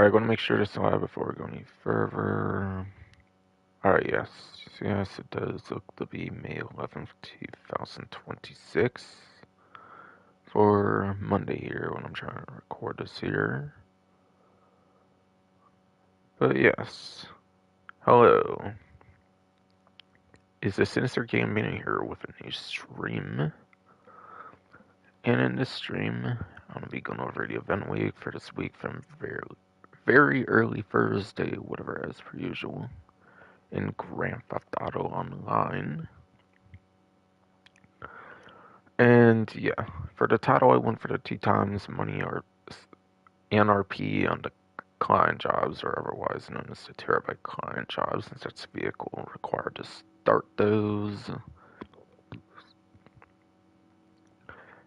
Alright, I want to make sure this live before we go any further. Alright, yes. Yes, it does look to be May 11th, 2026. For Monday here when I'm trying to record this here. But yes. Hello. Is the Sinister Gaming here with a new stream? And in this stream, I'm going to be going over the event week for this week from very early Thursday, whatever as per usual, in Grand Theft Auto Online. And yeah, for the title, I went for the 2x money or NRP on the client jobs, or otherwise known as the terabyte client jobs, since that's vehicle required to start those.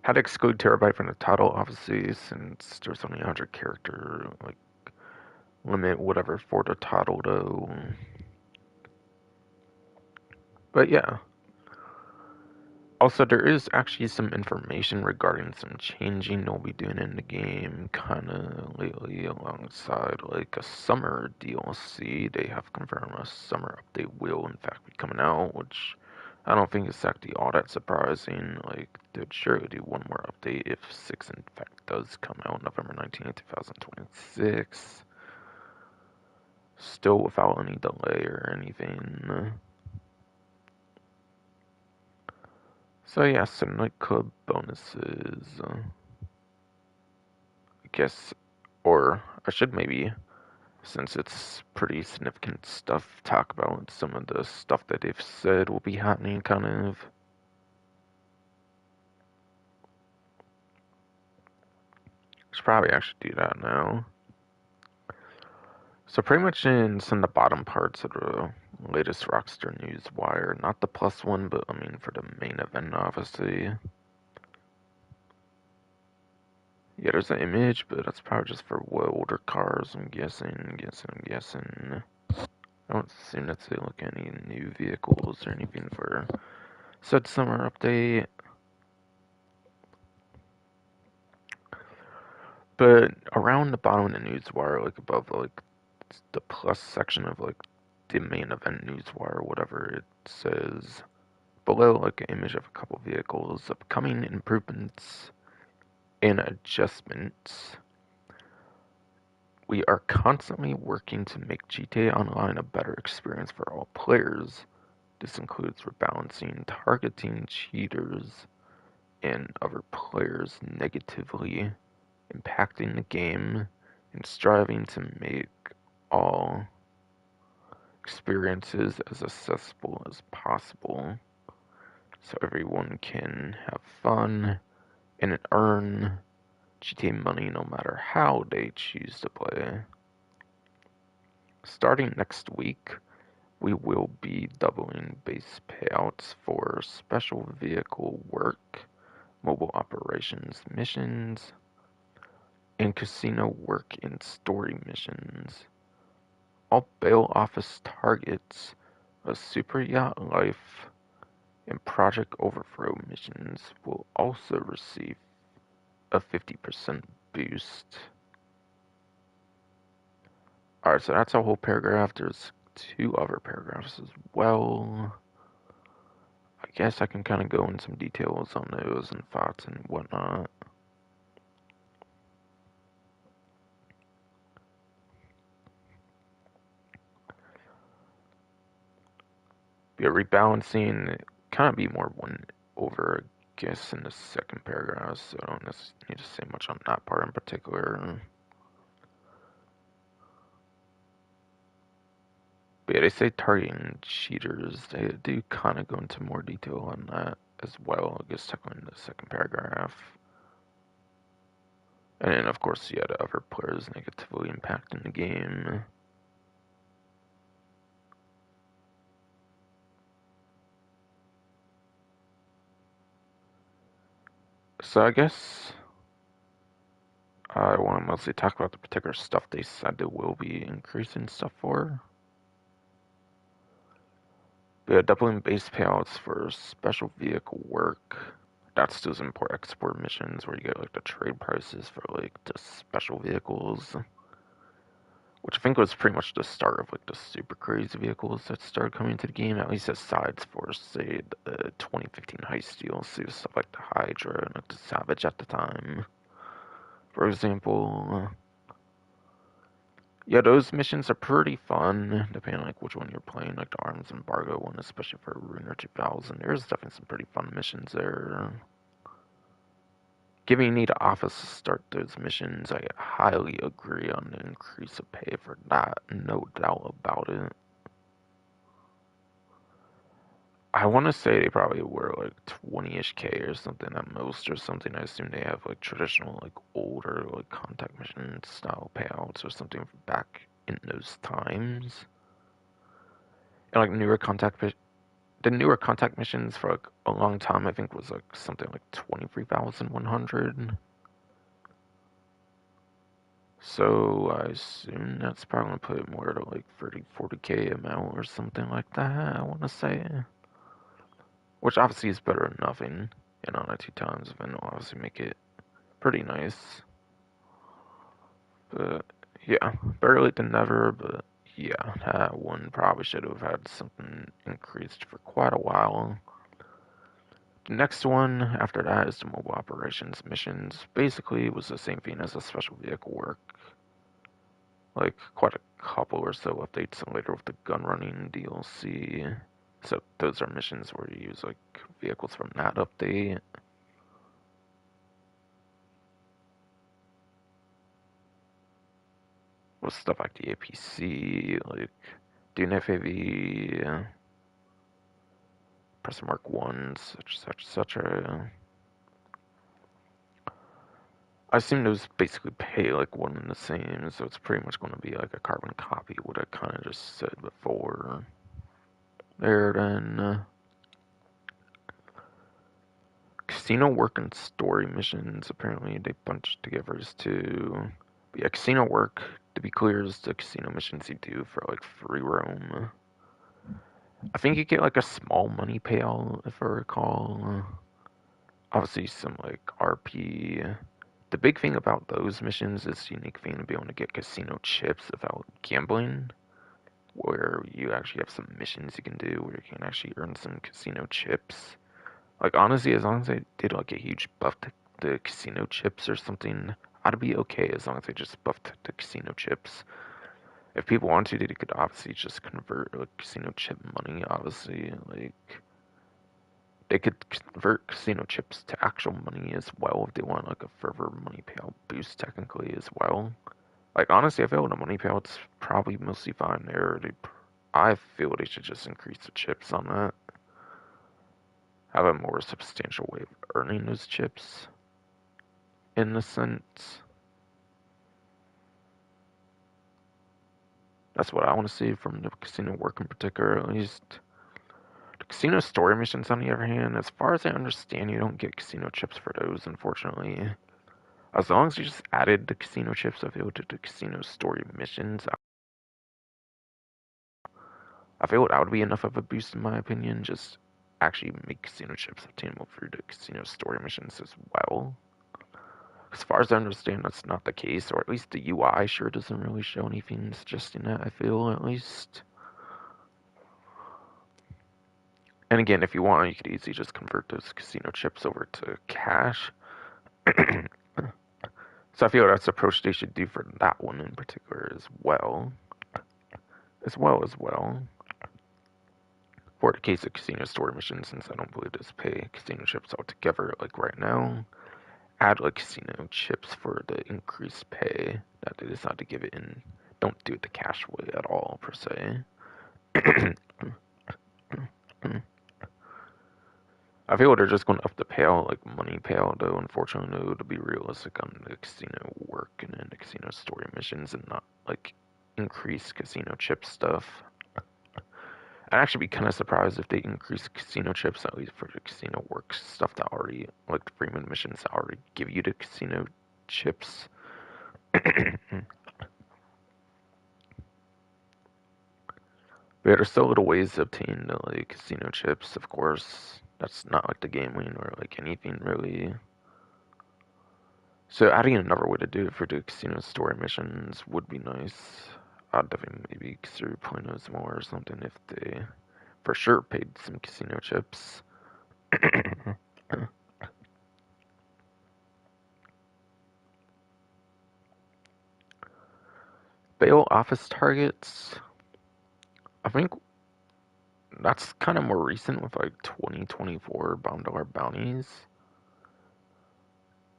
Had to exclude terabyte from the title, obviously, since there's only 100 character like limit, whatever, for the title though. But yeah. Also, there is actually some information regarding some changing they'll be doing in the game kind of lately alongside like a summer DLC. They have confirmed a summer update will in fact be coming out, which I don't think is actually all that surprising. Like, they'd surely do one more update if 6 in fact does come out November 19th, 2026. Still without any delay or anything. So yeah, some nightclub bonuses, I guess, or I should maybe, since it's pretty significant stuff, talk about some of the stuff that they've said will be happening, kind of. Should probably actually do that now. So pretty much in some of the bottom parts of the latest Rockstar News Wire, not the plus one, but I mean for the main event, obviously. Yeah, there's an image, but that's probably just for older cars, I'm guessing. I don't seem to see like any new vehicles or anything for said summer update. But around the bottom of the newswire, like above like the plus section of like the main event newswire, whatever, it says below like an image of a couple vehicles, upcoming improvements and adjustments. We are constantly working to make GTA Online a better experience for all players. This includes rebalancing, targeting cheaters, and other players negatively impacting the game, and striving to make all experiences as accessible as possible so everyone can have fun and earn GTA money no matter how they choose to play. Starting next week, we will be doubling base payouts for special vehicle work, mobile operations missions, and casino work and story missions. All bail office targets, a super yacht life, and Project Overthrow missions will also receive a 50% boost. Alright, so that's a whole paragraph. There's 2 other paragraphs as well. I guess I can kind of go into some details on those and thoughts and whatnot. Yeah, rebalancing kind of be more one over, I guess, in the second paragraph, so I don't necessarily need to say much on that part in particular. But yeah, they say targeting cheaters. They do kind of go into more detail on that as well, I guess, technically in the second paragraph. And then, of course, yeah, the other players negatively impacting the game. So I guess I want to mostly talk about the particular stuff they said they will be increasing stuff for. Yeah, doubling base payouts for special vehicle work. That's those import-export missions where you get like the trade prices for like the special vehicles. which I think was pretty much the start of like the super crazy vehicles that started coming into the game, at least aside for, say, the 2015 Heist DLC, stuff like the Hydra and like the Savage at the time. For example, yeah, those missions are pretty fun, depending on like which one you're playing, like the Arms Embargo one, especially for Ruiner 2000. There's definitely some pretty fun missions there. Given you need an office to start those missions, I highly agree on the increase of pay for that, no doubt about it. I want to say they probably were like 20-ish K or something at most, or something. I assume they have like traditional, like older, like contact mission style payouts or something back in those times. And like the newer contact missions for like a long time, I think was like something like 23,100. So I assume that's probably gonna put it more to like 30, 40K amount or something like that, I want to say. Which obviously is better than nothing. And on that 2 times, and it'll obviously make it pretty nice. But yeah, better late than never, but yeah, that one probably should have had something increased for quite a while. The next one after that is the mobile operations missions. Basically, it was the same thing as the special vehicle work. Like, quite a couple or so updates later with the gun running DLC. So, those are missions where you use, like, vehicles from that update. With stuff like the APC, like, doing FAV, Press Mark 1, such. I assume those basically pay like one and the same, so it's pretty much going to be like a carbon copy of what I kind of just said before. There, then. Casino work and story missions, apparently they bunched together as two. But yeah, casino work, to be clear, is the casino missions you do for like free roam. I think you get like a small money payout, if I recall. Obviously, some like RP. The big thing about those missions is the unique thing to be able to get casino chips without gambling, where you actually have some missions you can do where you can actually earn some casino chips. Like honestly, as long as they did like a huge buff to the casino chips or something, I'd be okay as long as they just buffed the casino chips. If people want to, they could obviously just convert like casino chip money. Obviously, like they could convert casino chips to actual money as well if they want like a further money payout boost technically as well. Like honestly, I feel the money payout's probably mostly fine there. I feel they should just increase the chips on that. Have a more substantial way of earning those chips. In a sense, that's what I want to see from the casino work in particular, at least. The casino story missions, on the other hand, as far as I understand, you don't get casino chips for those, unfortunately. As long as you just added the casino chips available to the casino story missions, I feel that would be enough of a boost in my opinion. Just actually make casino chips obtainable through the casino story missions as well. As far as I understand, that's not the case, or at least the UI sure doesn't really show anything suggesting that, I feel, at least. And again, if you want, you could easily just convert those casino chips over to cash. So I feel that's the approach they should do for that one in particular as well. As well. For the case of casino story missions, since I don't believe this pay casino chips altogether, like right now, add like casino chips for the increased pay that they decide to give it in. Don't do it the cash way at all, per se. I feel they're just going to up the payout, like money payout, though, unfortunately, though, to be realistic on the casino work and then the casino story missions and not, like, increase casino chip stuff. I'd actually be kind of surprised if they increase casino chips, at least for the casino work stuff that already, like, the premium missions that already give you the casino chips. But there's still little ways to obtain the like casino chips, of course. That's not like the game lane or like anything really. So adding another way to do it for the casino story missions would be nice. I'd definitely maybe consider playing those more or something if they for sure paid some casino chips. Bail office targets. I think that's kind of more recent with like 2024 $1 bounties.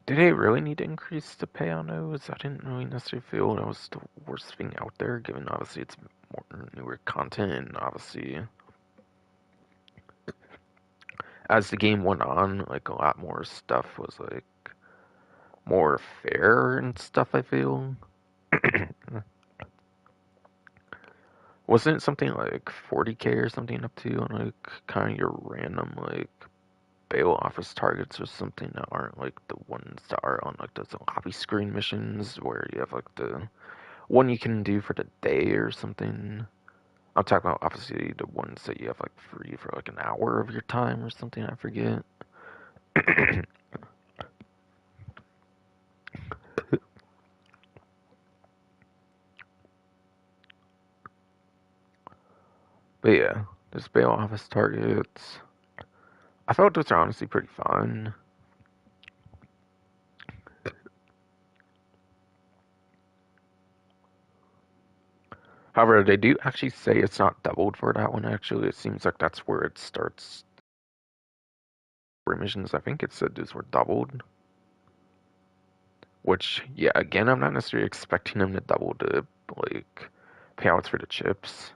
Did they really need to increase the pay on those? I didn't really necessarily feel that was the worst thing out there, given obviously it's more newer content and obviously as the game went on, like a lot more stuff was like more fair and stuff, I feel. Wasn't it something like 40K or something up to on like kind of your random like bail office targets or something that aren't like the ones that are on like those lobby screen missions where you have like the one you can do for the day or something. I'm talking about obviously the ones that you have like free for like an hour of your time or something, I forget. But yeah, this bail office targets. I felt those are honestly pretty fun. However, they do actually say it's not doubled for that one, actually. It seems like that's where it starts. Remissions, I think it said those were doubled. Which, yeah, again, I'm not necessarily expecting them to double the, like, payouts for the chips.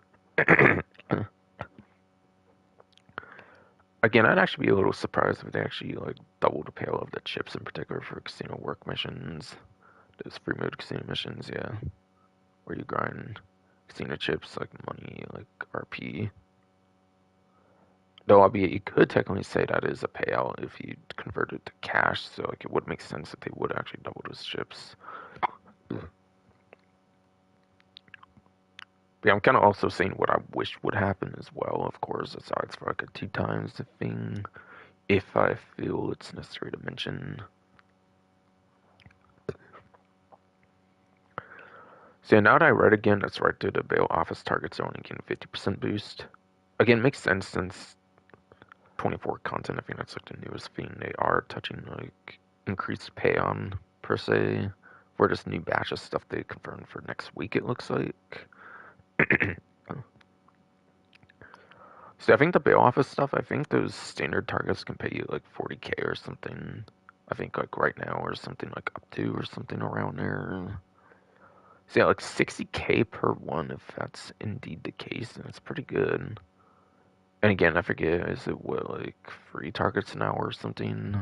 Again, I'd actually be a little surprised if they actually, like, double the payout of the chips in particular for casino work missions. Those free mode casino missions, yeah. Where you grind casino chips, like, money, like, RP. Though, albeit you could technically say that is a payout if you convert it to cash, so like it would make sense that they would actually double those chips. But yeah, I'm kind of also saying what I wish would happen as well, of course, aside from like a 2 times the thing, if I feel it's necessary to mention. So yeah, now that I read again, that's right, the bail office targets are only getting 50% boost. Again, makes sense since 24 content, I think that's like the newest thing they are touching like increased pay on per se for this new batch of stuff they confirmed for next week, it looks like. So I think the bail office stuff, I think those standard targets can pay you like 40K or something. I think like right now or something like up to or something around there. So yeah, like 60K per one if that's indeed the case, and it's pretty good. And again, I forget, is it what, like 3 targets an hour or something?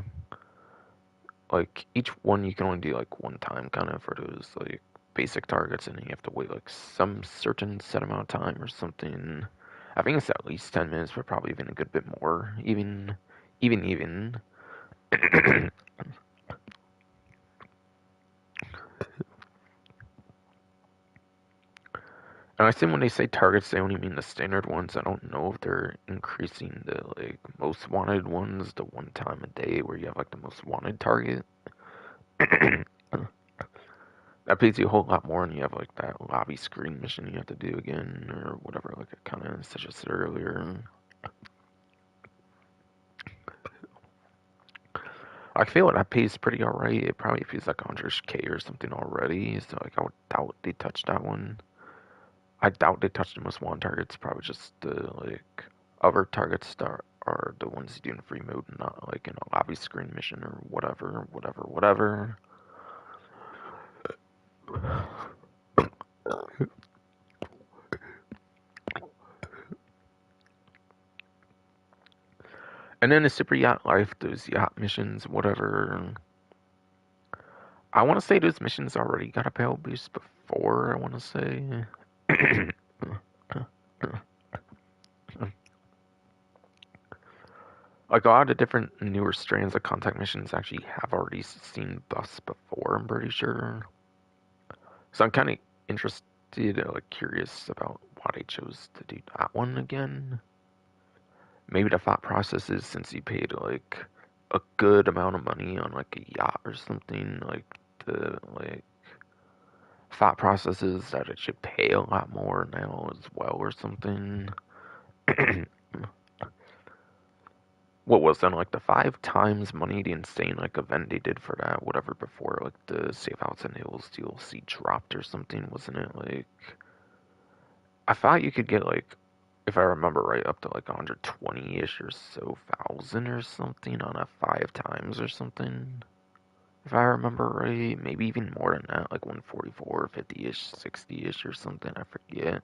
Like each one you can only do like one time kind of for those like basic targets, and then you have to wait like some certain set amount of time or something. I think it's at least 10 minutes, but probably even a good bit more. Even. And I assume when they say targets, they only mean the standard ones. I don't know if they're increasing the like most wanted ones, the one time a day where you have like the most wanted target. That pays you a whole lot more, and you have like that lobby screen mission you have to do again, or whatever, like I kind of suggested earlier. I feel like that pays pretty alright. It probably feels like 100K or something already, so like I would doubt they touched that one. I doubt they touched the most wanted targets, probably just the like other targets that are the ones you do in free mode, not like in a lobby screen mission or whatever. And then the Super Yacht Life, those yacht missions, whatever. I want to say those missions already got a pale boost before, I want to say. Like a lot of the different newer strands of contact missions actually have already seen buffs before, I'm pretty sure. So I'm kind of interested, like curious about why they chose to do that one again. Maybe the thought process is since you paid like a good amount of money on like a yacht or something, like to like thought process is that it should pay a lot more now as well or something. What was then like the 5 times money, the insane like event they did for that, whatever before like the Safehouse and Hills DLC dropped or something, wasn't it? Like I thought you could get like, if I remember right, up to like 120-ish or so thousand or something on a 5 times or something. If I remember right, maybe even more than that, like 144, 50-ish, 60-ish or something, I forget.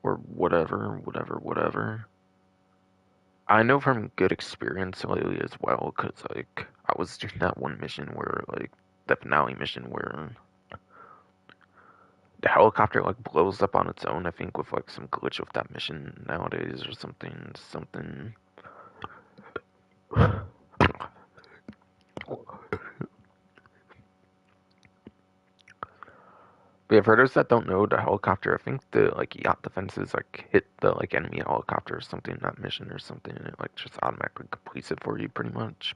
Or whatever. I know from good experience lately as well, because, like, I was doing that one mission where, like, the finale mission where the helicopter, like, blows up on its own, I think, with, like, some glitch with that mission nowadays or something. But yeah, for those that don't know, the helicopter, I think the like yacht defenses like hit the like enemy helicopter or something in that mission or something, and it like just automatically completes it for you pretty much,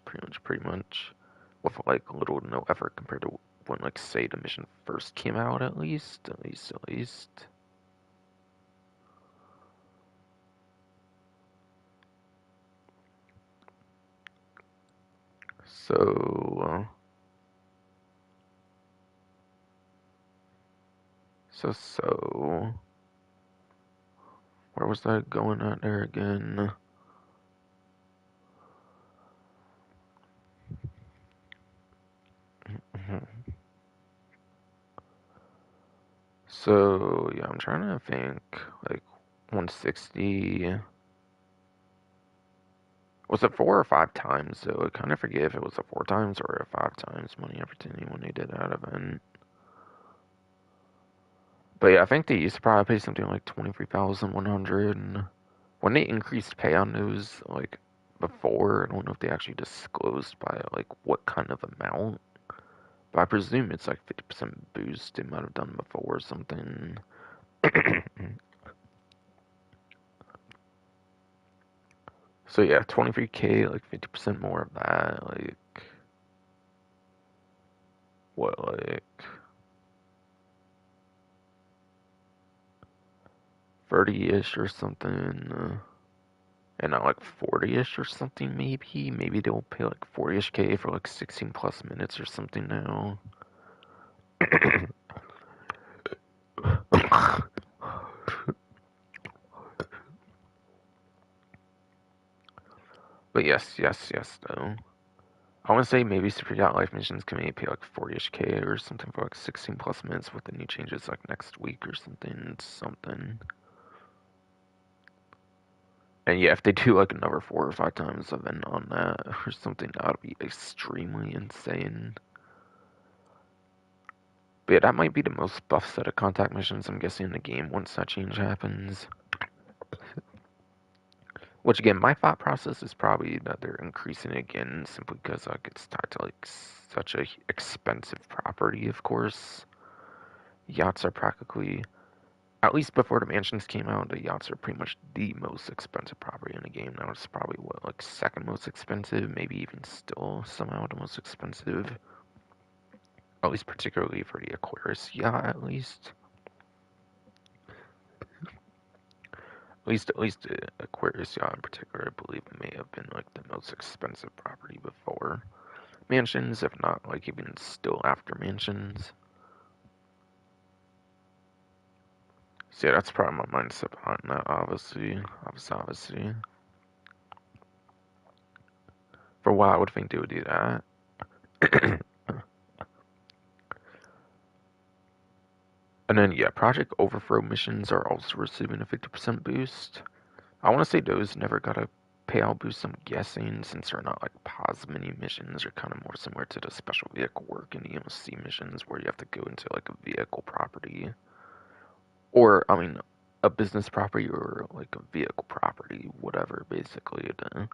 with like little to no effort compared to when like say the mission first came out at least. So so where was I going at there again? So yeah, I'm trying to think like 160. Was it 4 or 5 times? So I kind of forget if it was a 4 times or a 5 times money opportunity when they did that event. But yeah, I think they used to probably pay something like 23,100. And when they increased pay on those, like before, I don't know if they actually disclosed by like what kind of amount. But I presume it's like 50% boost they might have done before or something. So yeah, 23K, like 50% more of that, like what, like 30-ish or something, and not like 40-ish or something maybe. Maybe they'll pay like 40-ish K for like 16 plus minutes or something now. But yes, though. I want to say maybe Super Yacht Life missions can maybe pay like 40-ish K or something for like 16 plus minutes with the new changes like next week or something. And yeah, if they do like another 4 or 5 times event on that or something, that would be extremely insane. But yeah, that might be the most buff set of contact missions I'm guessing in the game once that change happens. Which again, my thought process is probably that they're increasing it again simply because like it's tied to like such a expensive property. Of course, yachts are practically, at least before the mansions came out, the yachts are pretty much the most expensive property in the game. Now it's probably what like second most expensive, maybe even still somehow the most expensive. At least particularly for the Aquarius yacht, at least. At least Aquarius yacht in particular, I believe may have been like the most expensive property before mansions, if not like even still after mansions. So yeah, that's probably my mindset behind that. Obviously, for a while I would think they would do that. And then yeah, Project Overthrow missions are also receiving a 50% boost. I want to say those never got a payout boost, I'm guessing, since they're not like pause mini missions. They're kind of more similar to the special vehicle work in the EMC missions where you have to go into like a vehicle property. Or, I mean, a business property or like a vehicle property, whatever, basically, to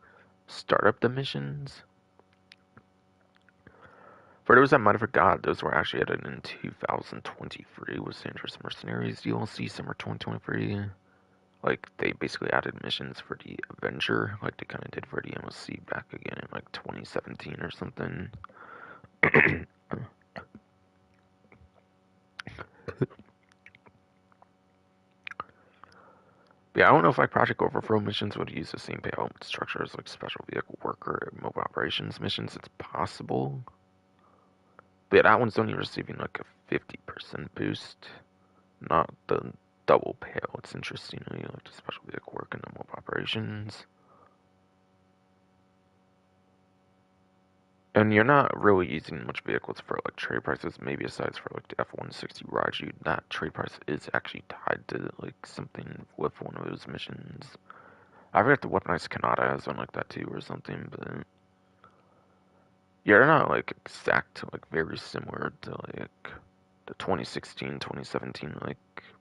start up the missions. For those that might have forgot, those were actually added in 2023 with Sandra's Mercenaries DLC, summer 2023. Like, they basically added missions for the Avenger, like they kind of did for the MOC back again in like 2017 or something. Yeah, I don't know if like Project Overthrow missions would use the same payout structure as like special vehicle worker or mobile operations missions. It's possible. But yeah, that one's only receiving like a 50% boost, not the double payouts, interestingly, like the special vehicle work and the mobile operations. And you're not really using much vehicles for like trade prices, maybe aside for like the F-160 Raiju. That trade price is actually tied to like something with one of those missions. I forget the weaponized Kanata has one like that too or something, but yeah, they're not like exact, like very similar to like the 2016, 2017 like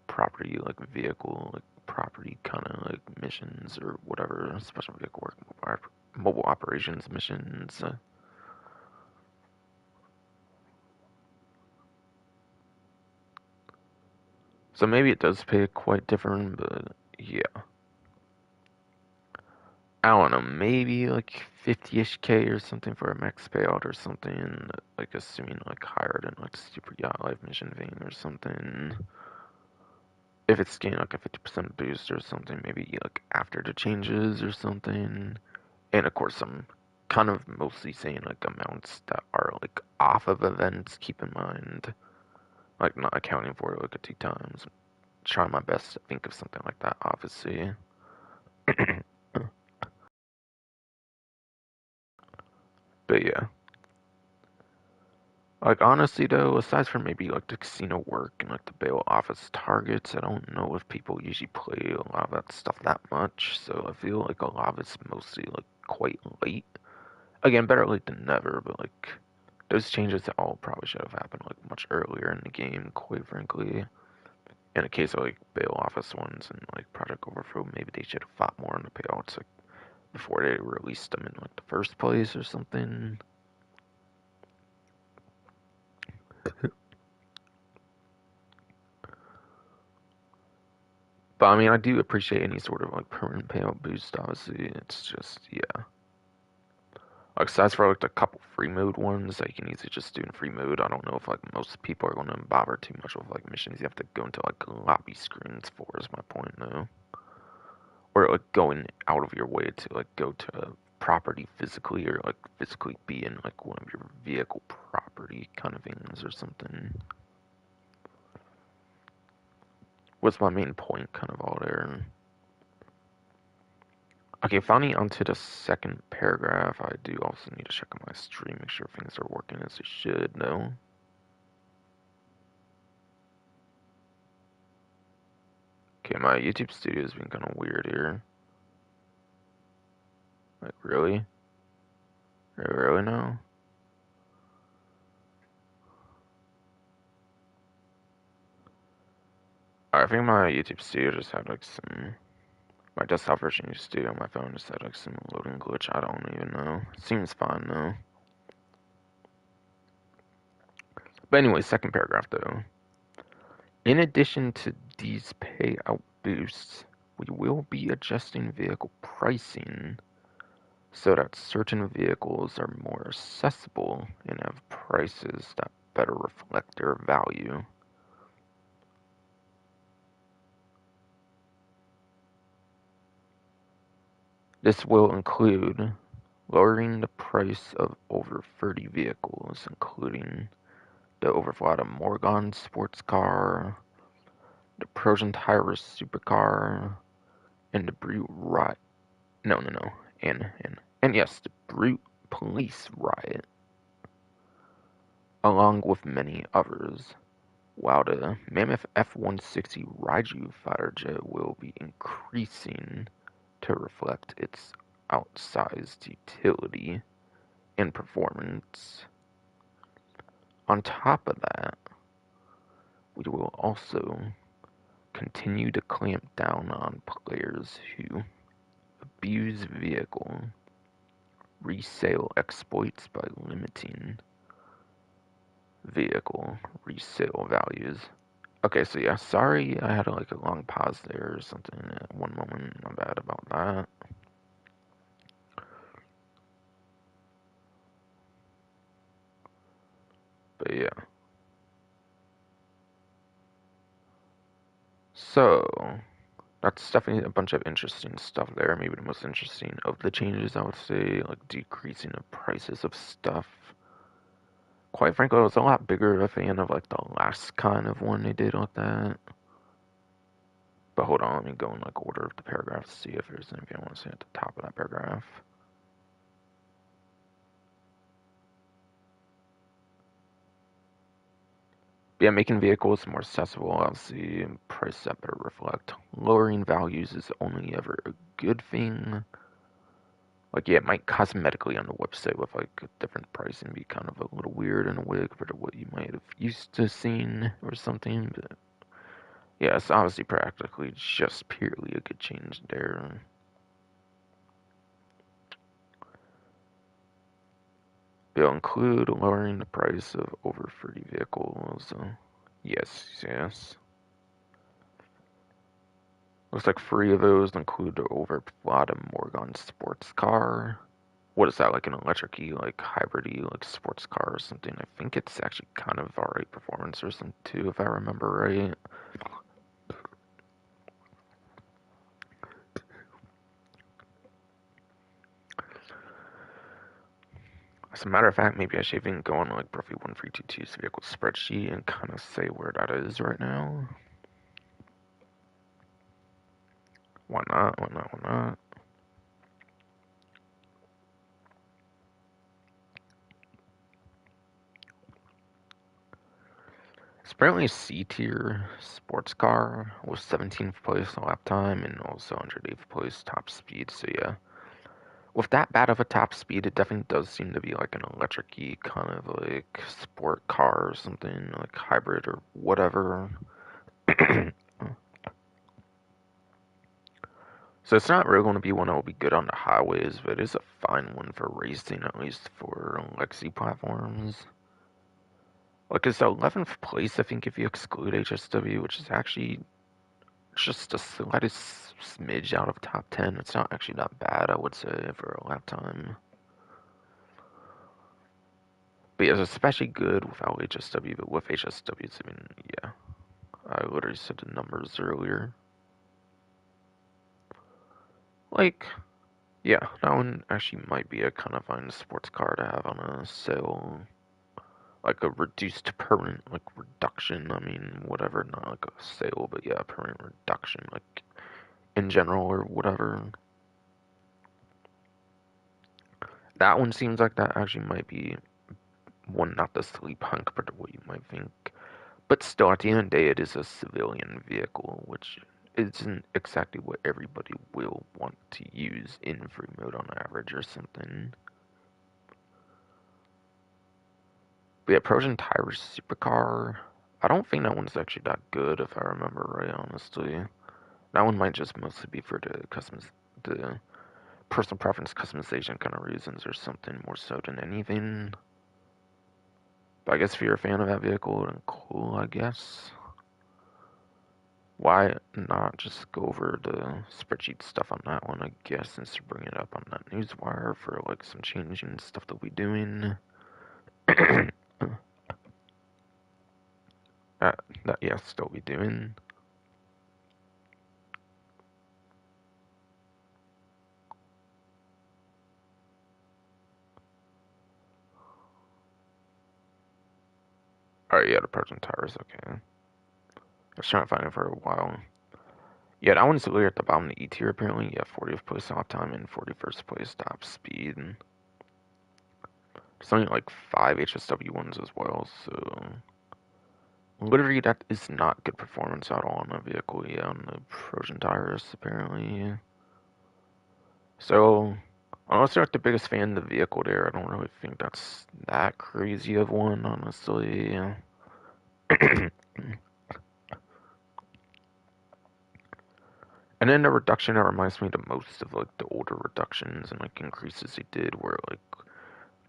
property, like vehicle, like property kind of like missions or whatever, special vehicle work, mobile operations missions. So maybe it does pay quite different, but yeah. I don't know, maybe like 50-ish K or something for a max payout or something, like assuming like higher than like Super Yacht Life Mission Vein or something. If it's getting like a 50% boost or something, maybe like after the changes or something. And of course, I'm kind of mostly saying like amounts that are like off of events, keep in mind. Like not accounting for it like 2 times. Trying my best to think of something like that, obviously. But yeah. Like honestly though, aside from maybe like the casino work and like the bail office targets, I don't know if people usually play a lot of that stuff that much. So I feel like a lot of it's mostly like quite late. Again, better late than never, but like those changes that all probably should have happened like much earlier in the game, quite frankly. In the case of like bail office ones and like Project Overthrow, maybe they should have fought more on the payouts like before they released them in like the first place or something. But I mean, I do appreciate any sort of like permanent payout boost. Obviously, it's just yeah. Like besides for like the couple free mode ones that you can easily just do in free mode, I don't know if like most people are gonna bother too much with like missions you have to go into like lobby screens for. Is my point though, or like going out of your way to like go to a property physically or like physically be in like one of your vehicle property kind of things or something. What's my main point kind of all there? Okay, finally onto the second paragraph. I do also need to check on my stream, make sure things are working as they should, no? Okay, my YouTube studio has been kind of weird here. Like, really? Really now? I think my YouTube studio just had like some. My desktop version used to on my phone just had like some loading glitch. I don't even know. Seems fine though. But anyway, second paragraph though. In addition to these payout boosts, we will be adjusting vehicle pricing so that certain vehicles are more accessible and have prices that better reflect their value. This will include lowering the price of over 30 vehicles, including the Overflata Morgan sports car, the Persian Tyrus supercar, and the Brute Riot. No. And yes, the Brute Police Riot, along with many others. While the Mammoth F-160 Raiju fighter jet will be increasing to reflect its outsized utility and performance. On top of that, we will also continue to clamp down on players who abuse vehicle resale exploits by limiting vehicle resale values. Okay, so yeah, sorry I had like a long pause there or something at one moment. My bad about that. But yeah. So, that's definitely a bunch of interesting stuff there. Maybe the most interesting of the changes, I would say, like decreasing the prices of stuff. Quite frankly, I was a lot bigger of a fan of like the last kind of one they did like that. But hold on, let me go in like order of the paragraphs to see if there's anything I want to say at the top of that paragraph. But yeah, making vehicles more accessible, obviously, and price that better reflect. Lowering values is only ever a good thing. Like, yeah, it might cosmetically on the website with like a different pricing be kind of a little weird in a way compared to what you might have used to seen or something. But yeah, it's obviously practically just purely a good change there. They'll include lowering the price of over 30 vehicles. Yes, yes. Looks like 3 of those include the over-bottom Morgan sports car. What is that, like an electric-y, like hybrid-y, like sports car or something? I think it's actually kind of alright performance or something too, if I remember right. As a matter of fact, maybe I should even go on like Broughy 1322's vehicle spreadsheet and kind of say where that is right now. Why not? Why not? Why not? It's apparently a C tier sports car with 17th place lap time and also 108th place top speed. So yeah, with that bad of a top speed, it definitely does seem to be like an electric-y kind of like sport car or something, like hybrid or whatever. So it's not really going to be one that will be good on the highways, but it's a fine one for racing, at least for Lexi platforms. Like it's 11th place, I think, if you exclude HSW, which is actually just the slightest smidge out of top 10. It's not actually that bad, I would say, for a lap time. But yeah, it's especially good without HSW, but with HSW, I mean, yeah. I literally said the numbers earlier. Like, yeah, that one actually might be a kind of fine sports car to have on a sale. Like a reduced permanent, like reduction, I mean, whatever, not like a sale, but yeah, permanent reduction, like in general or whatever. That one seems like that actually might be one not the sleep hunk, but what you might think. But still, at the end of the day, it is a civilian vehicle, which isn't exactly what everybody will want to use in free mode on average or something. But yeah, Trojan Tires Supercar, I don't think that one's actually that good if I remember right, honestly. That one might just mostly be for the personal preference customization kind of reasons or something more so than anything. But I guess if you're a fan of that vehicle, then cool, I guess. Why not just go over the spreadsheet stuff on that one, I guess, since you're bringing it up on that newswire for like some changing stuff that we're doing. that yes, still be doing. Alright, yeah, the Persian tires, okay. I was trying to find it for a while. Yeah, that one's literally at the bottom of the E tier apparently. Yeah, 40th place top time and 41st place top speed. There's only like 5 HSW ones as well, so literally that is not good performance at all on the vehicle, yeah, on the Trojan tires apparently. So unless you're like the biggest fan of the vehicle there, I don't really think that's that crazy of one, honestly. And then the reduction that reminds me the most of like the older reductions and like increases they did where like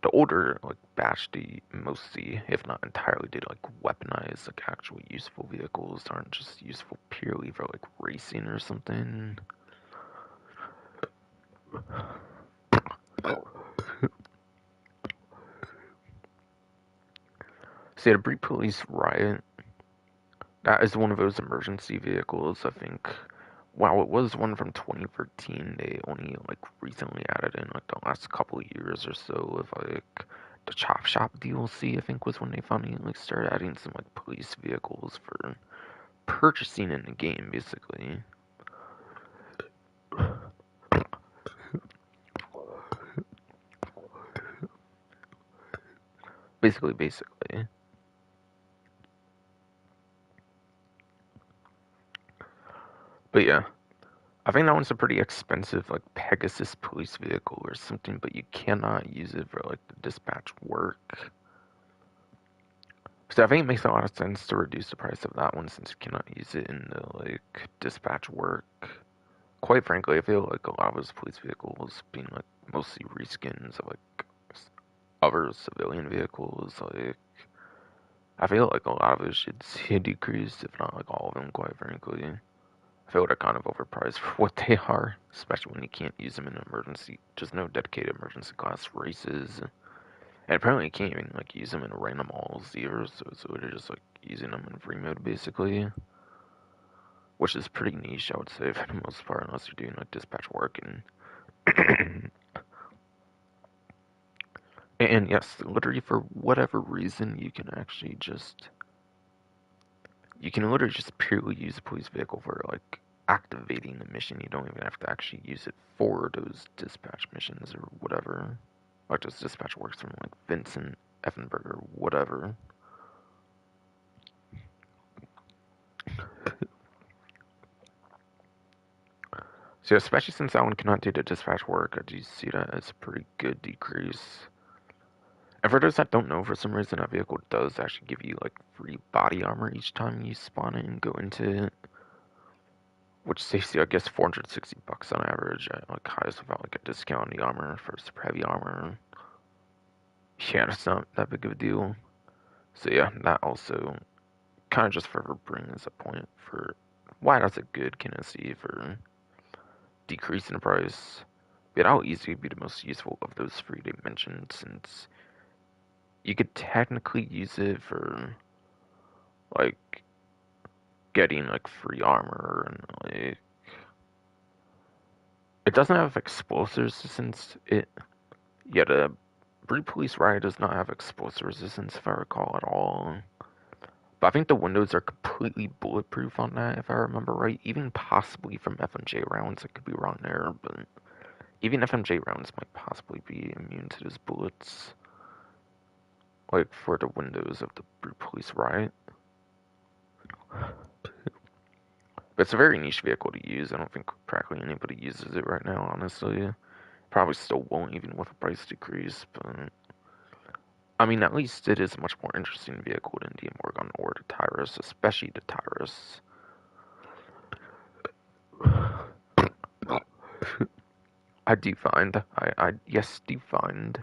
the older like batch they mostly, if not entirely, did like weaponize like actual useful vehicles aren't just useful purely for like racing or something. See, the Breed Police Riot, That is one of those emergency vehicles, I think. Wow, it was one from 2013. They only like recently added in like the last couple of years or so of like the Chop Shop DLC. I think was when they finally like started adding some like police vehicles for purchasing in the game, basically. Basically. But yeah, I think that one's a pretty expensive, like Pegasus police vehicle or something, but you cannot use it for like the dispatch work. So I think it makes a lot of sense to reduce the price of that one since you cannot use it in the like dispatch work. Quite frankly, I feel like a lot of those police vehicles being like mostly reskins of like other civilian vehicles, like I feel like a lot of those should see a decrease, if not like all of them, quite frankly. I feel they're kind of overpriced for what they are, especially when you can't use them in emergency, just no dedicated emergency class races. And apparently you can't even like use them in random alls either, so they're just like using them in free mode basically. Which is pretty niche, I would say, for the most part, unless you're doing like dispatch work and and yes, literally for whatever reason you can actually just you can literally just purely use a police vehicle for like activating the mission. You don't even have to actually use it for those dispatch missions or whatever. Like those dispatch works from like Vincent, Effenberg, or whatever. So especially since that one cannot do the dispatch work, I do see that as a pretty good decrease. And for those that don't know, for some reason that vehicle does actually give you like free body armor each time you spawn it and go into it. Which saves you, I guess, 460 bucks on average at like highest without like a discount on the armor for super heavy armor. Yeah, that's not that big of a deal. So yeah, that also kind of just further brings a point for why that's a good candidacy for decreasing the price. But that'll easily be the most useful of those three they mentioned since you could technically use it for like getting like free armor and like it doesn't have explosive resistance. The Brute Police Riot does not have explosive resistance if I recall at all. But I think the windows are completely bulletproof on that if I remember right. Even possibly from FMJ rounds, I could be wrong there, but even FMJ rounds might possibly be immune to those bullets. Like for the windows of the Brute Police Riot. But it's a very niche vehicle to use. I don't think practically anybody uses it right now, honestly. Probably still won't, even with a price decrease, but I mean, at least it is a much more interesting vehicle than the Morgan or the Tyrus, especially the Tyrus. I do find, yes, do find.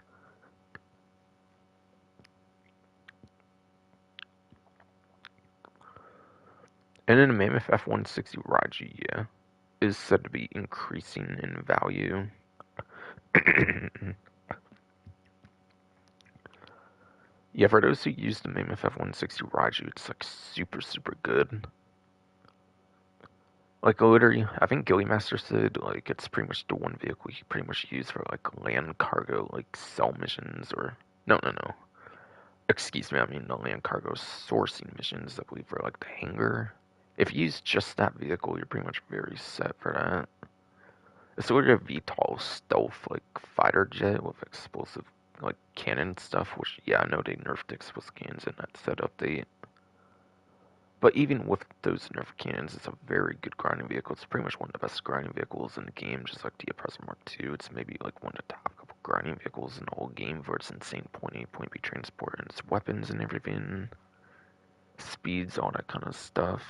And then the Mammoth F-160 Raji, yeah, is said to be increasing in value. Yeah, for those who use the Mammoth F-160 Raji, it's like super good. Like literally, I think Gilly Master said like it's pretty much the one vehicle you pretty much use for like land cargo, like cell missions or no. Excuse me, I mean the land cargo sourcing missions, I believe, for like the hangar. If you use just that vehicle, you're pretty much very set for that. It's sort of a VTOL stealth like fighter jet with explosive like cannon stuff, which yeah, I know they nerfed explosive cannons in that set update. But even with those nerf cannons, it's a very good grinding vehicle. It's pretty much one of the best grinding vehicles in the game, just like the Oppressor Mark II. It's maybe like one of the top couple grinding vehicles in the whole game for its insane point A, point B transport and its weapons and everything. Speeds, all that kind of stuff.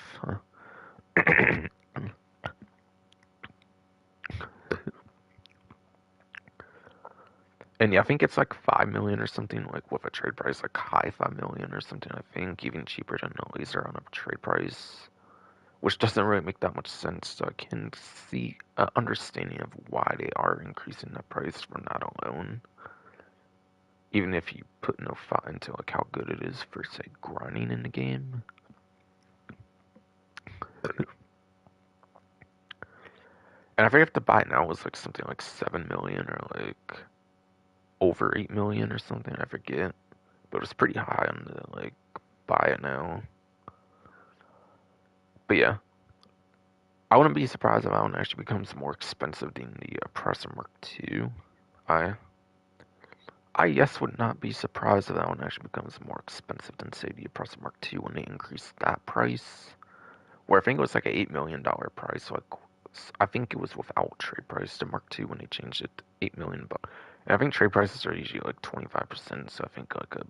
And yeah, I think it's like 5 million or something, like with a trade price, like high 5 million or something, I think, even cheaper than the laser on a trade price. Which doesn't really make that much sense. So I can see an understanding of why they are increasing the price for that alone. Even if you put no thought into like how good it is for say grinding in the game. And I forget if the buy now was like something like 7 million or like over 8 million or something. I forget, but it was pretty high on the like buy it now. But yeah, I wouldn't be surprised if that one actually becomes more expensive than the Oppressor Mark II. I I yes would not be surprised if that one actually becomes more expensive than say the Oppressor Mark II when they increase that price. Where I think it was like an $8 million price. Like I think it was without trade price to Mark II when they changed it to 8 million. But and I think trade prices are usually like 25%. So I think like a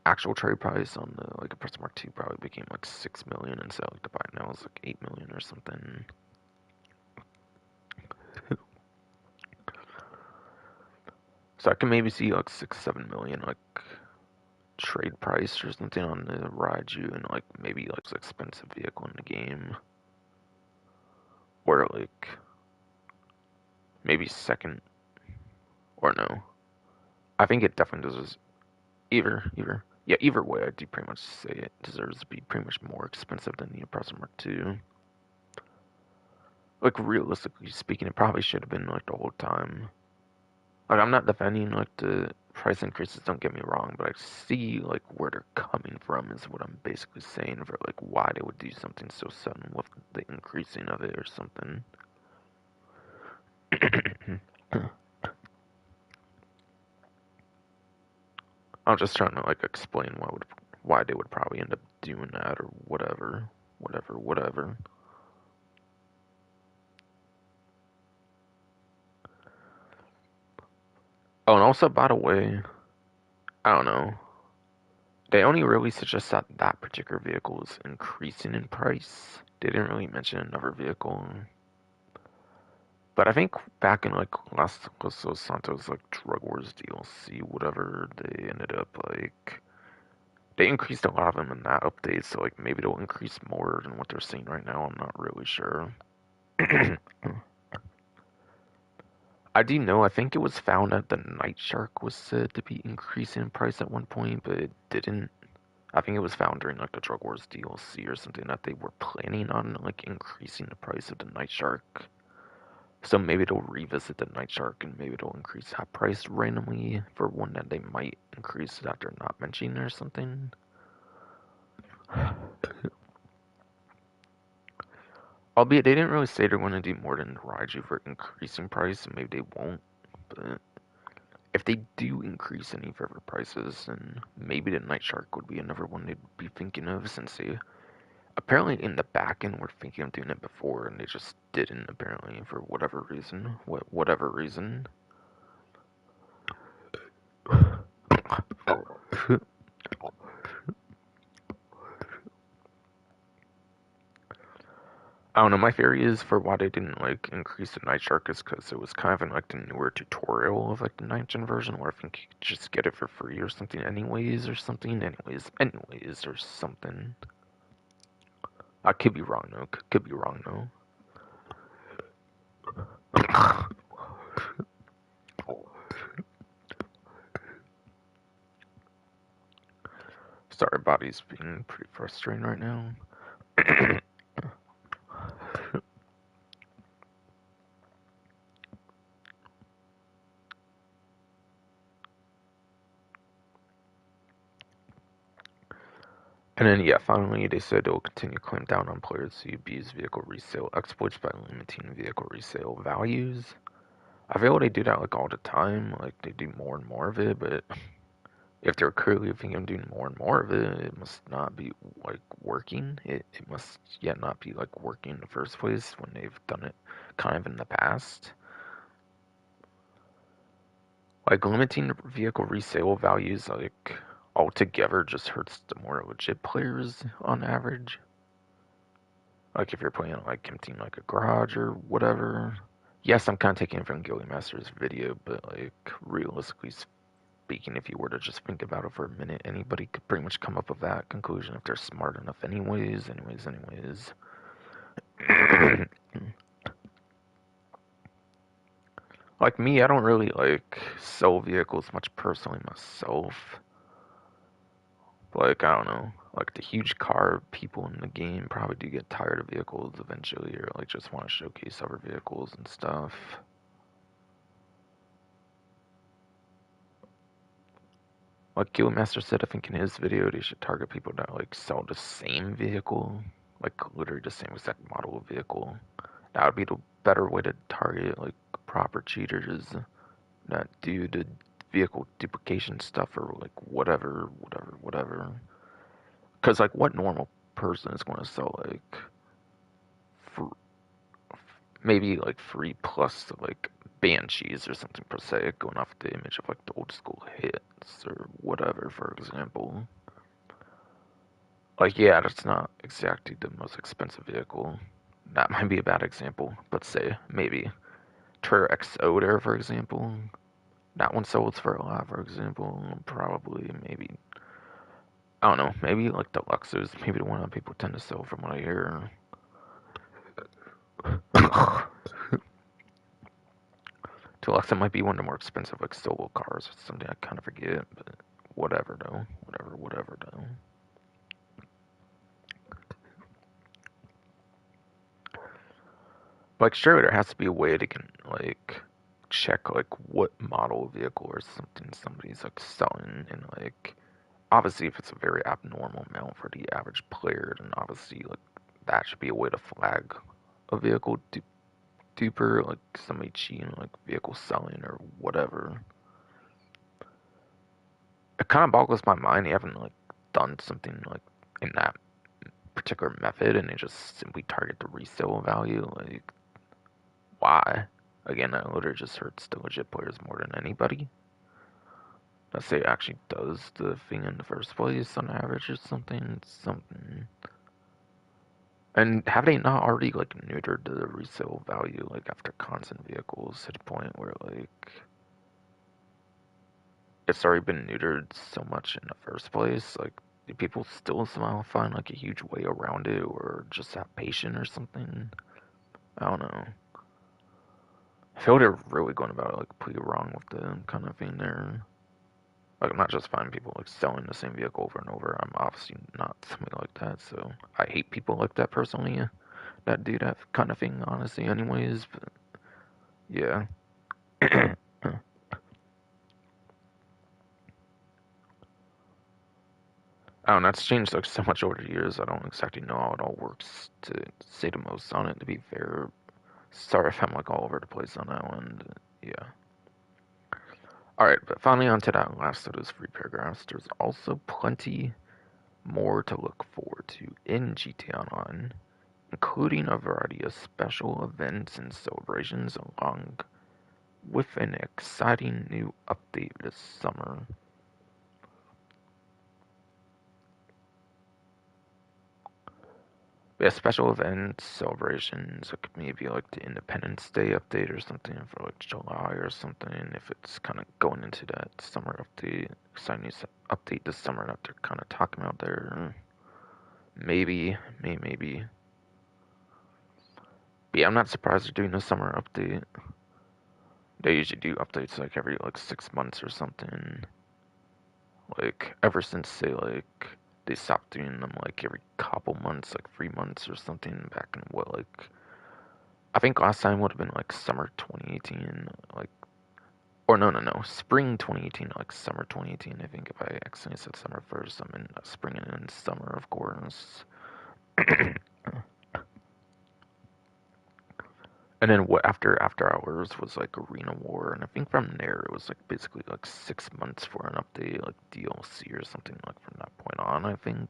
actual trade price on the like Oppressor Mark II probably became like 6 million, and so like the buy now is like 8 million or something. So I can maybe see like 6, 7 million like trade price or something on the Raiju and like maybe like the expensive vehicle in the game. Or like maybe second or no. I think it definitely deserves either way I do pretty much say it deserves to be pretty much more expensive than the Oppressor Mark II. Like realistically speaking, it probably should have been like the whole time. Like I'm not defending like the price increases, don't get me wrong, but I see like where they're coming from is what I'm basically saying for like why they would do something so sudden with the increasing of it or something. I'm just trying to like explain why they would probably end up doing that or whatever. Oh, and also by the way, I don't know. They only really suggest that that particular vehicle is increasing in price. They didn't really mention another vehicle. But I think back in like Los Santos like Drug Wars DLC, whatever, they ended up like they increased a lot of them in that update, so like maybe they'll increase more than what they're seeing right now. I'm not really sure. I do know, I think it was found that the Night Shark was said to be increasing in price at one point, but it didn't. I think it was found during like the Drug Wars DLC or something that they were planning on like increasing the price of the Night Shark. So maybe they'll revisit the Night Shark and maybe they'll increase that price randomly for one that they might increase that they're not mentioning or something. Albeit they didn't really say they're going to do more than Raiju for increasing price, and maybe they won't. But if they do increase any further prices, then maybe the Night Shark would be another one they'd be thinking of, since they apparently in the back end were thinking of doing it before, and they just didn't apparently for whatever reason. Whatever reason. I don't know. My theory is for why they didn't like increase the Night Shark is because it was kind of in like the newer tutorial of like the 9th gen version, where I think you could just get it for free or something, anyways, or something, anyways, or something. I could be wrong though. Could be wrong though. Sorry, body's being pretty frustrating right now. And then, yeah, finally, they said they'll continue to clamp down on players who abuse vehicle resale exploits by limiting vehicle resale values. I feel they do that like all the time. Like they do more and more of it, but if they're clearly thinking of doing more and more of it, it must not be like working. It must yet not be like working in the first place when they've done it kind of in the past. Like limiting vehicle resale values like altogether just hurts the more legit players on average. Like if you're playing like emptying like a garage or whatever. Yes, I'm kind of taking it from Gilly Master's video, but like realistically speaking, if you were to just think about it for a minute, anybody could pretty much come up with that conclusion if they're smart enough anyways. Like me, I don't really like sell vehicles much personally myself. Like, I don't know. like the huge car people in the game probably do get tired of vehicles eventually, or like just want to showcase other vehicles and stuff. Like Killmaster said, I think in his video, they should target people that like sell the same vehicle, like literally the same exact model of vehicle. That would be the better way to target like proper cheaters that do the vehicle duplication stuff or like whatever. Because like, what normal person is going to sell like for maybe like free plus like banshees or something per se, going off the image of like the old school hits or whatever, for example. Like, yeah, that's not exactly the most expensive vehicle. That might be a bad example, but say maybe Trader XO there, for example. That one sells for a lot, for example. Probably, maybe, I don't know, maybe like Deluxes, maybe the one that people tend to sell from what I hear. Deluxe might be one of the more expensive like solo cars. It's something I kind of forget, but whatever though. Whatever though. Like sure, there has to be a way to can like check like what model vehicle or something somebody's like selling, and like obviously if it's a very abnormal amount for the average player, then obviously like that should be a way to flag a vehicle duper, like somebody cheating, like vehicle selling or whatever. It kind of boggles my mind they haven't like done something like in that particular method, and they just simply target the resale value. Like, why? Again, that literally just hurts the legit players more than anybody. Let's say it actually does the thing in the first place on average or something. Something. And have they not already like neutered the resale value like after constant vehicles to the point where like it's already been neutered so much in the first place? Like, do people still somehow find like a huge way around it, or just have patience or something? I don't know. I feel they're really going about it like completely wrong with the kind of thing there. Like, I'm not just finding people like selling the same vehicle over and over. I'm obviously not somebody like that, so I hate people like that personally that do that kind of thing, honestly, anyways. But yeah. I don't know, that's changed like so much over the years. I don't exactly know how it all works to say the most on it, to be fair. Sorry if I'm like all over the place on that one. Yeah. Alright, but finally on to that last of those free paragraphs. There's also plenty more to look forward to in GTA Online, including a variety of special events and celebrations, along with an exciting new update this summer. We have special events, celebrations, like maybe like the Independence Day update or something for like July or something, if it's kind of going into that summer update, exciting update this summer that they're kind of talking about there. Maybe. But yeah, I'm not surprised they're doing a summer update. They usually do updates like every like 6 months or something. Like ever since say like they stopped doing them like every couple months, like 3 months or something back in what like I think last time would have been like summer 2018, like or no, spring 2018, like summer 2018. I think if I accidentally said summer first, I mean spring and then summer, of course. And then what after hours was like Arena War, and I think from there it was like basically like 6 months for an update, like DLC or something like from that point on. I think.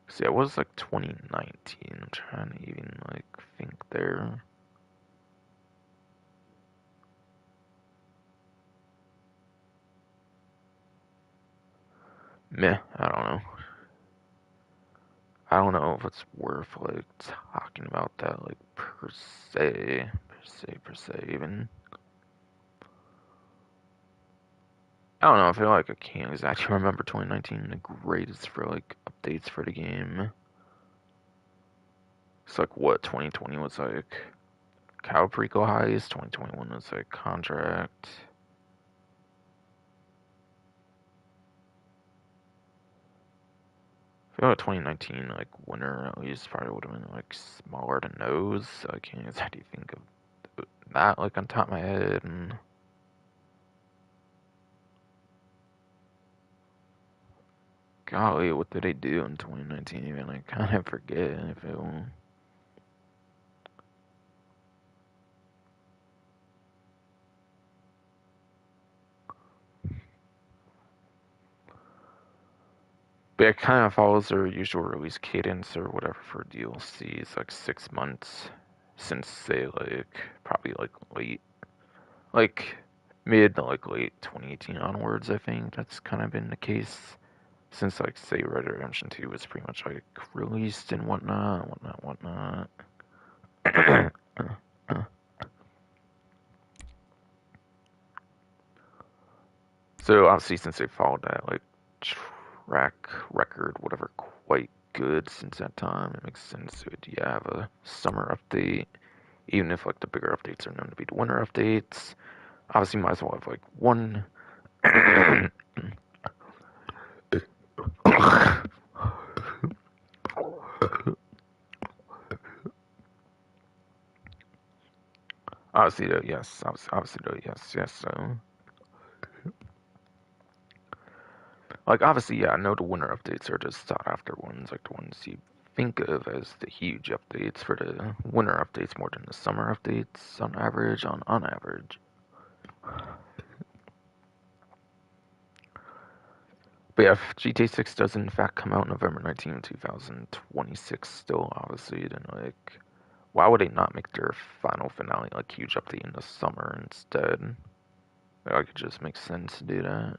See, it was like 2019. I'm trying to even like think there. Meh, I don't know. I don't know if it's worth like talking about that like per se even. I don't know. I feel like I can't exactly remember 2019 the greatest for like updates for the game. It's like what 2020 was like Cowprico Heist. 2021 was like Contract. I feel like 2019, like, winter at least probably would have been, like, smaller to nose, so I can't exactly think of that, like, on top of my head, and... Golly, what did they do in 2019 even? I kind of forget if it will... But it kind of follows their usual release cadence or whatever for DLCs, like 6 months since they, like, probably, like, mid to, like, late 2018 onwards, I think. That's kind of been the case since, like, say, Red Dead Redemption 2 was pretty much, like, released and whatnot. So, obviously, since they followed that, like, track record, whatever, quite good since that time, it makes sense to, yeah, have a summer update, even if, like, the bigger updates are known to be the winter updates. Obviously, might as well have, like, one. Obviously, though, yes. Obviously, though, yes. So, like, obviously, yeah, I know the winter updates are just sought after ones, like the ones you think of as the huge updates for the winter updates more than the summer updates on average. On average. But yeah, if GTA 6 does in fact come out November 19th, 2026 still, obviously, then, like, why would they not make their final finale, like, huge update in the summer instead? Like, it just makes sense to do that.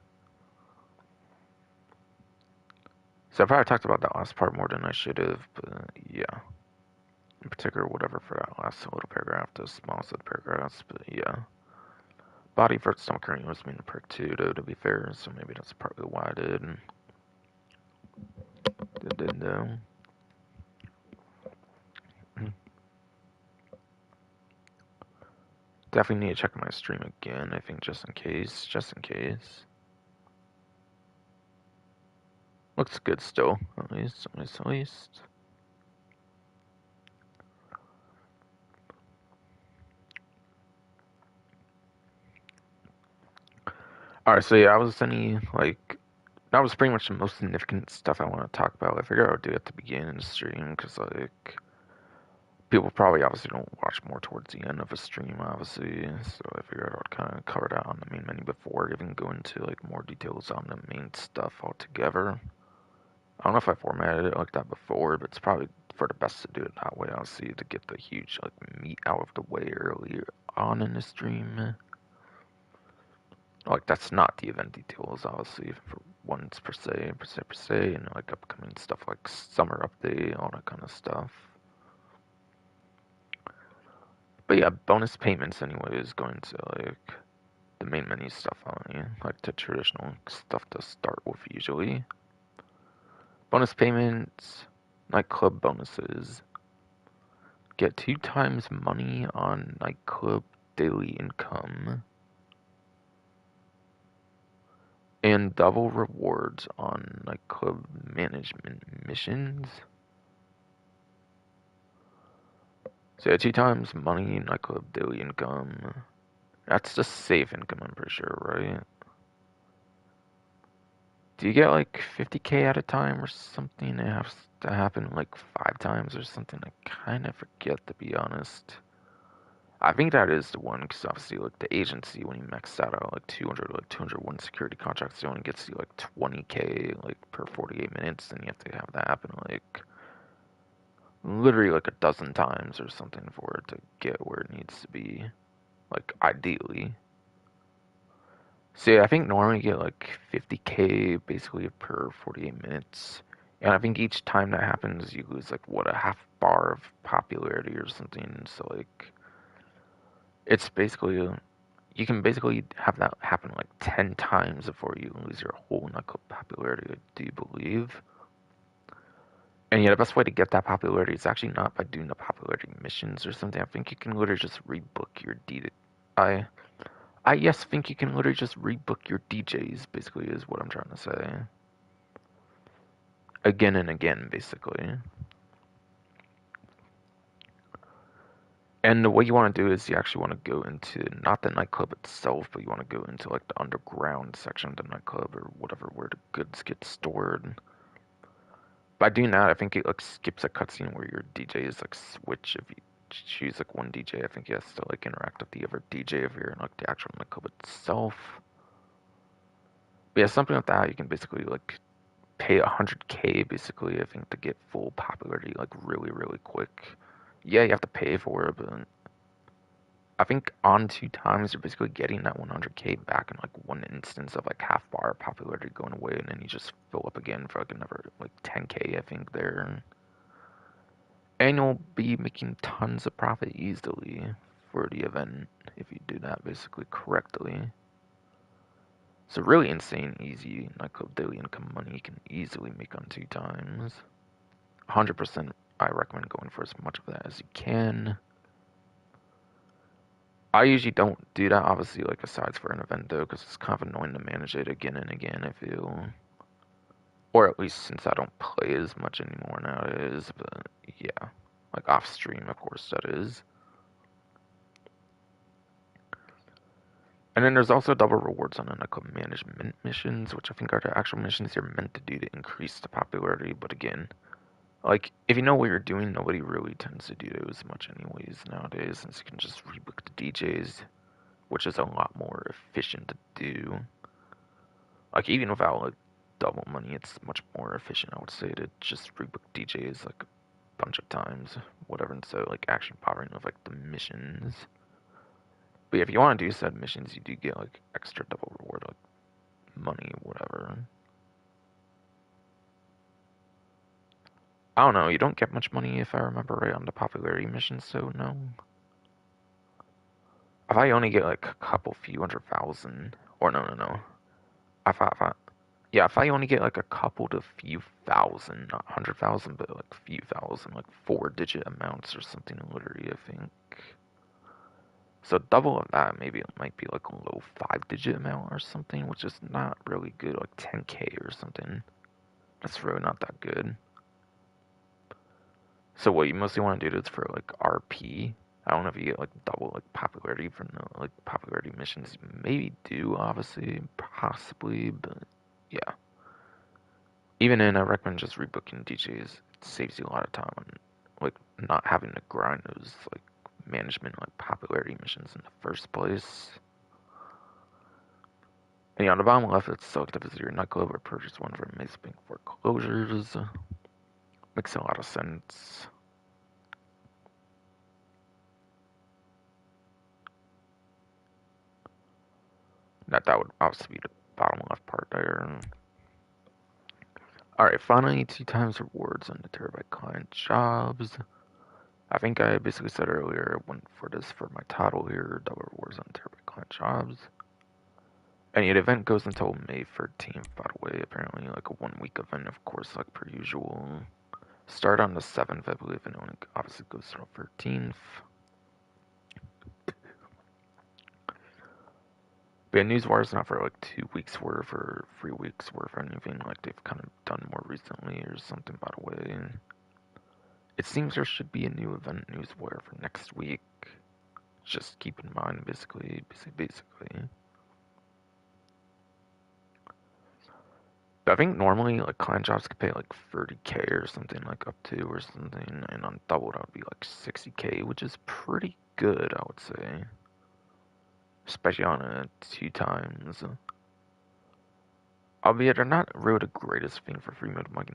So I probably talked about that last part more than I should have, but yeah. In particular, whatever for that last little paragraph, the smallest of the paragraphs, but yeah. Body for stomach hurting was mean to perk too, though, to be fair, so maybe that's partly why I did. Did though. Definitely need to check my stream again, I think, just in case. Looks good still, at least. Alright, so yeah, I was that was pretty much the most significant stuff I want to talk about. I figured I would do it at the beginning of the stream, because, like, people probably obviously don't watch more towards the end of a stream, obviously, so I figured I would kind of cover that on the main menu before even going into, like, more details on the main stuff altogether. I don't know if I formatted it like that before, but it's probably for the best to do it that way, obviously, to get the huge, like, meat out of the way earlier on in the stream. Like, that's not the event details, obviously, for ones per se, and, like, upcoming stuff like summer update, all that kind of stuff. But yeah, bonus payments anyway is going to, like, the main menu stuff only, like the traditional stuff to start with usually. Bonus payments, nightclub bonuses. Get 2 times money on nightclub daily income. And double rewards on nightclub management missions. So yeah, 2 times money, nightclub daily income. That's just safe income, I'm pretty sure, right? Do you get like 50k at a time or something? It has to happen like 5 times or something. I kind of forget, to be honest. I think that is the one, because obviously, like, the agency, when you max that out, like 201 security contracts, it only gets you like 20k, like, per 48 minutes, and you have to have that happen, like, literally, like, a dozen times or something for it to get where it needs to be, like, ideally. So yeah, I think normally you get like 50k basically per 48 minutes. And I think each time that happens, you lose like, what, a half bar of popularity or something. So, like, it's basically, you can basically have that happen like 10 times before you lose your whole nightclub popularity, I do believe. And yeah, the best way to get that popularity is actually not by doing the popularity missions or something. I think you can literally just rebook your I yes, think you can literally just rebook your DJs, basically, is what I'm trying to say. again and again, basically. And what you want to do is you actually want to go into not the nightclub itself, but you want to go into like the underground section of the nightclub or whatever where the goods get stored. By doing that, I think it like skips a cutscene where your DJ is like switch. If you choose like one DJ, I think he has to like interact with the other DJ if you're in like the actual nightclub itself. But yeah, something like that, you can basically like pay 100K basically, I think, to get full popularity like really, really quick. Yeah, you have to pay for it, but I think on 2 times you're basically getting that 100K back in like one instance of like half bar popularity going away, and then you just fill up again for like another like 10K, I think there. And you'll be making tons of profit easily for the event if you do that basically correctly. So really insane, easy nightclub daily income money you can easily make on 2 times. 100% I recommend going for as much of that as you can. I usually don't do that, obviously, like aside for an event though, because it's kind of annoying to manage it again and again, I feel. Or at least since I don't play as much anymore nowadays, but yeah. Like off stream, of course, that is. And then there's also double rewards on the nightclub management missions, which I think are the actual missions you're meant to do to increase the popularity, but again, like, if you know what you're doing, nobody really tends to do those much anyways nowadays, since you can just rebook the DJs, which is a lot more efficient to do. Like, even without, like, double money, it's much more efficient, I would say, to just rebook DJs, like, a bunch of times, whatever, and so, like, actually powering with, like, the missions. But yeah, if you want to do said missions, you do get, like, extra double reward, like, money, whatever. I don't know, you don't get much money if I remember right on the popularity missions, so no. If I only get like a couple few 100,000, or no. If I, yeah, if I only get like a couple to few thousand, not 100,000, but like few thousand, like 4-digit amounts or something literally, I think. So double of that, maybe it might be like a low 5-digit amount or something, which is not really good, like 10K or something. That's really not that good. So what you mostly want to do is for like RP. I don't know if you get like double like popularity from the like popularity missions. You maybe do, obviously, possibly, but yeah. Even then, I recommend just rebooking DJs. It saves you a lot of time on like not having to grind those like management like popularity missions in the first place. And yeah, on the bottom left, it's select to visit your nightclub or purchase one from Maze Bank foreclosures. Makes a lot of sense. That would obviously be the bottom left part there. Alright, finally, 2 times rewards on the Terabyte client jobs. I think I basically said earlier, I went for this for my title here, double rewards on Terabyte client jobs. And the event goes until May 13th, by the way, apparently, like a 1-week event, of course, like per usual. Start on the 7th, I believe, and it obviously goes till 13th. But yeah, Newswire's not for like 2 weeks worth or 3 weeks worth or anything like they've kind of done more recently or something, by the way. It seems there should be a new event Newswire for next week. Just keep in mind, basically. But I think normally, like, client jobs could pay like 30K or something, like up to or something, and on double that would be like 60K, which is pretty good, I would say. Especially on a 2 times. Albeit, they're not really the greatest thing for free mode money.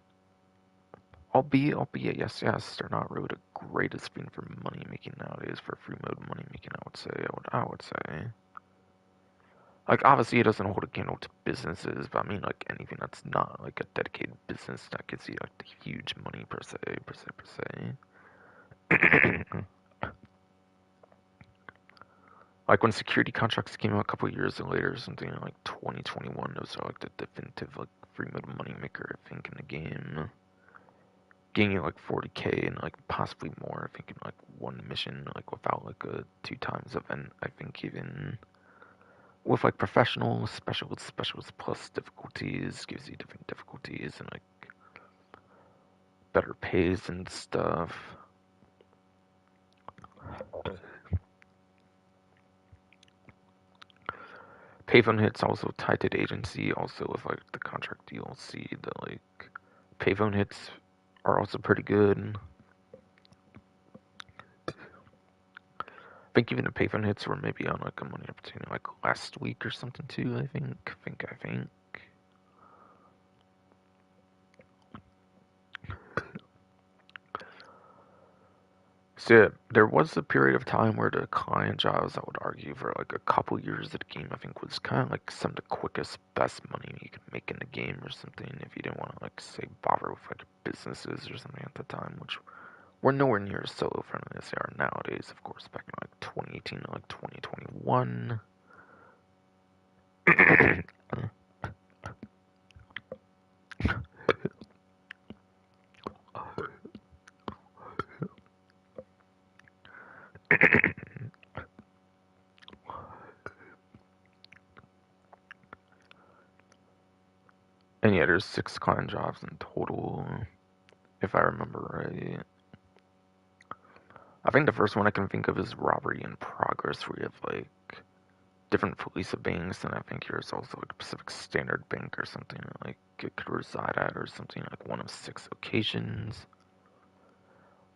Albeit, yes, they're not really the greatest thing for money making nowadays, for free mode money making, I would say. Like, obviously, it doesn't hold a candle to businesses, but I mean, like, anything that's not, like, a dedicated business that gives you, like, the huge money, per se. Like, when security contracts came out a couple years later, something like 2021, those are, like, the definitive, like, free mode money maker, I think, in the game. Getting you, like, 40K and, like, possibly more, I think, in, like, one mission, like, without, like, a 2 times event, I think, even. With like professional, specials plus difficulties, gives you different difficulties and like better pays and stuff. Payphone hits also tied to the agency, also with like the contract DLC. The like payphone hits are also pretty good. I think even the payphone hits were maybe on like a money opportunity like last week or something too. I think. So yeah, there was a period of time where the client jobs, I would argue, for like a couple years of the game, I think was kind of like some of the quickest, best money you could make in the game or something. If you didn't want to like say bother with like businesses or something at the time, which were nowhere near as solo friendly as they are nowadays. Of course, back in like 2018 to like 2021. And yeah, there's 6 client jobs in total, if I remember right. I think the first one I can think of is robbery in progress, where you have like different police banks, and I think there's also like a Pacific Standard Bank or something like it could reside at, or something like one of 6 locations,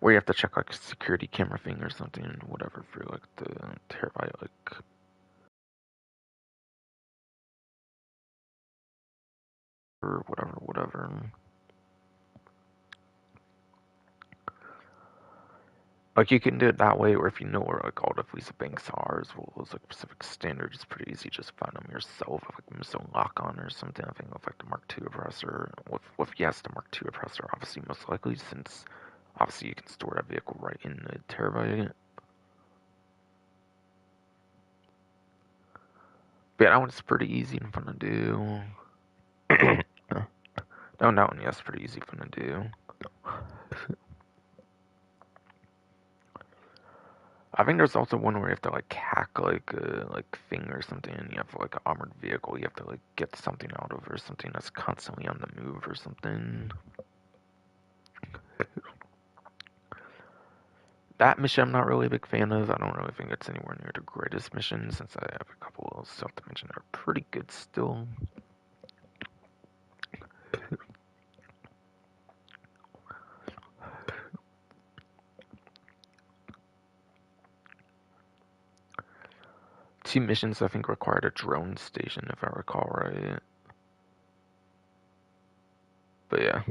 where you have to check like a security camera thing or something, whatever, for like the terabyte like. Or whatever. Like you can do it that way, or if you know where like all the police banks are, as well as like Pacific Standard, it's pretty easy. Just find them yourself. If like missile lock on or something, I think with like the Mark II oppressor, with yes, the Mark II oppressor, obviously most likely, since obviously you can store that vehicle right in the terabyte. But yeah, that one's pretty easy and fun to do. No, that one, yes, pretty easy fun to do. I think there's also one where you have to like hack like a like thing or something, and you have like an armored vehicle. You have to like get something out of, or something that's constantly on the move or something. That mission I'm not really a big fan of. I don't really think it's anywhere near the greatest mission, since I have a couple of stuff to mention that are pretty good still. Two missions I think required a drone station, if I recall right. But yeah.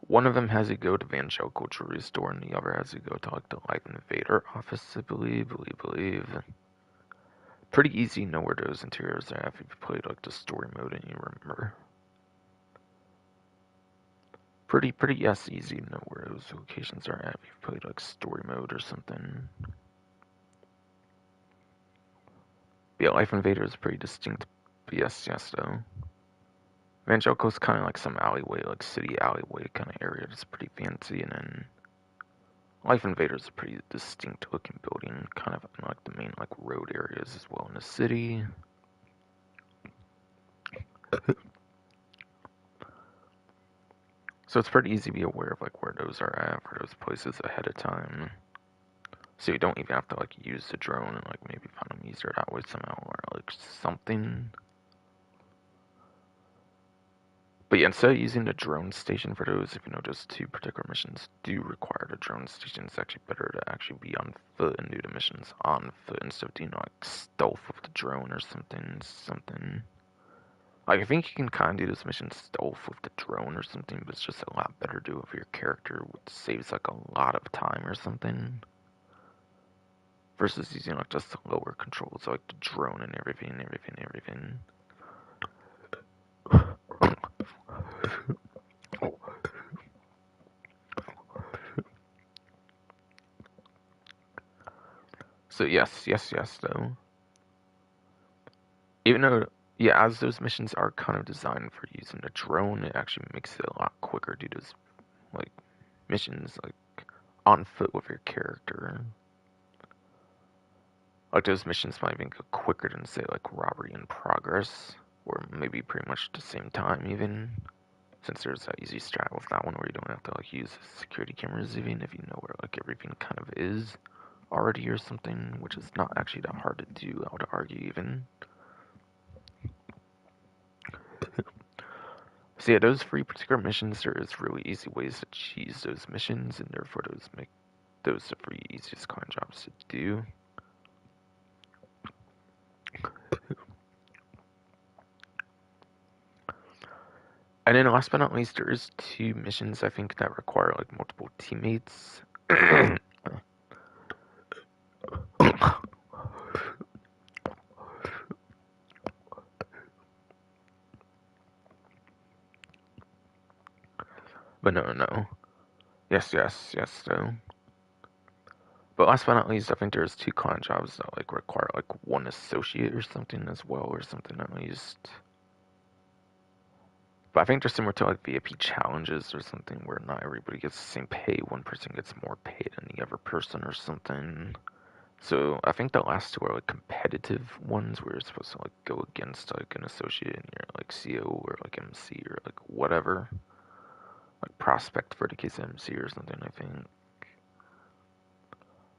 One of them has you go to Evangelical Jewelry Store, and the other has you go to like the Life Invader office, I believe. Pretty easy to know where those interiors are if you've played like the story mode and you remember. Pretty yes, easy to know where those locations are at if you've played like story mode or something. Yeah, Life Invader is pretty distinct. But yes though. Evangelical's kind of like some alleyway, like city alleyway kind of area that's pretty fancy, and then Life Invader is a pretty distinct looking building, kind of in like the main like road areas as well in the city. So it's pretty easy to be aware of like where those are at, for those places ahead of time. So you don't even have to like use the drone, and like maybe find them easier that way somehow, or like something. But yeah, instead of using the drone station for those, if you know those 2 particular missions do require the drone station, it's actually better to actually be on foot and do the missions on foot instead of like stealth with the drone or something. Like, I think you can kind of do this mission stealth with the drone or something, but it's just a lot better to do with your character, which saves like a lot of time or something. Versus using like just lower controls, like the drone and everything. So yes, though. Even though, yeah, as those missions are kind of designed for using the drone, it actually makes it a lot quicker to do those, like, missions, like, on foot with your character. Like, those missions might even go quicker than, say, like, robbery in progress, or maybe pretty much the same time, even. since there's that easy strat with that one where you don't have to like use security cameras even if you know where like everything kind of is already or something, which is not actually that hard to do, I would argue even. So yeah, those three particular missions, there is really easy ways to cheese those missions, and therefore those make those the three easiest client jobs to do. And then last but not least, there is two missions I think that require like multiple teammates. But no. Yes, though. But last but not least, I think there's two client jobs that like require like one associate or something as well, or something at least. But I think they're similar to like VIP challenges or something where not everybody gets the same pay. One person gets more pay than the other person or something. So I think the last two are like competitive ones where you're supposed to like go against like an associate and you're like CO or like MC or like whatever. Like prospect for the case of MC or something, I think.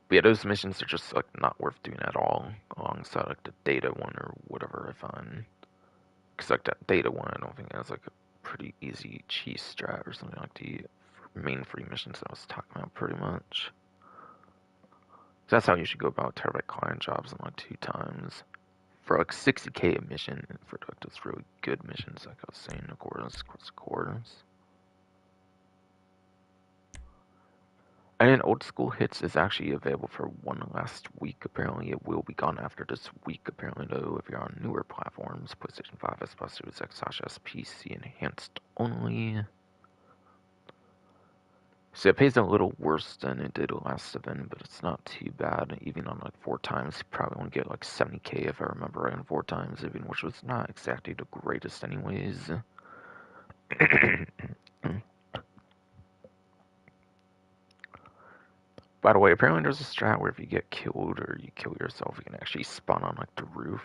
But yeah, those missions are just like not worth doing at all alongside like the data one or whatever I find. Because like that data one I don't think has like a pretty easy cheese strat or something like the main free missions I was talking about pretty much. So that's how you should go about terabyte client jobs in like 2 times. For like 60k a mission, for like those really good missions, like I was saying, of course. And then Old School Hits is actually available for one last week. Apparently, it will be gone after this week. Apparently, though, if you're on newer platforms, PlayStation 5, Xbox Series X, / PC enhanced only. So it pays a little worse than it did last event, but it's not too bad. Even on like 4 times, you probably won't get like 70k if I remember right on 4 times, even, which was not exactly the greatest, anyways. By the way, apparently there's a strat where if you get killed or you kill yourself, you can actually spawn on like the roof.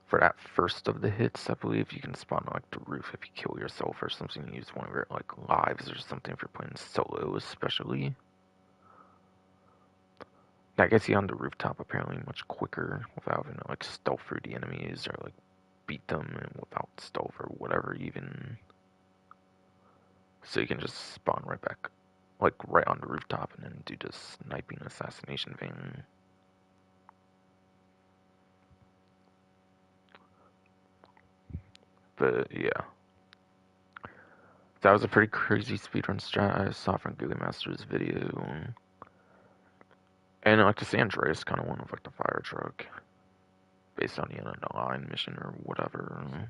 For that first of the hits, I believe you can spawn on like the roof if you kill yourself or something. Use one of your like lives or something if you're playing solo, especially. That gets you on the rooftop apparently much quicker without having to like stealth through the enemies or like beat them and without stealth or whatever even. So you can just spawn right back, like right on the rooftop and then do this sniping assassination thing. But yeah. That was a pretty crazy speedrun strat I saw from Google Master's video. And like the San Andreas kind of one with like the fire truck. Based on the end of the line mission or whatever.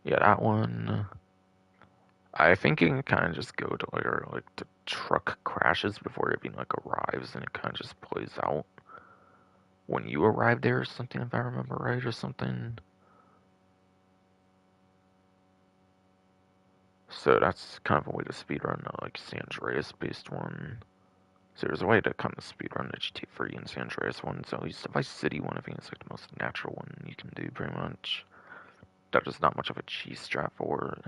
Yeah, that one. I think you can kind of just go to like the truck crashes before it even like arrives, and it kind of just plays out when you arrive there or something, if I remember right, or something. So that's kind of a way to speedrun the like San Andreas based one. So there's a way to kind of speedrun the GT3 and San Andreas one. So at least the Vice City one, I think it's like the most natural one you can do pretty much. That is not much of a cheese strat for.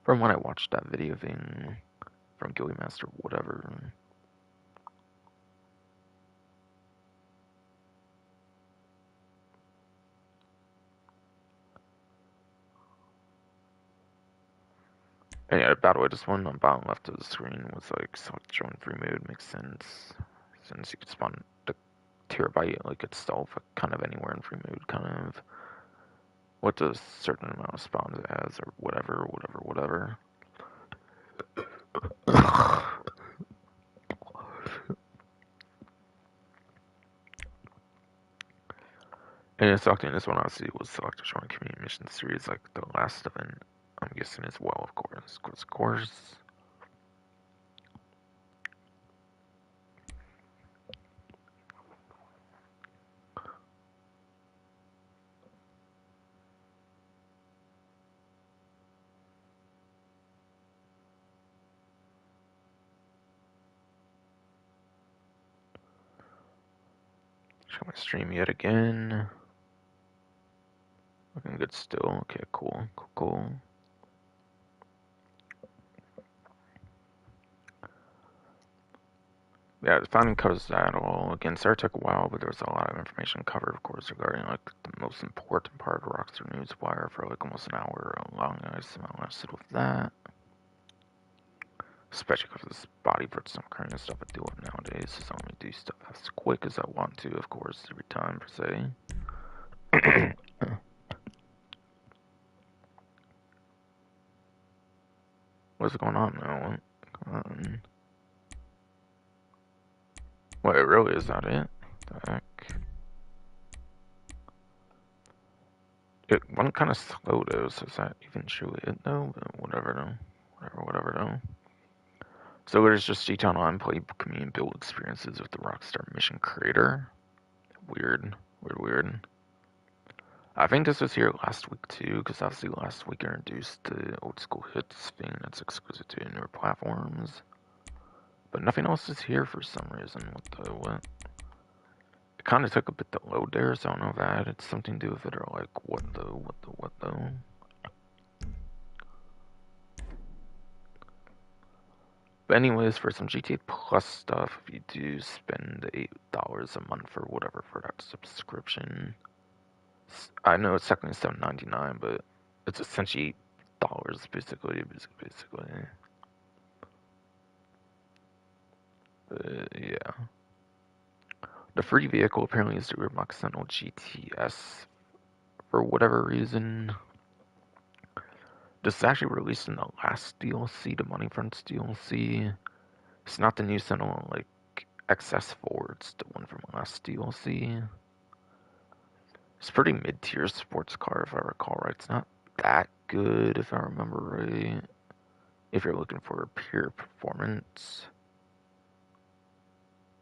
From when I watched that video thing from Gilly Master, whatever. And yeah, by the way, this one on bottom left of the screen was like select join free mode makes sense. Since you could spawn the terabyte like itself kind of anywhere in free mode, kind of what a certain amount of spawns it has or whatever. And selecting this one obviously was select join community mission series like the last event, I'm guessing as well, of course. Show my stream yet again. looking good still. Okay, cool. Yeah, finding codes at all. Again, sorry it took a while, but there was a lot of information covered, of course, regarding like the most important part of Rockstar Newswire for like almost an hour long. I just lasted with that. Especially because this body for some kind of stuff I do it nowadays, so let me do stuff as quick as I want to, of course, every time per se. What's going on now? Wait, really, is that it? The heck? It went kind of slow though, so is that even truly it though? But whatever though. So it is just G-Town on play community build experiences with the Rockstar mission creator. Weird. I think this was here last week too, because obviously last week I introduced the old school hits thing that's exclusive to newer platforms. But nothing else is here for some reason. What? It kind of took a bit to load there, so I don't know if that had something to do with it or like what though. But anyways, for some GTA Plus stuff, if you do spend $8 a month or whatever for that subscription, I know it's technically $7.99, but it's essentially $8 basically. Yeah. The free vehicle apparently is the Rear Sentinel GTS for whatever reason. This is actually released in the last DLC, the Money Fronts DLC. It's not the new Sentinel like XS4, it's the one from last DLC. It's pretty mid-tier sports car if I recall right. It's not that good if I remember right. If you're looking for pure performance.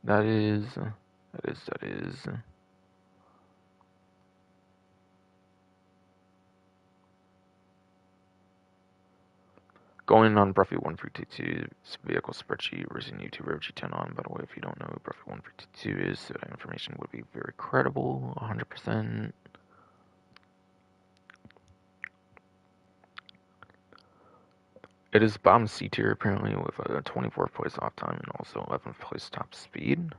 That is. Going on Bruffy 1322's vehicle spreadsheet, racing YouTuber G10 on. By the way, if you don't know who Bruffy 1322 is, so that information would be very credible, 100%. It is bottom C tier apparently with a 24th place off time and also 11th place top speed.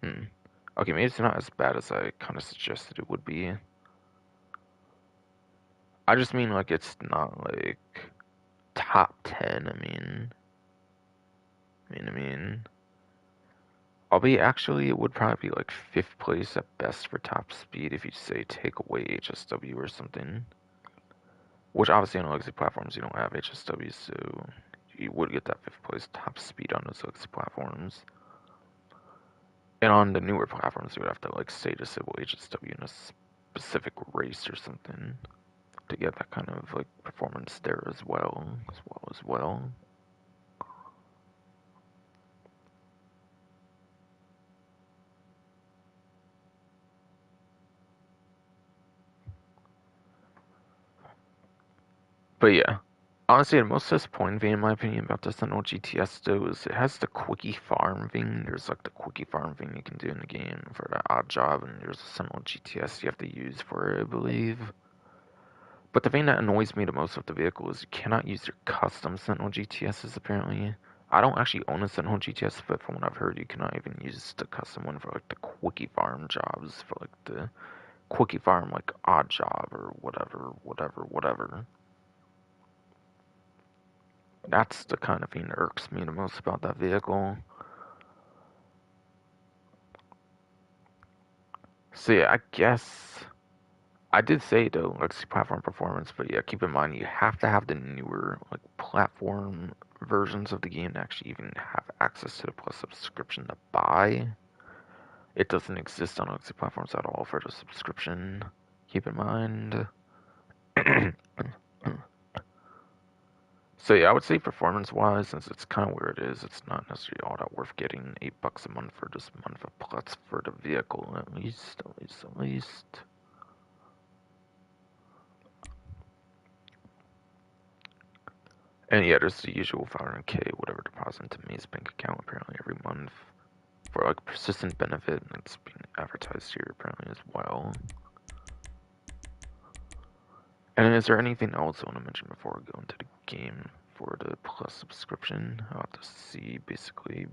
Okay, maybe it's not as bad as I kind of suggested it would be. I just mean like it's not like top 10. I mean, albeit actually it would probably be like 5th place at best for top speed if you say take away HSW or something. Which obviously on legacy platforms you don't have HSW, so you would get that 5th place top speed on those legacy platforms. And on the newer platforms you would have to like say disable HSW in a specific race or something to get that kind of like performance there as well. But yeah, honestly, the most disappointing thing in my opinion about the Sentinel GTS though is it has the quickie farm thing. There's like the quickie farm thing you can do in the game for that odd job, and there's a Sentinel GTS you have to use for it, I believe. But the thing that annoys me the most with the vehicle is you cannot use your custom Sentinel GTSs apparently. I don't actually own a Sentinel GTS, but from what I've heard, you cannot even use the custom one for like the quickie farm jobs, for like the quickie farm like odd job or whatever. That's the kind of thing that irks me the most about that vehicle. So yeah, I guess I did say though, let's see platform performance, but yeah, keep in mind you have to have the newer like platform versions of the game to actually even have access to the Plus subscription to buy. It doesn't exist on legacy platforms at all for the subscription. Keep in mind. So yeah, I would say performance-wise, since it's kind of where it is, it's not necessarily all that worth getting $8 a month for this month of plus for the vehicle, at least. And yeah, there's the usual 500k whatever deposit into May's bank account apparently every month for like persistent benefit, and it's being advertised here apparently as well. And is there anything else I want to mention before we go into the game for the Plus subscription? I'll have to see, basically.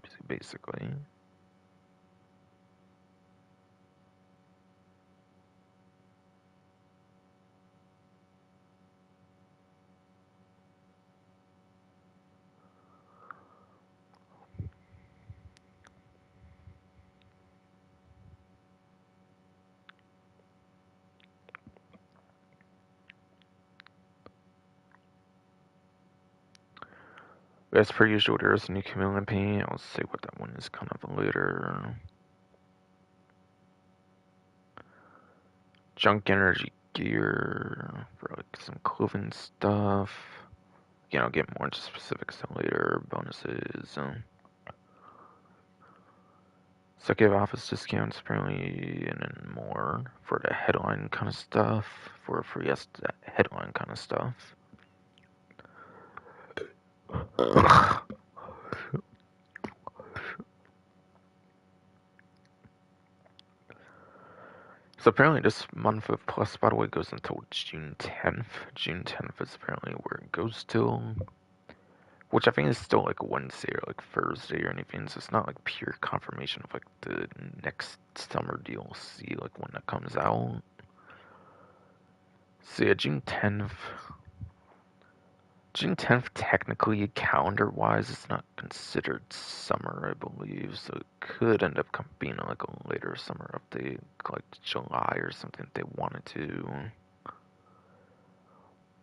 As per usual, there is a new chameleon paint. I'll say what that one is kind of later. Junk energy gear for like some clothing stuff. Again, I'll get more into specifics later. Bonuses. Executive office discounts apparently, and then more for the headline kind of stuff. For yes, that headline kind of stuff. So apparently this month of Plus, by the way, goes until June 10th. June 10th is apparently where it goes till. Which I think is still like Wednesday or like Thursday or anything, so it's not like pure confirmation of like the next summer DLC, like when that comes out. So yeah, June 10th. June 10th, technically, calendar-wise, it's not considered summer, I believe, so it could end up being like a later summer update, like July or something if they wanted to.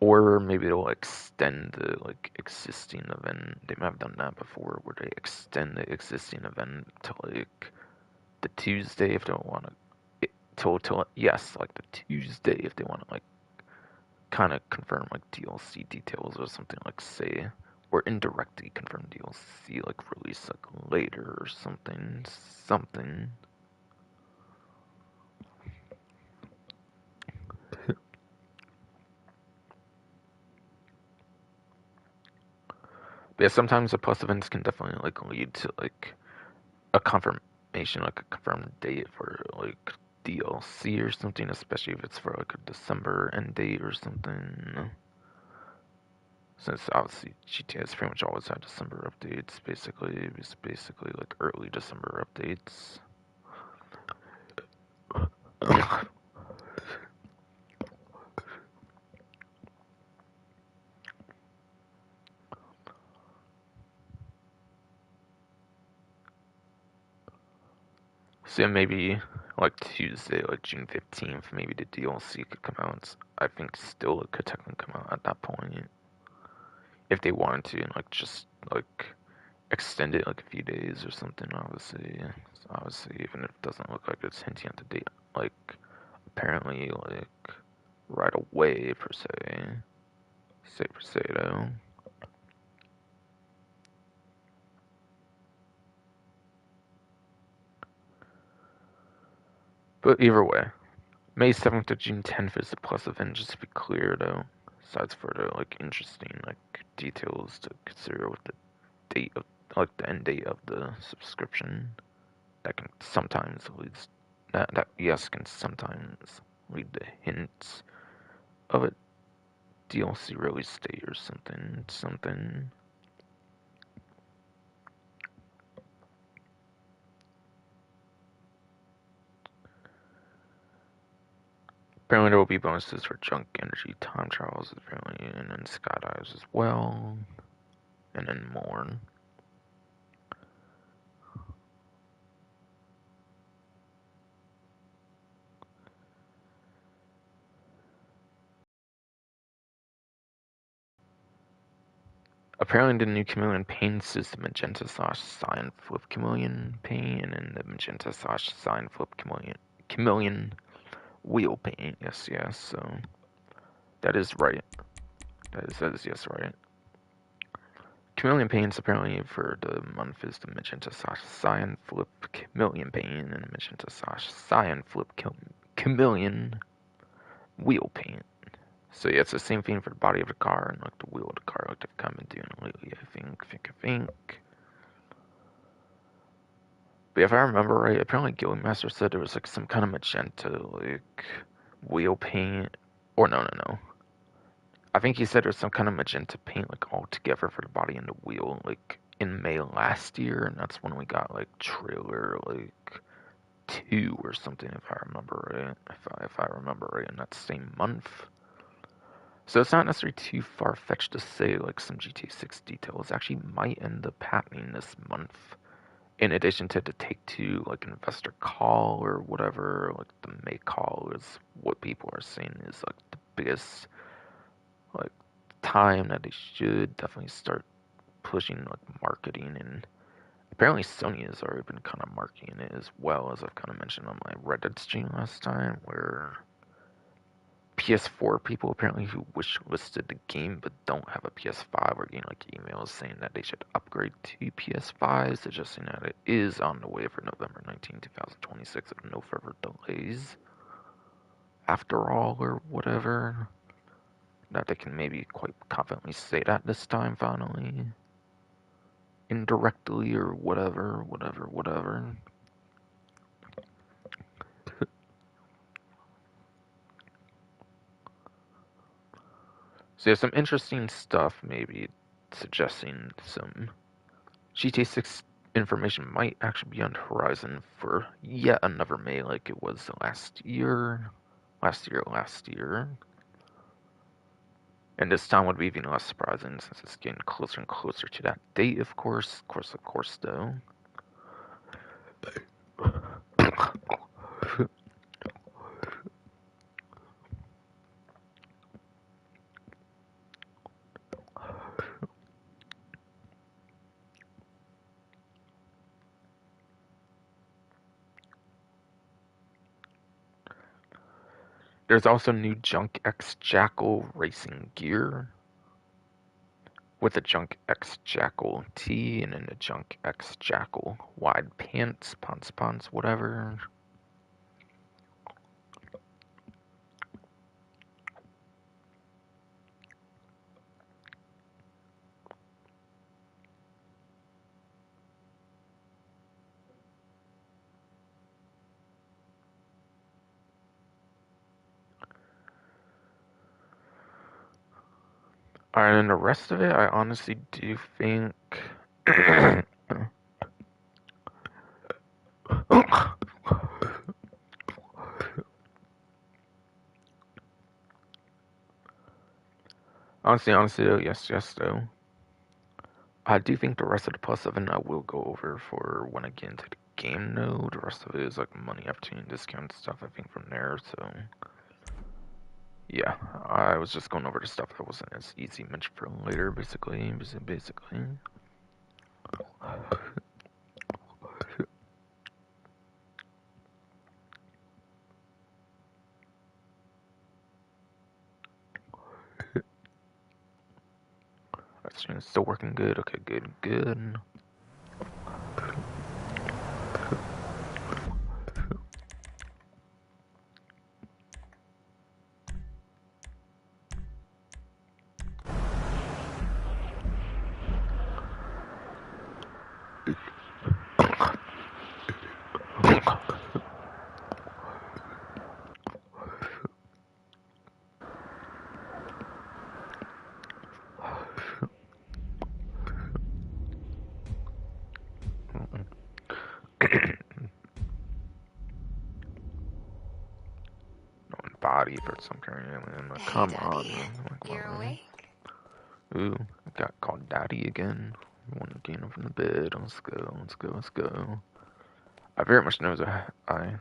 Or maybe they'll extend the like existing event. They might have done that before, where they extend the existing event to like the Tuesday if they want to. Till yes, like the Tuesday if they want to like kind of confirm like DLC details or something, like say, or indirectly confirm DLC like release like later or something. But yeah, sometimes the plus events can definitely like lead to like a confirmation, like a confirmed date for like DLC or something, especially if it's for like a December end date or something. Since obviously GTA has pretty much always had December updates, basically, it's basically like early December updates. So yeah, maybe like Tuesday, like June 15th, maybe the DLC could come out. I think still it could technically come out at that point if they wanted to, and like just like extend it like a few days or something. Obviously, even if it doesn't look like it's hinting at the date, like apparently like right away per se. Say per se though. But either way, May 7th to June 10th is the plus event, just to be clear though. Besides for the like interesting like details to consider with the date of like the end date of the subscription, that can sometimes lead that yes can sometimes lead to hints of a DLC release date or something. Apparently there will be bonuses for junk energy time trials apparently, and then skydives as well, and then more. Apparently the new chameleon paints is the magenta slash cyan flip chameleon paint, and then the magenta slash cyan flip chameleon wheel paint. Yes. So that is right. That is yes right. Chameleon paints apparently for the month is the magenta slash cyan flip chameleon paint, and magenta slash cyan flip chameleon wheel paint. So yeah, it's the same thing for the body of the car and like the wheel of the car, like they've kind of been doing lately. I think. But if I remember right, apparently Guildmaster said there was like some kind of magenta like wheel paint, or no. I think he said there's some kind of magenta paint like all together for the body and the wheel like in May last year, and that's when we got like trailer like 2 or something if I remember right. If I remember right in that same month. So it's not necessarily too far-fetched to say like some GTA 6 details actually might end up happening this month. In addition to the Take-Two like investor call or whatever, like the May call is what people are saying is like the biggest like time that they should definitely start pushing like marketing, and apparently Sony has already been kind of marketing it as well, as I've kind of mentioned on my Reddit stream last time, where PS4 people apparently who wish listed the game but don't have a PS5 are getting like emails saying that they should upgrade to PS5s, suggesting that it is on the way for November 19, 2026 with no further delays after all or whatever. That they can maybe quite confidently say that this time finally. Indirectly or whatever. So there's some interesting stuff maybe suggesting some GTA 6 information might actually be on the horizon for yet another May like it was last year. And this time would be even less surprising since it's getting closer and closer to that date, of course. Of course, though. There's also new Junk X Jackal racing gear with a Junk X Jackal tee and then a Junk X Jackal wide pants, pants, whatever. Alright, and the rest of it, I honestly do think honestly, though, yes, though. I do think the rest of the plus 7 I will go over for when I get into the game, though. The rest of it is like money opportunity discount stuff, I think, from there, so. Yeah, I was just going over the stuff that wasn't as easy mentioned for later, basically. It's still working good. Okay, good. Body for some kind of like, come on, man. You're awake? Ooh, I got called daddy again. I want to get him from the bed. Let's go. I very much know that I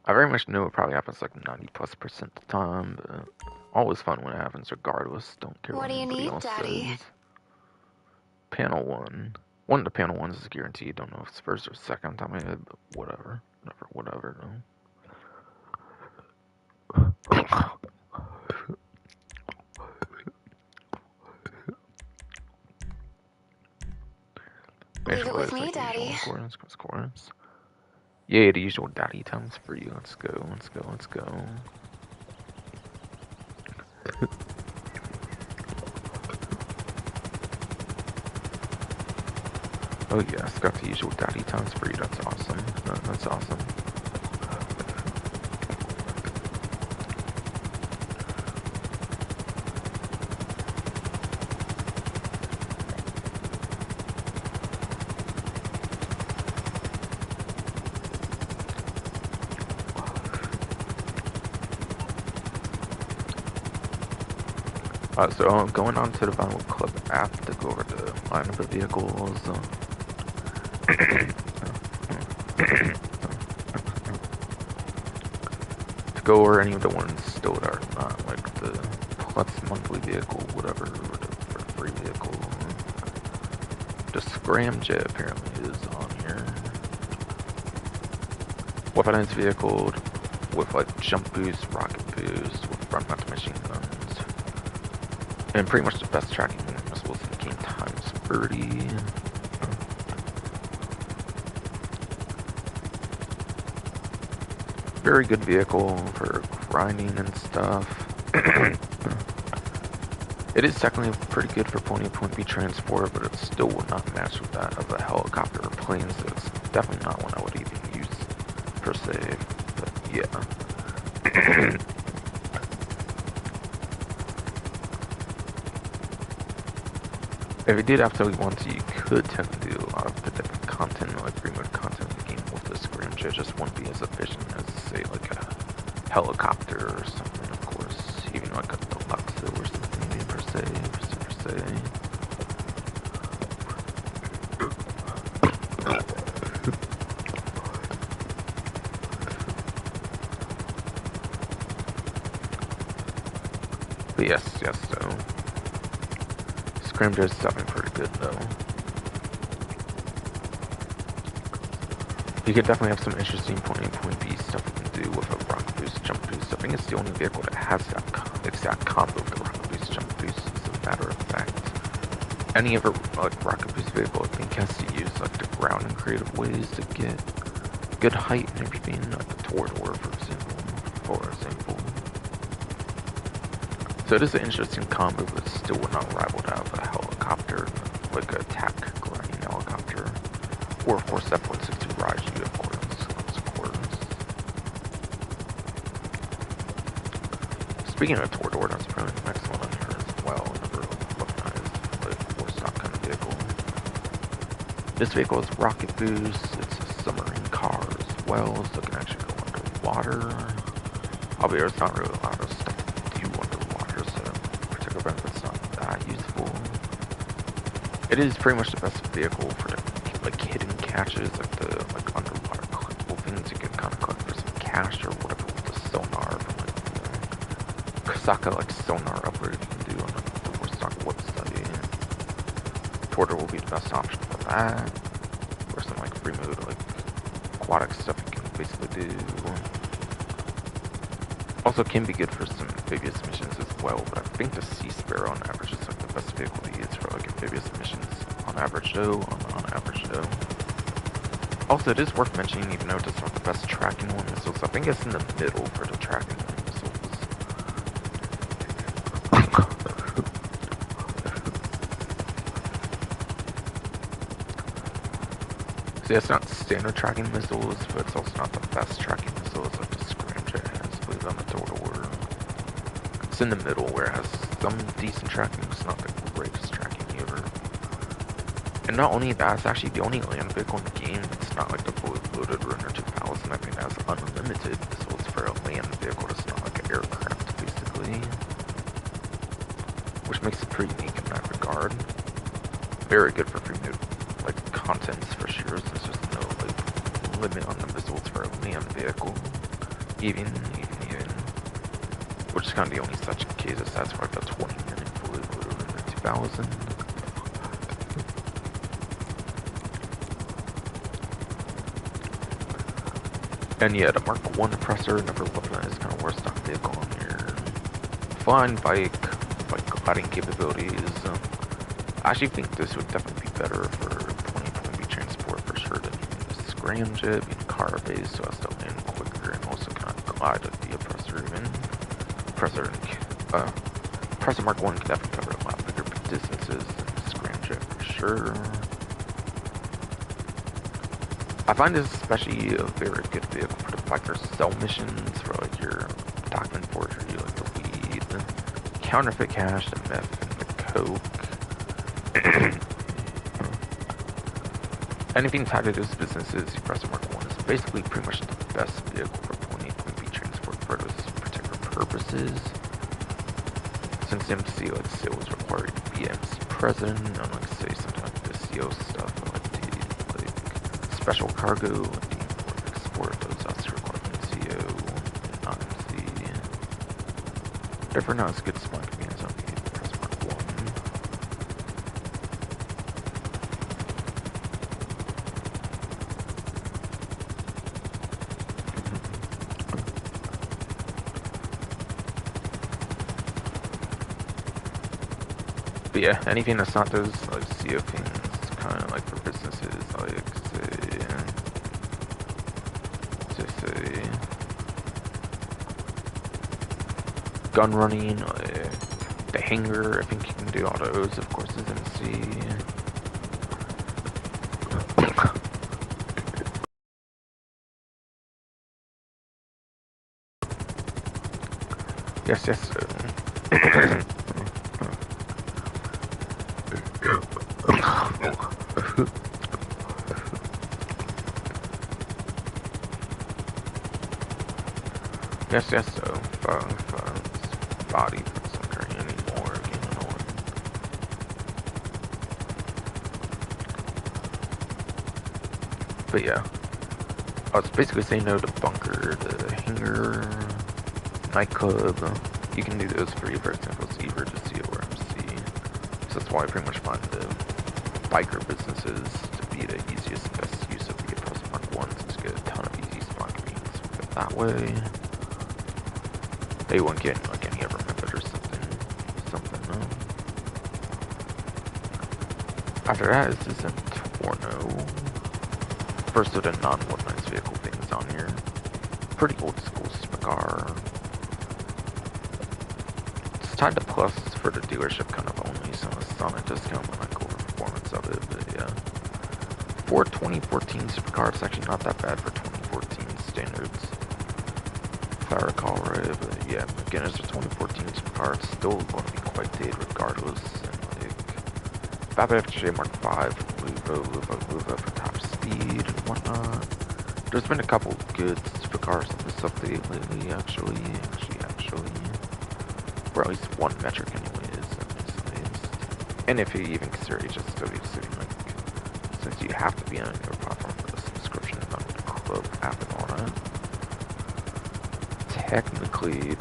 very much know it probably happens like 90+% of the time, but always fun when it happens regardless. Don't care what anybody else says. Panel 1. One of the panel ones is guaranteed. Don't know if it's first or second time I head, but whatever. Whatever, though. Leave it with me, Daddy. Chorus. Yeah, the usual daddy times for you. Let's go. Oh yeah, it's got the usual daddy times for you. That's awesome. That's awesome. So going on to the Vinyl Club app to go over the lineup of vehicles. To go over any of the ones still that are not, like the Plus monthly vehicle, whatever, or the free vehicle. The Scramjet apparently is on here. Weaponized vehicle with like jump boost, rocket boost, with front mount machine guns. And pretty much the best tracking missiles in the game times 30. Very good vehicle for grinding and stuff. It is technically pretty good for point A, point B transport, but it still would not match with that of a helicopter or plane, so it's definitely not one I would even use per se. But yeah. If you did absolutely want to, you could technically do a lot of the different content, like remote content in the game with the Scramjet, just wouldn't be as efficient as, say, like a helicopter or something, of course. Even like a deluxe or something, maybe per se. But yes, so Scramjet is definitely pretty good though. You could definitely have some interesting point A, point B stuff you can do with a rocket boost, jump boost. I think it's the only vehicle that has that exact combo of the rocket boost, jump boost, as a matter of fact. Any other like rocket boost vehicle I think has to use like the ground in creative ways to get good height and everything, like the Torador for example. So it is an interesting combo, but still would not rival that of a helicopter, like a attack grinding helicopter. Or of course F-160 Raiju, of course. Speaking of Torador, that's probably the next one on here as well. Another weaponized, like four-stock kind of vehicle. This vehicle is rocket boost. It's a submarine car as well, so it can actually go underwater. Albeit there's not really a lot of stuff to do underwater, so particular benefit's not that useful. It is pretty much the best vehicle for the like hidden caches, like the underwater collectible things you can kind of collect for some cash or whatever with the sonar from like the Kasaka like sonar upgrade you can do on the Warstock website. Porter will be the best option for that. Or some like free mode like aquatic stuff you can basically do. Also can be good for some amphibious missions as well, but I think the Sea Sparrow on average is like the best vehicle to use for like amphibious missions on average though. Also, it is worth mentioning, even though it's not the best tracking one missiles, I think it's in the middle for the tracking one missiles. See, it's not standard tracking missiles, but it's also not the best tracking missiles like the Scramjet has, I believe, on the total order. It's in the middle where it has some decent tracking, but it's not the greatest tracking either. And not only that, it's actually the only land vehicle in the game that's not like the fully loaded Runner 2000. I think it has unlimited missiles for a land vehicle that's not like an aircraft, basically. Which makes it pretty unique in that regard. Very good for free mode, like, contents for sure, since there's no, like, limit on the missiles for a land vehicle. Even. Which is kind of the only such case that's for like a 20-minute fully loaded Runner 2000. And yeah, the Mark 1 oppressor, another weaponized kind of warstock vehicle on here. Fine bike, like gliding capabilities. I actually think this would definitely be better for 2020 transport for sure than the Scramjet, being car based, so as to land quicker and also kind of glide with the oppressor even. Oppressor Mark 1 can definitely cover a lot bigger distances than the Scramjet for sure. I find this especially a very good vehicle for the biker cell missions, for like your document forgery, like the weed, counterfeit cash, the meth, and the coke. Anything tied to those businesses, the Oppressor Mark 1 is basically pretty much the best vehicle for 2020 transport for those particular purposes. So since MC, let's say, was required to be MC president, and let's say sometimes the CO stuff, like the special cargo, and the import export, those also require MCO, and not MC. Therefore, not as good spawn commands on the press mark 1. But yeah, anything that's not those like CO things, kind of like for businesses, like say gun running, the hangar. I think you can do all those. Of course, is MC. Yes, yes. Yes, yes, so phones, body, sucker anymore, you know. But yeah, I was basically saying no to bunker, the hangar, nightclub. You can do those free, for example, Zebra to CO or MC. So that's why I pretty much find the biker businesses to be the easiest and best use of the press mark 1s to get a ton of easy spawn convenience that way. They won't get like any other method or something. After that is this in Torno. First of the non-weaponized vehicle things on here. Pretty old school Spagar. It's tied to plus for the dealership kind of only, so it's on a discount when I go over performance of it, but yeah. For 2014 Supercar, it's actually not that bad for 2014 standards. If I recall right, but yeah, again, as a 2014 Supercar, it's still going to be quite dated regardless. And like, Baba FJ Mark 5, Luva for top speed and whatnot. There's been a couple good Supercars on this update lately, actually. Or at least one metric anyways, at least. And if you even consider HSW, like, since you have to be on your platform for the subscription and not the club app and all that. Technically,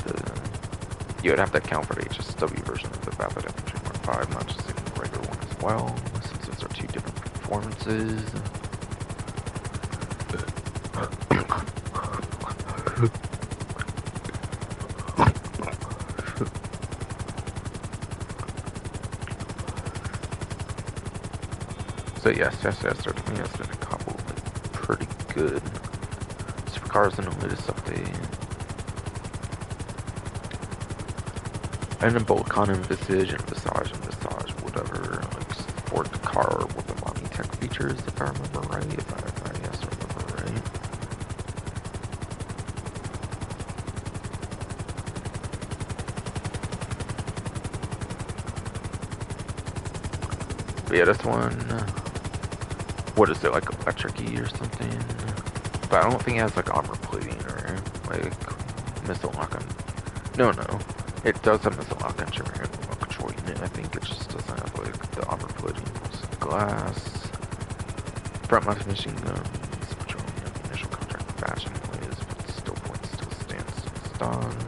you would have to account for the HSW version of the Vapid Infantry Mark 5, not just the regular one as well, since those are two different performances. So yes, there definitely has been a couple like, pretty good supercars in the latest update. And then Volcon and Visage, whatever, like support the car with the Mommy Tech features, if I remember right, if I remember right. But yeah, this one, what is it, like electric-y or something? But I don't think it has like armor plating or like missile lock on. No. It does have missile lock on Trigger and remote control unit. I think it just doesn't have like the armor plating. Glass, front mounted machine guns, which are only on the initial contract fashion anyways, but still points still stands, still stuns.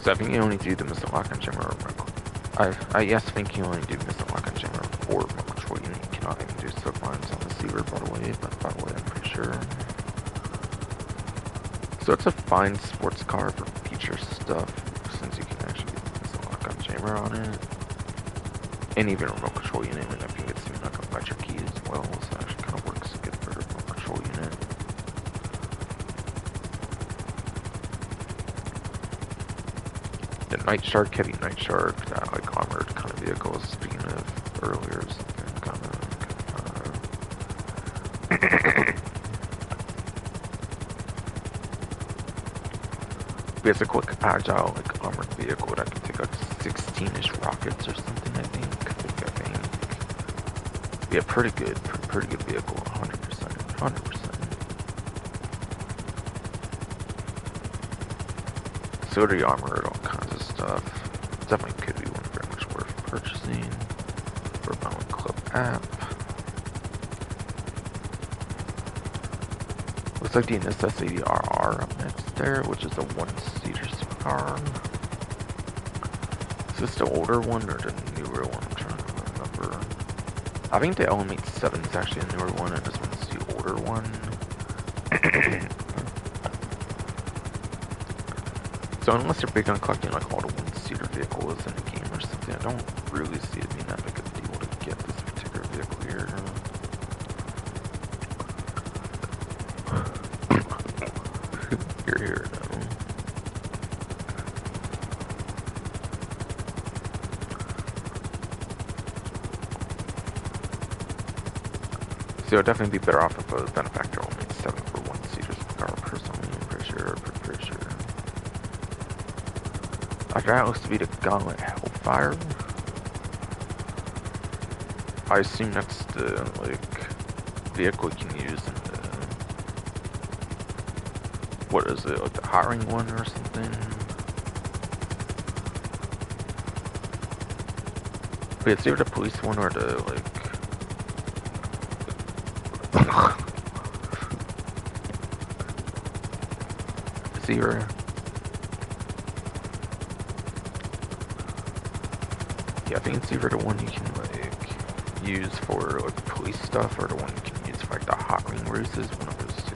So I think you only do the missile lock on jammer. I think you only do missile lock on jammer or remote control unit. You cannot even do silk lines on the receiver, by the way, I'm pretty sure. So it's a fine sports car for future stuff, since you can actually get missile lock on jammer on it. And even remote control unit, and I think it's even like an electric key as well, so it actually kind of works good for a remote control unit. The Night Shark, heavy Night Shark, that like armored kind of vehicle, speaking of earlier, something kind of It's a quick, agile, like armored vehicle that can take like 16-ish rockets or something. I think. Yeah, pretty good vehicle. 100%. 100%. Utility armor, all kinds of stuff. Definitely could be one very much worth purchasing. For Mountain Club app. Looks like the NSS-80RR up next there, which is a one-seater supercar. Is this the older one or the newer one? I'm trying to remember. I think the Element 7 is actually a newer one, and this one's the older one. So unless you're big on collecting like all the one-seater vehicles in the game or something, I don't really see it being that big of a deal to get this particular vehicle here. You're here though. So it'll definitely be better off if a benefactor only 7 for one-seaters car personally, I'm pretty sure. After that looks to be the Gauntlet Hellfire. I assume that's the, like, vehicle you can use in the... What is it, like the hot ring one or something? Wait, it's either the police one or the, like... it's either... Yeah, I think it's either the one you can, like, use for, like, police stuff, or the one you can use for, like, the hot ring races. One of those two.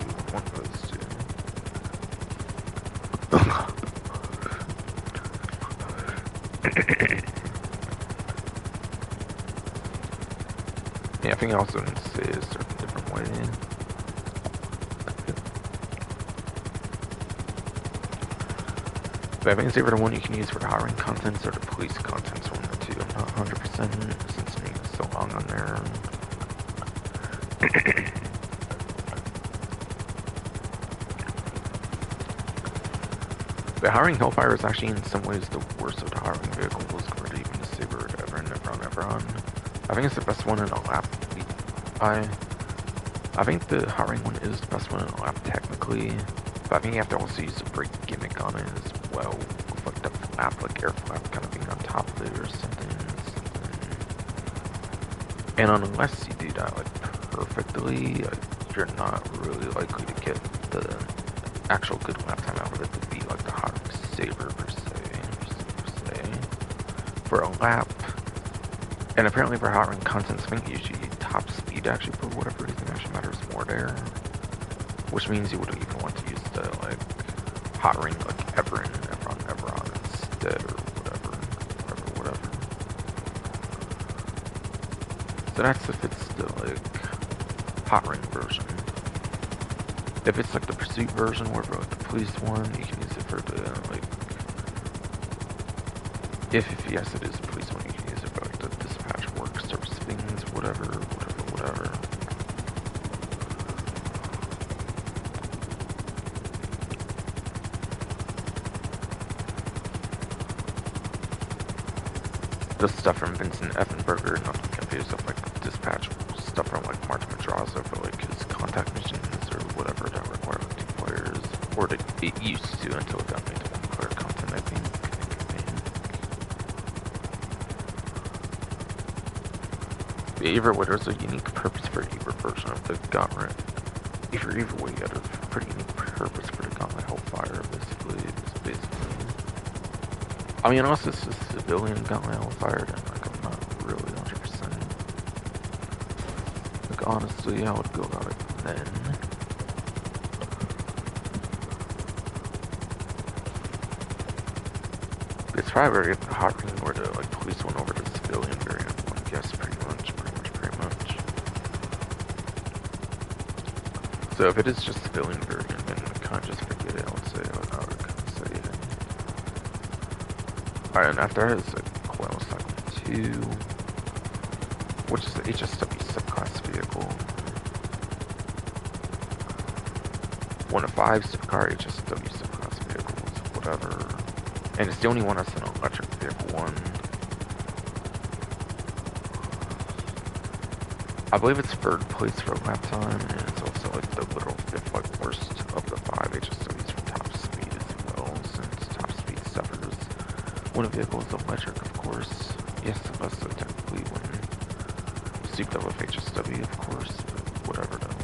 Yeah, I think I also need to say a certain different way. But I think it's either the one you can use for the hot ring contents or the police contents, one or two. I'm not 100% since being so long on there. The hot ring Hellfire is actually in some ways the worst of the hot ring vehicles compared to even the Saber, Everon. I think it's the best one in a lap. I think the hot ring one is the best one in a lap technically, but I think you have to also use a brake gimmick on it as well, with like the flap, like air flap kind of being on top of it or something. And unless you do that like perfectly, you're not really likely to get the actual good lap time out of it to be like the hot ring Saber per se. For a lap. And apparently for hot ring contents, I think usually top speed actually for whatever reason actually matters more there. Which means you would even want to use the like hot ring like Everon instead or whatever. So that's if it's the like hot ring version. If it's like the pursuit version or like the police one, you can use it for the like if yes it is the police one, you can use it for like the dispatch work service things, whatever. The stuff from Vincent Effenberger, not to confuse with like dispatch stuff from like Martin Madrazo for like his contact missions or whatever that require like 2 players, or it used to until it got made to 1-player content, I think. Either way, there's a unique purpose for either version of the Gauntlet. Either way, you got a pretty unique purpose for the Gauntlet Hellfire, basically. I mean, unless it's a civilian Gauntlet Hellfire, then like I'm not really 100%. Like honestly, I would go about it then. It's probably better to get the hot ring or the like police one over the civilian variant one, I guess, pretty much. So if it is just civilian variant, then kind of just forget it, I would say. Alright, and after that is a Coil Cycle 2, which is the HSW subclass vehicle. 1 of 5 supercar HSW subclass vehicles. whatever. And it's the only one that's an electric vehicle one. I believe it's third place for lap time, and it's also like the literal fifth like worst of the 5 HSWs for top speed as well, since top speed suffers when a vehicle is electric, of course. Yes, that's so technically when souped up with HSW, of course, but whatever though.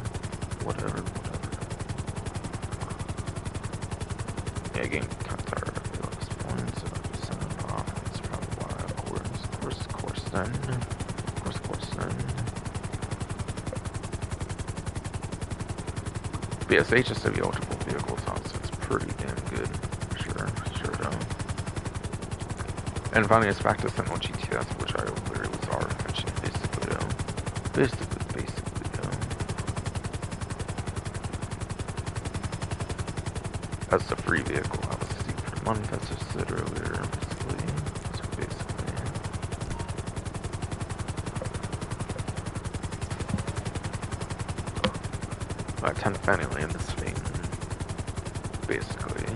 Whatever. Yeah, getting kind of tired of it at this point, so I'm just sending it off. That's probably why, of course then. Of course then. But yes, HSW eligible vehicles, honestly, it's pretty damn good. Sure though. And finally, it's back to Sentinel GTS, which I literally was already mentioning, basically though. Basically though. That's the free vehicle, obviously, for the month, as I said earlier, basically. So basically. I tend to finally land this thing. Basically.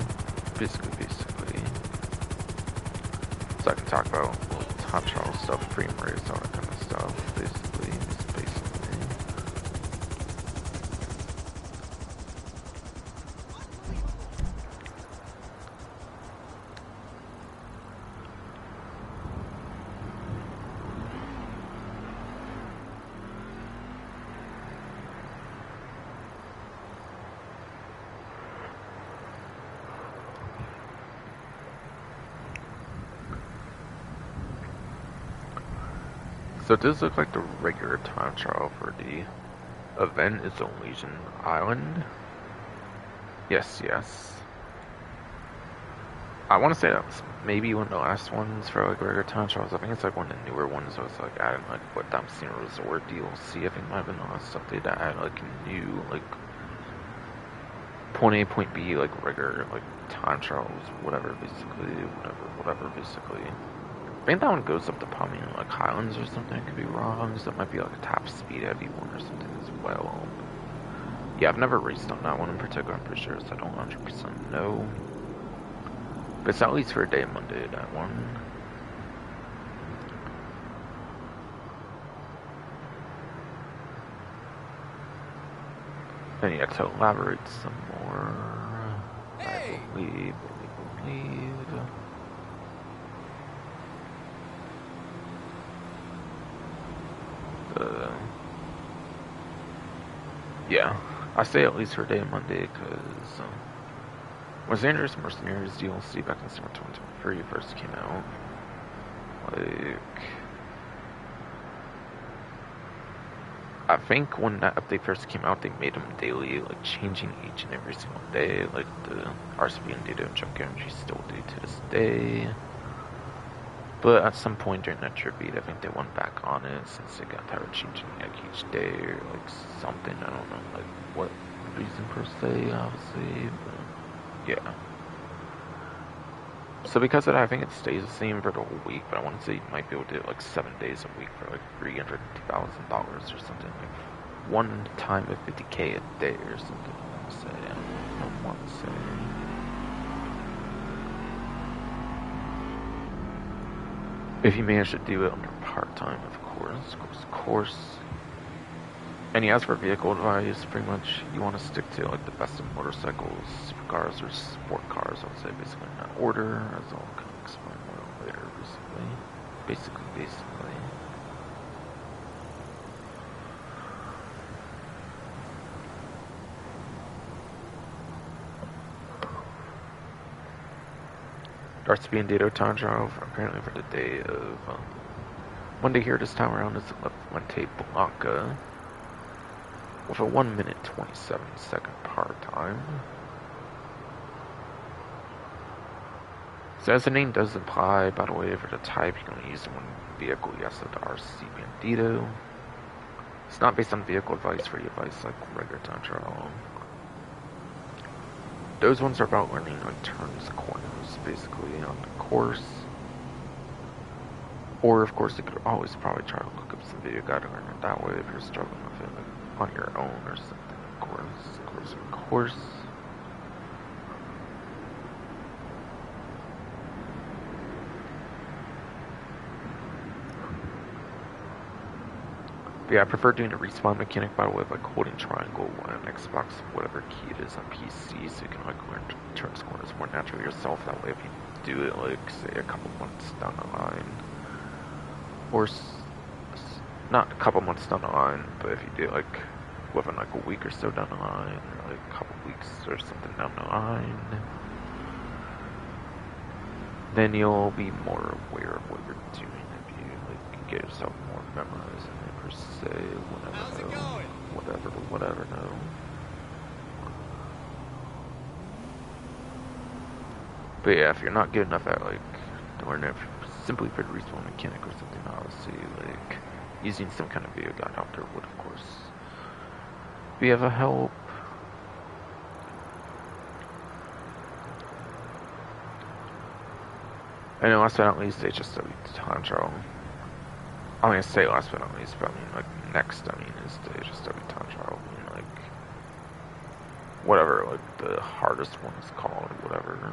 So I can talk about top trial stuff, frame rates, all that kind of stuff, basically. So it does look like the regular time trial for the event is on Legion Island. Yes. I want to say that was maybe one of the last ones for like regular time trials. I think it's like one of the newer ones. So it's like adding like what Damascene Resort DLC. I think might have been the last update that added like new like point A, point B, like regular like time trials, whatever basically. I think that one goes up to probably like Highlands or something. I could be wrong. So it might be like a top speed heavy one or something as well. Yeah, I've never raced on that one in particular. I'm pretty sure, so I don't 100% know. But it's at least for a day Monday, that one. Then you have to elaborate some more. Hey! I believe. Yeah, I say at least for a day Monday because when Dangerous Mercenaries DLC back in summer 2023 first came out, like, I think when that update first came out, they made them daily, like changing each and every single day, like the RCB and data and junk energy still do to this day. But at some point during that trip beat, I think they went back on it since they got tired of changing like each day or like something. I don't know like what reason per se, obviously, but yeah. So because of that, I think it stays the same for the whole week, but I want to say you might be able to do it like 7 days a week for like $350,000 or something, like one time with 50K a day or something. I want to say. If you manage to do it under part-time, of course. And as for vehicle advice, pretty much you want to stick to like the best of motorcycles, supercars, or sport cars. I would say basically in that order, as I'll kind of explain more later. Basically. Darcy and Dado time trial apparently for the day of Monday here this time around is La Fuente Blanca with a 1 minute 27-second power time. So as the name does imply, by the way, for the type, you can only use one vehicle, yes, of the RC Bandito. It's not based on vehicle advice for advice like regular time trial. Those ones are about learning like turns, corners, basically, on the course. Or, of course, you could always probably try to look up some video guide and learn it that way if you're struggling with it like, on your own or something, of course. But yeah, I prefer doing a respawn mechanic by the way of like holding triangle on Xbox, whatever key it is on PC, so you can like learn to turn corners more naturally yourself. That way, if you do it like say a couple months down the line, or not a couple months down the line, but if you do it like within like a week or so down the line, or like a couple weeks or something down the line, then you'll be more aware of what you're doing. If you like get yourself more memorized in it per se, whatever, no. But yeah, if you're not good enough at like learning it simply for the respawn mechanic or something, obviously like using some kind of video guide out there would of course be of a help. And last but not least, HSW time trial. I'm gonna say last but not least, but I mean like next, I mean is the HSW time trial. I mean like whatever like the hardest one is called, whatever.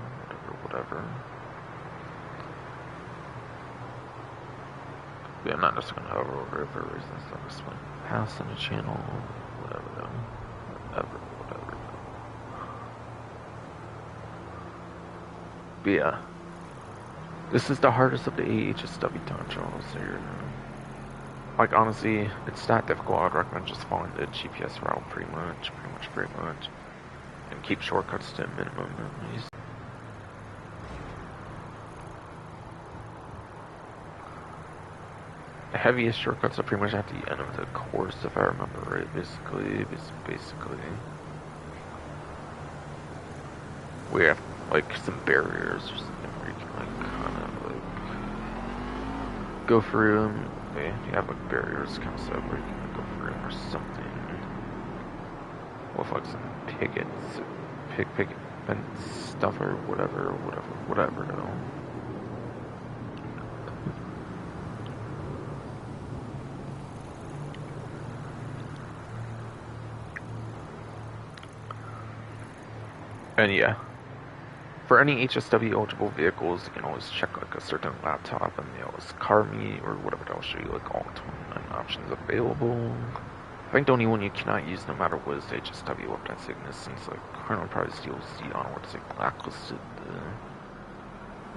Yeah, I'm not just gonna hover over it for reasons. I'm just like pass on the channel, whatever though. Whatever. But yeah. This is the hardest of the HSW time trials, so you're like honestly, it's that difficult. I'd recommend just following the GPS route pretty much, and keep shortcuts to a minimum at least. The heaviest shortcuts are pretty much at the end of the course, if I remember right. Basically, we have like some barriers or something where you can like kind of like go through them. You have like barriers kind of set where you can like, go through them or something. With like some pickets, picket fence stuff or whatever though. And yeah, for any HSW eligible vehicles, you can always check like a certain laptop and the car meet or whatever that'll show you like all 29 options available. I think the only one you cannot use no matter what is the HSW weapon sickness, since like Colonel probably still see on what's like blacklisted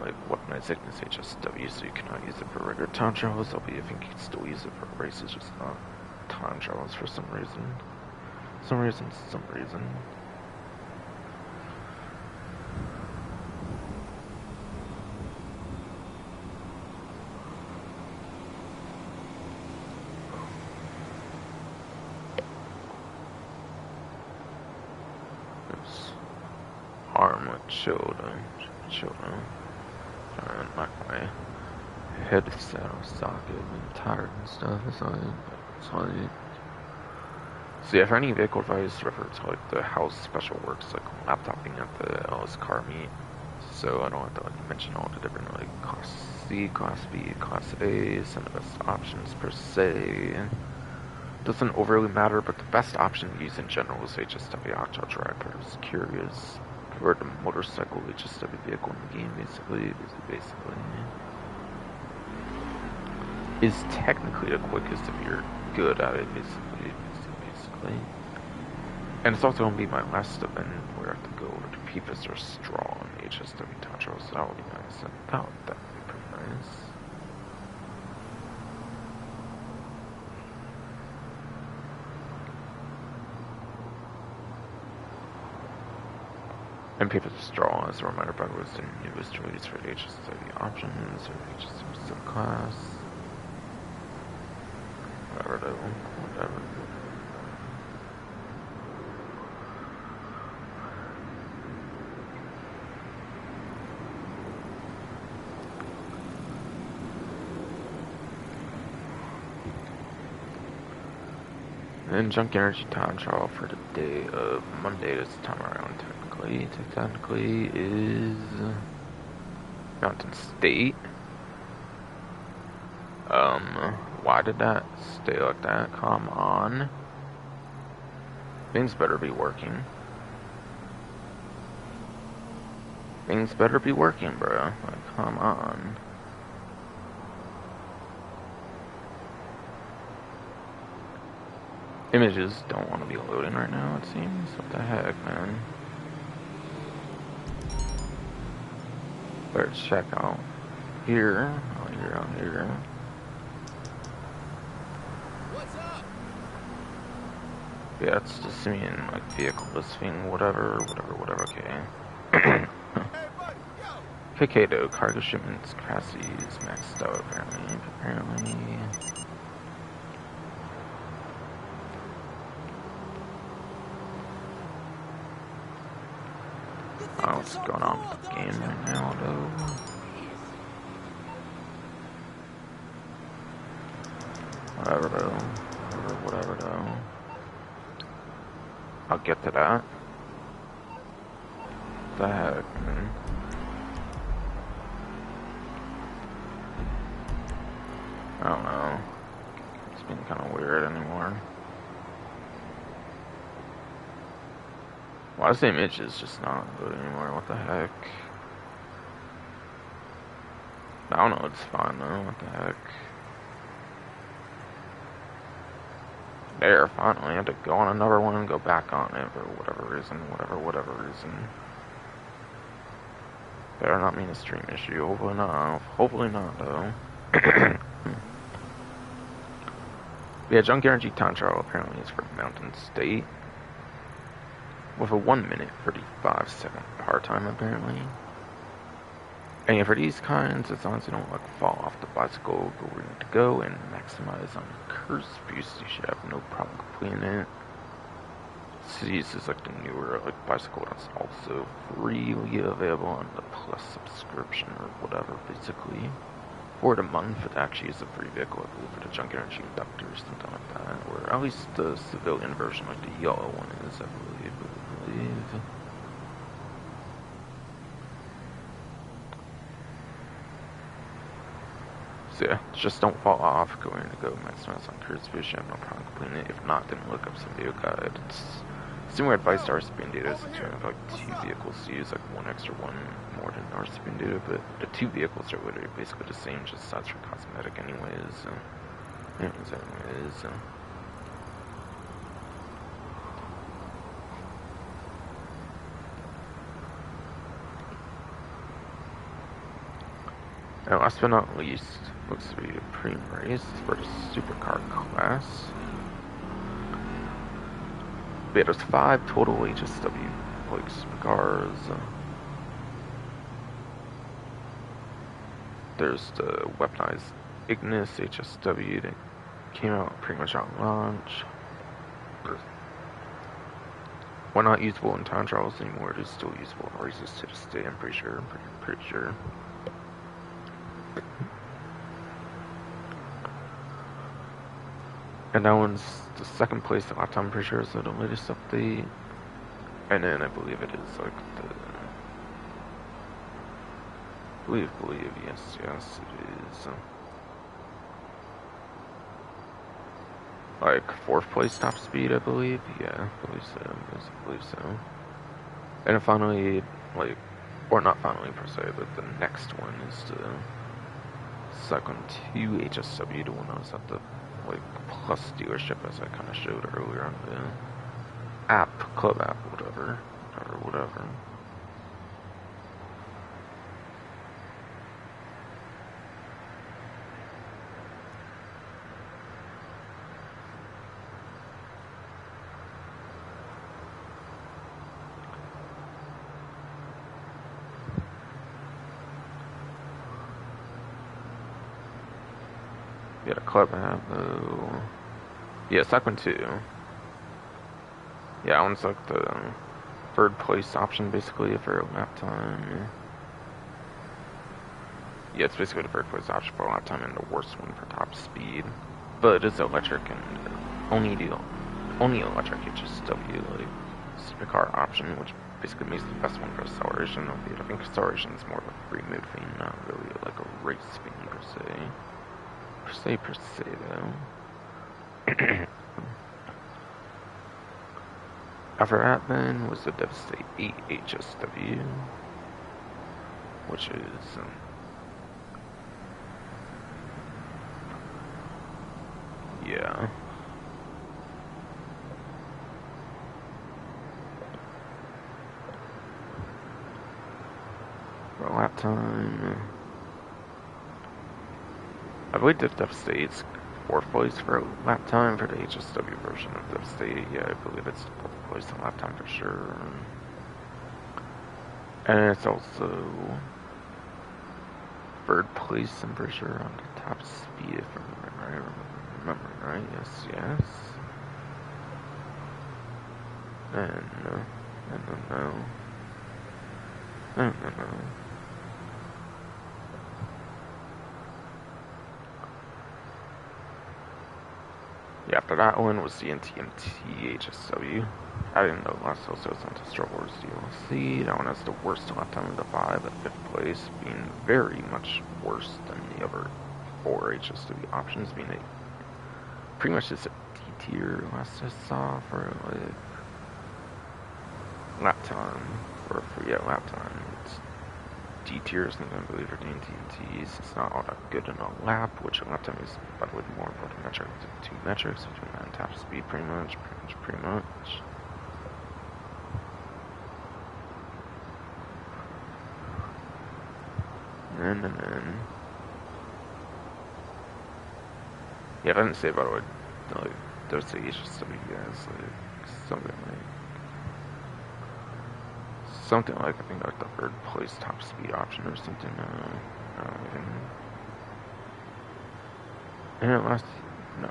like weaponized sickness HSW, so you cannot use it for regular time trials. Although I think you can still use it for races, just not time trials for some reason. Some reason. Arm chill down. Trying to knock my headset off socket. I'm tired and stuff. It's like so yeah, for any vehicle advice, refer to like the house special works, like laptoping at the LS car meet. So I don't have to like mention all the different like class C, class B, class A, some of the best options per se. Doesn't overly matter, but the best option to use in general is HSW Octo Driver. I was curious. Or the motorcycle HSW vehicle in the game, basically. Is technically the quickest if you're good at it, basically. And it's also going to be my last event where I have to go to Peepus or Straw on the HSW Tantra, so that would be nice. That would be pretty nice. And Peepus or Straw, as a reminder, by the way, is the newest release for the HSW options or HSW subclass. Whatever. And Junk Energy time trial for the day of Monday this time around technically is Mountain State. Why did that stay like that? Come on. Things better be working. Bro. Like, come on. Images don't want to be loading right now, it seems. What the heck, man? Better check out here. Out here, out here. What's up? Yeah, it's just me and like vehicle listing, whatever, okay. Hey, buddy, yo! Okay, though, cargo shipments capacity is maxed out apparently. You I don't think know you're what's so going on cool, with the don't game you? right now, though. Whatever, though. Whatever, though. I'll get to that. What the heck, man? I don't know. It's been kind of weird anymore. Why is the image is just not good anymore? What the heck? I don't know, it's fine though. What the heck? There, finally. I had to go on another one and go back on it for whatever reason. Whatever reason. Better not mean a stream issue. Hopefully not. Hopefully not, though. Yeah, Junk Guarantee Time Trial apparently is for Mountain State. With a 1 minute 35-second power time, apparently. And yeah, for these kinds, as long as you don't like fall off the bicycle, go where you need to go, and maximize on curse boost, you should have no problem completing it. Cities is like the newer like bicycle that's also freely available on the Plus subscription or whatever, basically. For the month, it actually is a free vehicle, I believe, for the Junk Energy Inductor or something like that. Or at least the civilian version, like the yellow one is, I believe. So yeah, just don't fall off. Going to go maximize on curse boost. You have no problem completing it. If not, then look up some video guide. It's similar advice to RCP data, since you have like 2 vehicles to use, like 1 extra, 1 more than RCP data, but the 2 vehicles are literally basically the same, just size for cosmetic anyways. And last but not least, looks to be a pre-race for the supercar class. Yeah, there's 5 total HSW like supercars. There's the weaponized Ignis HSW that came out pretty much on launch. Why not usable in time trials anymore? It is still usable in races to this day, I'm pretty sure. Pretty sure. And that one's the second place the last time, I'm pretty sure, so the latest update. And then I believe it is like the... believe, yes, it is. Like 4th place top speed, I believe. Yeah, I believe so. And then finally, like, or not finally per se, but the next one is the second 2 HSW, the one that was at the like Plus dealership, as I kind of showed earlier on the app, club app, whatever. Yeah, the club app though. Yeah, second 2. Yeah, that one's like the 3rd place option basically for lap time. Yeah, it's basically the 3rd place option for lap time and the worst one for top speed. But it is electric and only electric HSW like supercar option, which basically makes the best one for acceleration. Albeit I think acceleration is more of a free move thing, not really like a race thing per se though. After that then was the Devastate 8 HSW, which is yeah. time. I believe Devstate's 4th place for lap time for the HSW version of Devstate. Yeah, I believe it's 4th place in lap time for sure. And it's also 3rd place, I'm pretty sure, on the top speed, if I'm remembering right. Yes, yes. And no. Yeah, after that one was the NTMT HSW. I didn't know last also was onto Star Wars DLC. That one has the worst lap time of the 5 at 5th place, being very much worse than the other 4 HSW options, being pretty much just a D tier last I saw for like lap time, or for lap time. It's D tier is not going to believe for the NTMTs. It's not all that good in a lap, which a lap time is by the way more important metric than 2 metrics, between that and top speed pretty much. And then yeah, I didn't say by the way, like there's the HSW guys, like something like I think like the 3rd place top speed option or something. And it last no.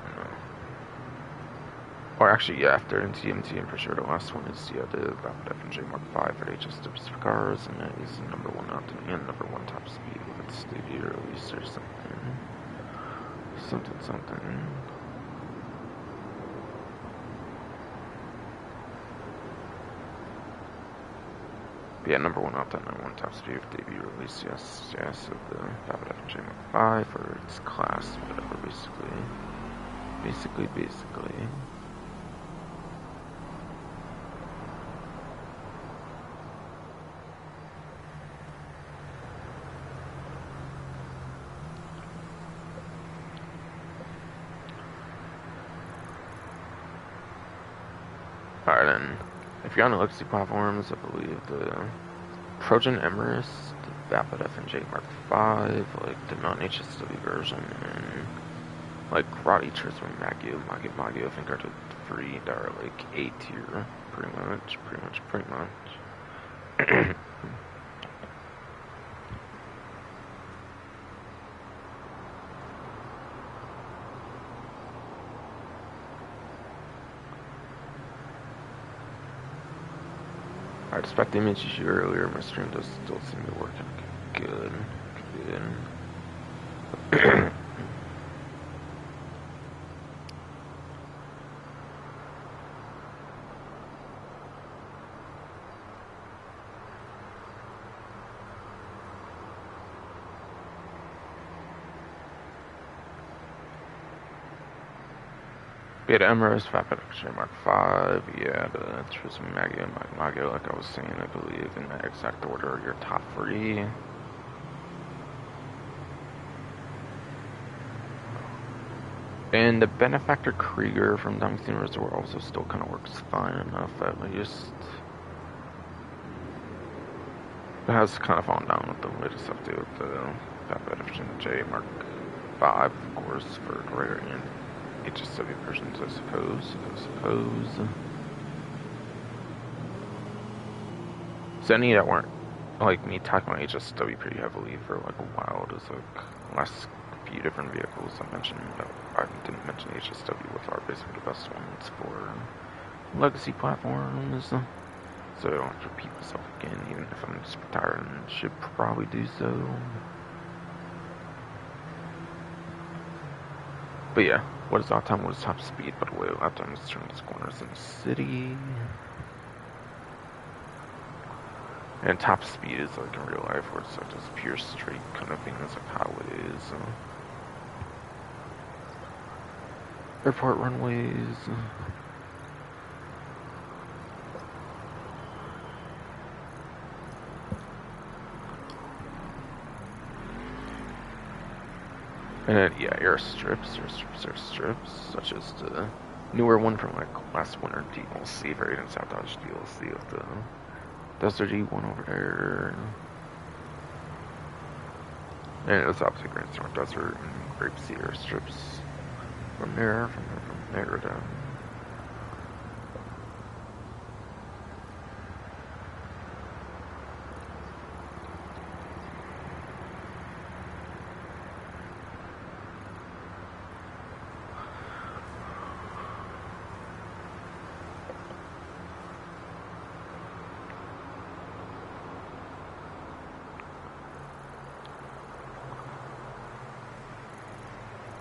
Or actually, yeah, after NTMT, I'm pretty sure the last one is the Rapid F&J Mark 5 for HSW cars, and that is number 1 option and number 1 top speed with its debut release or something. But yeah, number 1 option, number 1 top speed with debut release, yes, of the Rapid F&J Mark 5 for its class, whatever, basically. Alright, then, if you're on the legacy platforms, I believe the Trojan Emirates, the Rapid F&J Mark 5, like the non-HSW version, and like Karate Turismo Magio, I think are the 3 that are like A tier, pretty much. Alright, despite the image you showed earlier, my stream does still seem to be working good. Yeah, the Emirates, Rapid F&J Mark 5, yeah, the Turismo Magio, like I was saying, I believe, in that exact order, your top 3. And the Benefactor Krieger from Tungsten Resort also still kind of works fine enough, at least. It has kind of fallen down with the latest update with the Rapid F&J Mark 5, of course, for rare and HSW versions, I suppose. So any that weren't like me talking about HSW pretty heavily for like a while, there's like last few different vehicles I mentioned that I didn't mention HSW, which are basically the best ones for legacy platforms. So I don't have to repeat myself again, even if I'm just retired and should probably do so. But yeah, what is lap time? What is top speed? By the way, lap time is turning these corners in the city. And top speed is like in real life, where it's like just pure straight kind of thing. That's like how it is. Airport runways. And then, yeah, airstrips, such as the newer one from like last winter DLC, for Aiden South Dodge DLC with the Desert E1 over there. And it's obviously Grand Storm Desert and Grape Cedar strips from there down.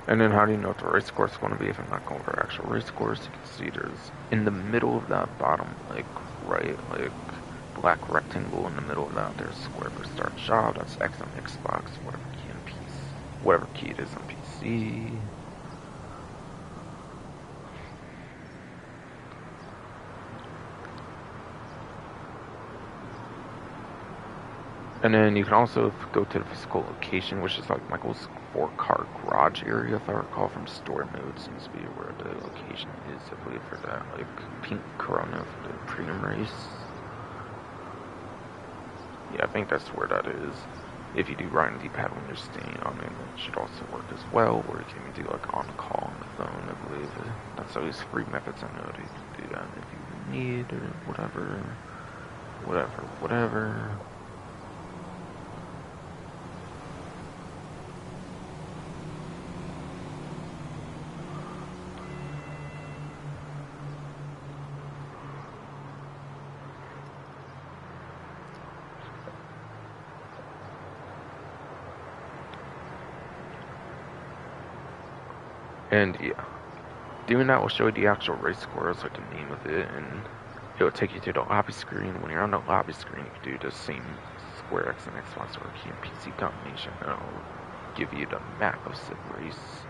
And then how do you know what the race course is going to be if I'm not going over actual race course? You can see there's in the middle of that bottom, like right, like black rectangle in the middle of that, there's square for start job. That's X on Xbox, whatever key on PC, whatever key it is on PC. And then you can also go to the physical location, which is like Michael's 4-car garage area, if I recall, from story mode. Seems to be where the location is, I believe, for that like pink Corona for the premium race. Yeah, I think that's where that is. If you do ride in D-pad when you're staying on it, it should also work as well, or you can even do like on-call on the phone, I believe. That's always free methods I know that you can do that if you need, or whatever. And yeah, doing that will show you the actual race course, like the name of it, and it will take you to the lobby screen. When you're on the lobby screen, you can do the same Square X and Xbox or key and PC combination, and it'll give you the map of said race.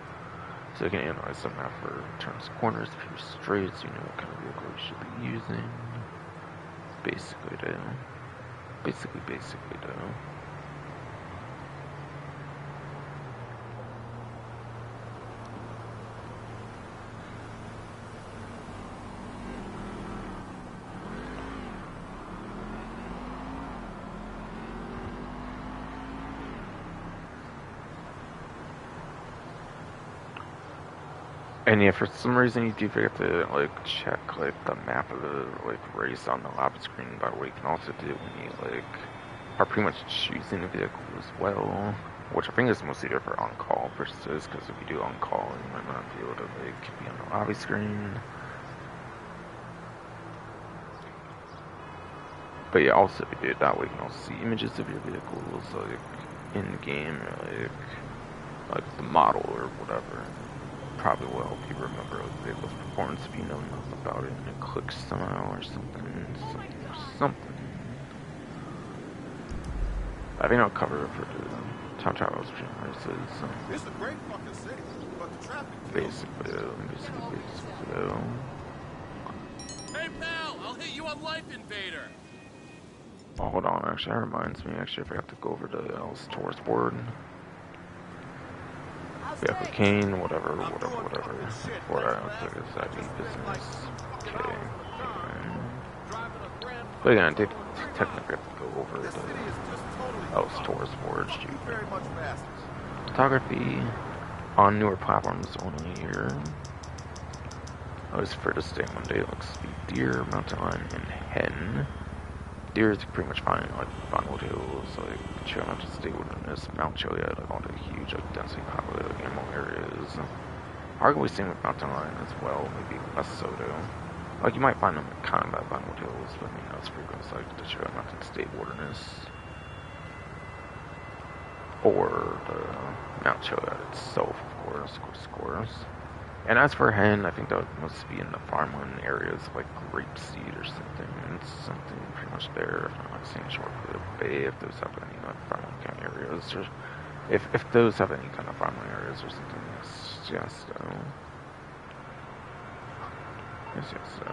So you can analyze the map for turns, corners, few straights, you know what kind of vehicle you should be using. Basically though. And yeah, for some reason you do forget to like check like the map of the like race on the lobby screen. By the way, you can also do it when you like are pretty much choosing the vehicle as well, which I think is mostly there for on-call purposes. Because if you do on-call, you might not be able to like be on the lobby screen. But yeah, also if you do it that way, you can also see images of your vehicles like in the game, or like the model or whatever. Probably will help you remember the vehicle's performance if you know nothing about it and it clicks somehow or something. I think I'll cover it for the time travel races. It's a great fucking city, but the traffic Basically. Hey pal, I'll hit you on Life Invader. Oh, hold on, actually, that reminds me. Actually, I forgot to go over the L's tourist board. Vehicle Kane, whatever. Before I don't think it's that deep business. Okay. But again, I did technically have to go over the L's tourist board. Photography on newer platforms only here. I was for to stay Monday. Looks speed deer, mountain lion, and hen. Deer is pretty much fine, like Vinewood Hills, like Chill Mountain State Wilderness, Mount Chiliad, like all the huge, like densely populated animal areas. Arguably same with Mountain Lion as well, maybe less so though. Like you might find them kind of at Vinewood Hills, but I mean not as frequent as like the Chill Mountain State Wilderness. Or the Mount Chiliad itself, of course. And as for hen, I think that would must be in the farmland areas like Grapeseed or something. It's something pretty much there. If not like St. George Bay, if those have any like farmland kind of areas, or if those have any kind of farmland areas or something. Yes, so. Yes, so.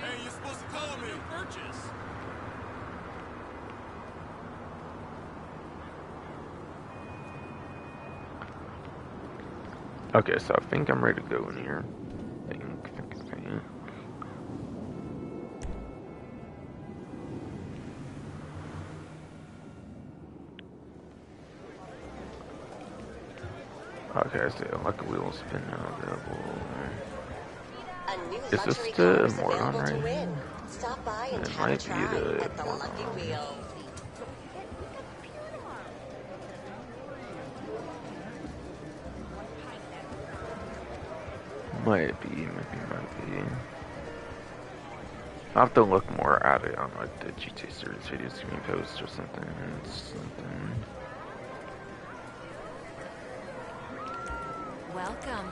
Hey, you're supposed to call me. Purchase. Okay, so I think I'm ready to go in here. Think. Okay, I see a lucky wheel spin now available. Is this the Morgan right here? Stop by and It have a might be try the at the Lucky Morgan. Wheel. Might be. I'll have to look more at it on like the GTA series videos screen post or something. Welcome.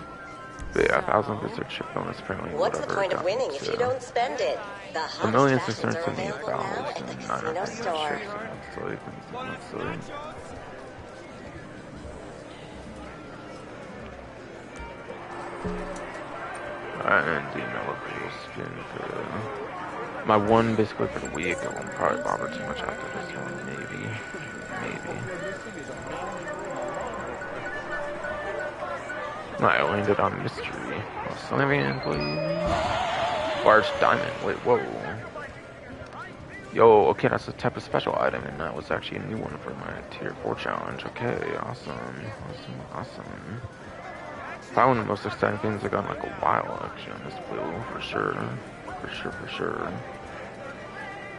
But yeah, 1,000 visitor chip bonus apparently. What's the point of winning if you don't spend it? The hottest fashions are available now at the casino store. And the wheel spin for my one basically for the week. I won't probably bother too much after this one, maybe. I landed on mystery. Sylvian, please. Large diamond. Wait, whoa. Yo, okay, that's a type of special item, and that was actually a new one for my tier 4 challenge. Okay, awesome. Probably one of the most exciting things I got in like a while, actually, on this wheel, for sure.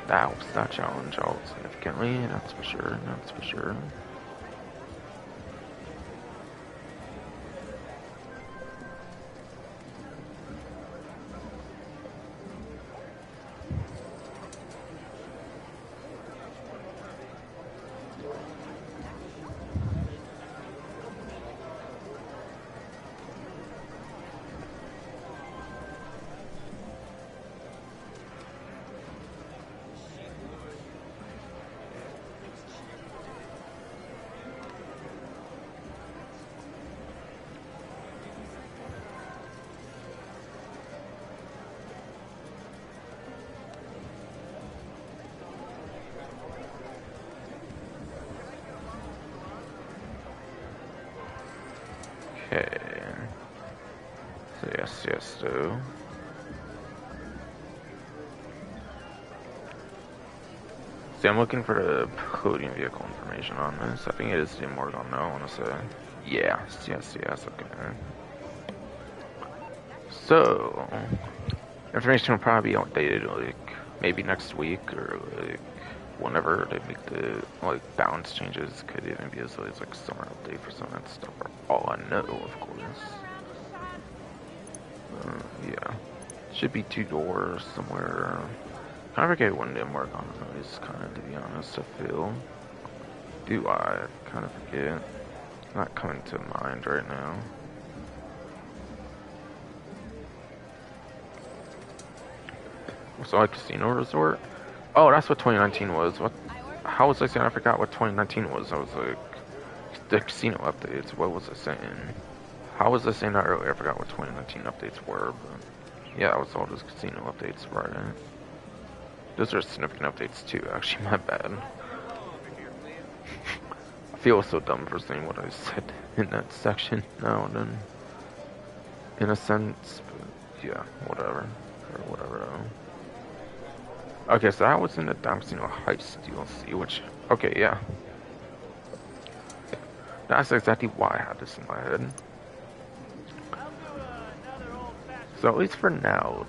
That helps that challenge out significantly, that's for sure. Okay. So yes, so. See, I'm looking for the coding vehicle information on this. I think it is the Morgan now, I want to say. Yes, okay. So, information will probably be outdated, like, maybe next week, or, like, whenever they make the, like, balance changes. Could even be as late as, like, summer update for some of that stuff, for all I know, of course. Yeah. Should be 2 doors somewhere. I forget when didn't work on those, kind of, to be honest, I feel. Do I? Kind of forget. Not coming to mind right now. So, like, Casino Resort? Oh, that's what 2019 was. What? How was I saying I forgot what 2019 was? I was like, the casino updates. What was I saying? How was I saying that earlier? I forgot what 2019 updates were, but yeah, that was all those casino updates, right? Those are significant updates too, actually, my bad. I feel so dumb for saying what I said in that section now and then. In a sense, but yeah, whatever. Okay, so that was in the Casino Heist DLC, which, okay, yeah. That's exactly why I had this in my head. So at least for now,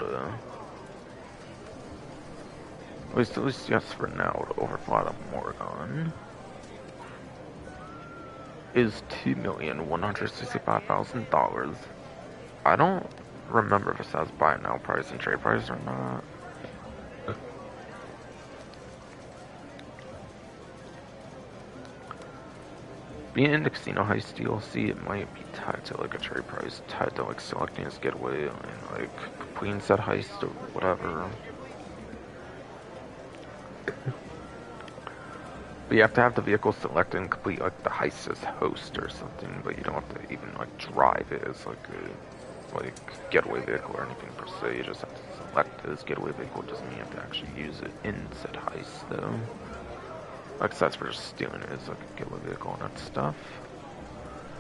at least yes for now, the overflight of Morgan is $2,165,000. I don't remember if it says buy now price and trade price or not. Being in the Casino Heist DLC, it might be tied to like a trade price, tied to like selecting his getaway and like completing said heist or whatever. But you have to have the vehicle selected and complete like the heist as host or something, but you don't have to even like drive it as like a getaway vehicle or anything per se. You just have to select it as getaway vehicle. Doesn't mean you have to actually use it in said heist though. Like, that's for just stealing it as like a getaway vehicle and that stuff.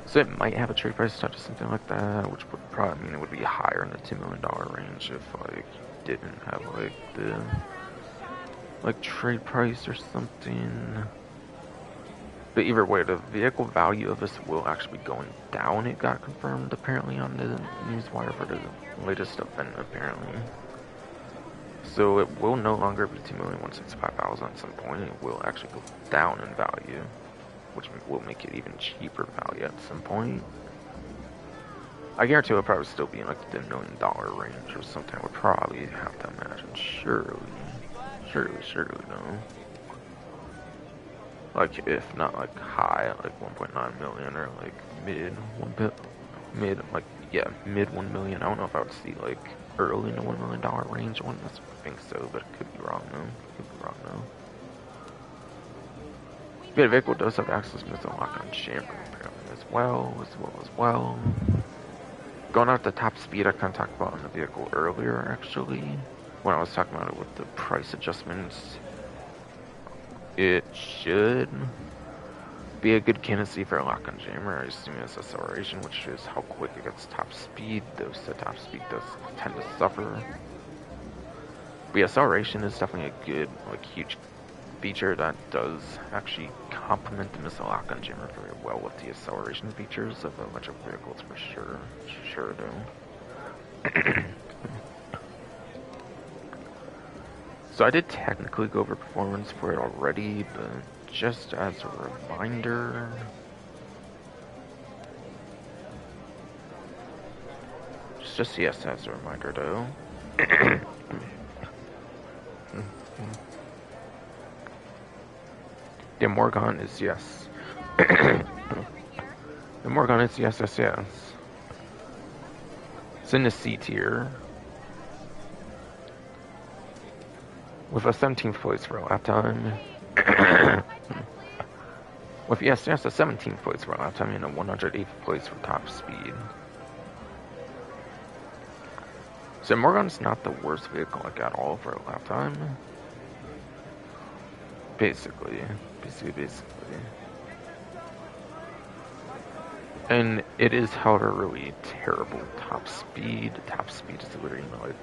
So it might have a trade price touch or something like that, which would probably mean it would be higher in the $2 million range if like didn't have like the like trade price or something. But either way, the vehicle value of this will actually be going down. It got confirmed apparently on the newswire for the latest event apparently. So it will no longer be 2,165,000 at some point. It will actually go down in value, which will make it even cheaper value at some point. I guarantee it'll probably still be in like the $1 million range or something. I would probably have to imagine. Surely, no. Like if not like high, like 1.9 million or like mid 1 million. I don't know if I would see like early in the $1 million range. I wouldn't necessarily think so, but it could be wrong though. Yeah, the vehicle does have access to the lock-on chamber apparently as well. Going out the top speed I kind of talked about on the vehicle earlier actually, when I was talking about it with the price adjustments. It should be a good candidacy for a lock-on jammer. I assume it's acceleration, which is how quick it gets top speed. Though the top speed does tend to suffer. But yeah, acceleration is definitely a good, like, huge feature that does actually complement the missile lock-on jammer very well with the acceleration features of electric vehicles for sure though. So I did technically go over performance for it already, but just as a reminder, just yes, as a reminder though. The Morgan is yes. The Morgan is yes. It's in the C tier. With a 17th place for a lap time. With yes, a 17th place for a lap time and a 108th place for top speed. So Morgan's not the worst vehicle like at all for a lap time. Basically. And it is, however, really terrible top speed. Top speed is literally like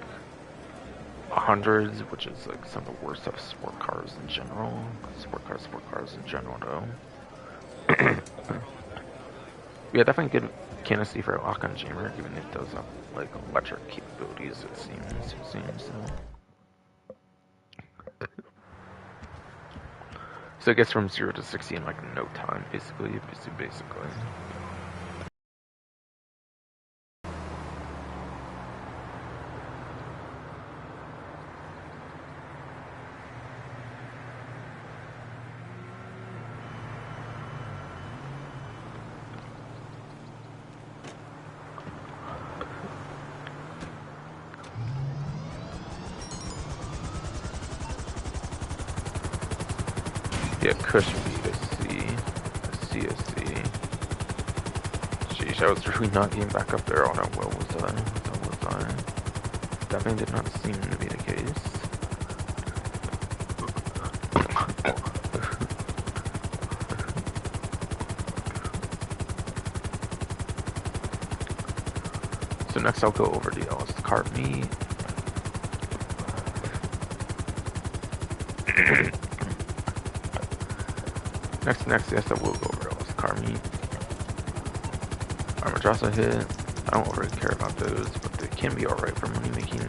hundreds, which is like some of the worst of sport cars in general. Sport cars in general, though. Yeah, definitely good candidacy for a lock-on jammer, even if it does have like electric capabilities. It seems so. So it gets from 0 to 60 in like no time, basically. Yeah, Cush beat a C. Sheesh, I was really not getting back up there all that well, was I? Definitely did not seem to be the case. So next I'll go over the LS car meet. Next, yes, I will go over LS car meet. Armor drops a hit. I don't really care about those, but they can be alright for money making.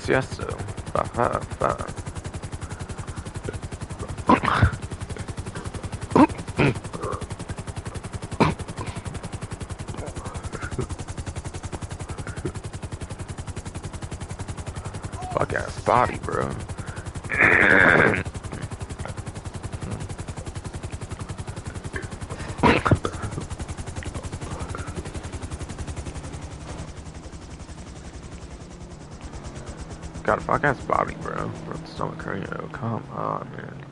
Yes, so. Five. Fuck ass body, bro. Got a fuck ass body, bro. Stomach hernia. Come on, man.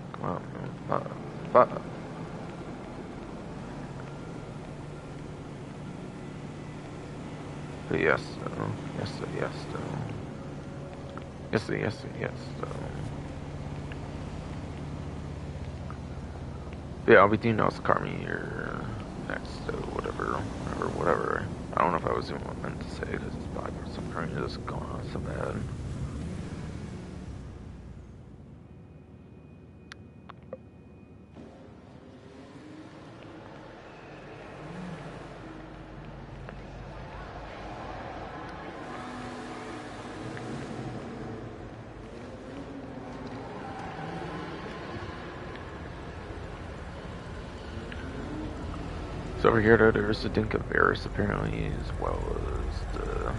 Fuck. Yes, though. Yes, yes, though. Yes, though. Yeah, I'll be doing else Carmi here next, so whatever. I don't know if I was doing what I meant to say, because it's probably some Carmi that's going on so bad. So over here, there's the Dinkaveris apparently, as well as the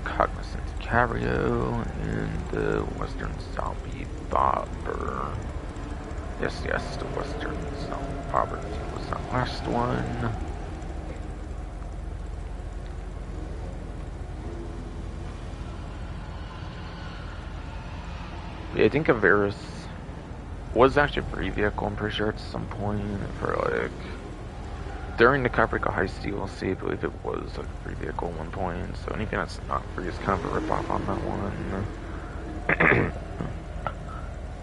Cognizant Cario and the Western Zombie Bobber. Yes, the Western Zombie Bobber was that last one. Yeah, I think Dinkaveris was actually a free vehicle, I'm pretty sure, at some point, for like during the Caprica Heist DLC, I believe it was like a free vehicle at one point, so anything that's not free is kind of a ripoff on that one.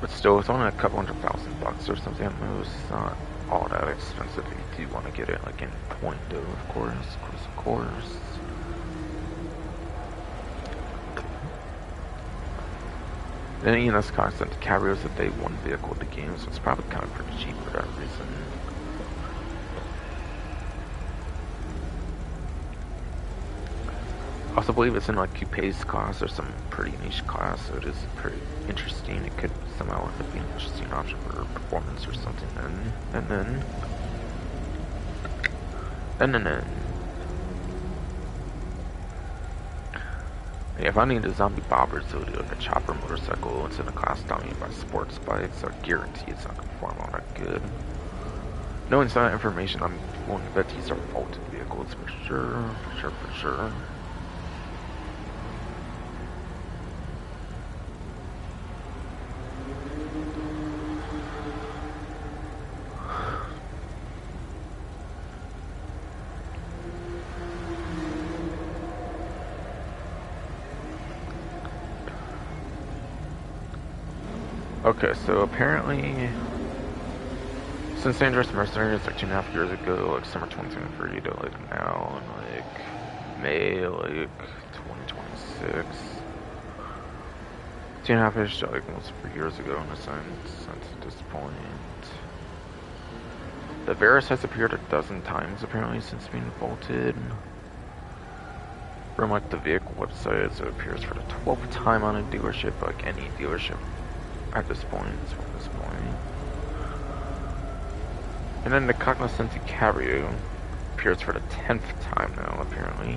But still, it's only a couple $100,000 or something at most. It's not all that expensive if you do want to get it like in point though, of course. Then that's constant Cabrios that they one vehicle of the game, so it's probably kind of pretty cheap for that reason. I also believe it's in like Coupe's class or some pretty niche class, so it is pretty interesting. It could somehow end up being an interesting option for performance or something. And then. Yeah, if I need a zombie bobber, so do like a chopper motorcycle, it's in a class dominated by sports bikes, so I guarantee it's not gonna perform all that good. Knowing some of that information, I'm willing to bet these are vaulted vehicles for sure. Okay, so apparently, since Dangerous Mercenaries like 2.5 years ago, like summer 2023 to like now, and like May like 2026, 2.5-ish to like almost 3 years ago in a sense, at this point. The Varus has appeared 12 times apparently since being vaulted. From like the vehicle websites, it appears for the 12th time on a dealership, like any dealership at this point. And then the Cognizant Cario appears for the 10th time now, apparently.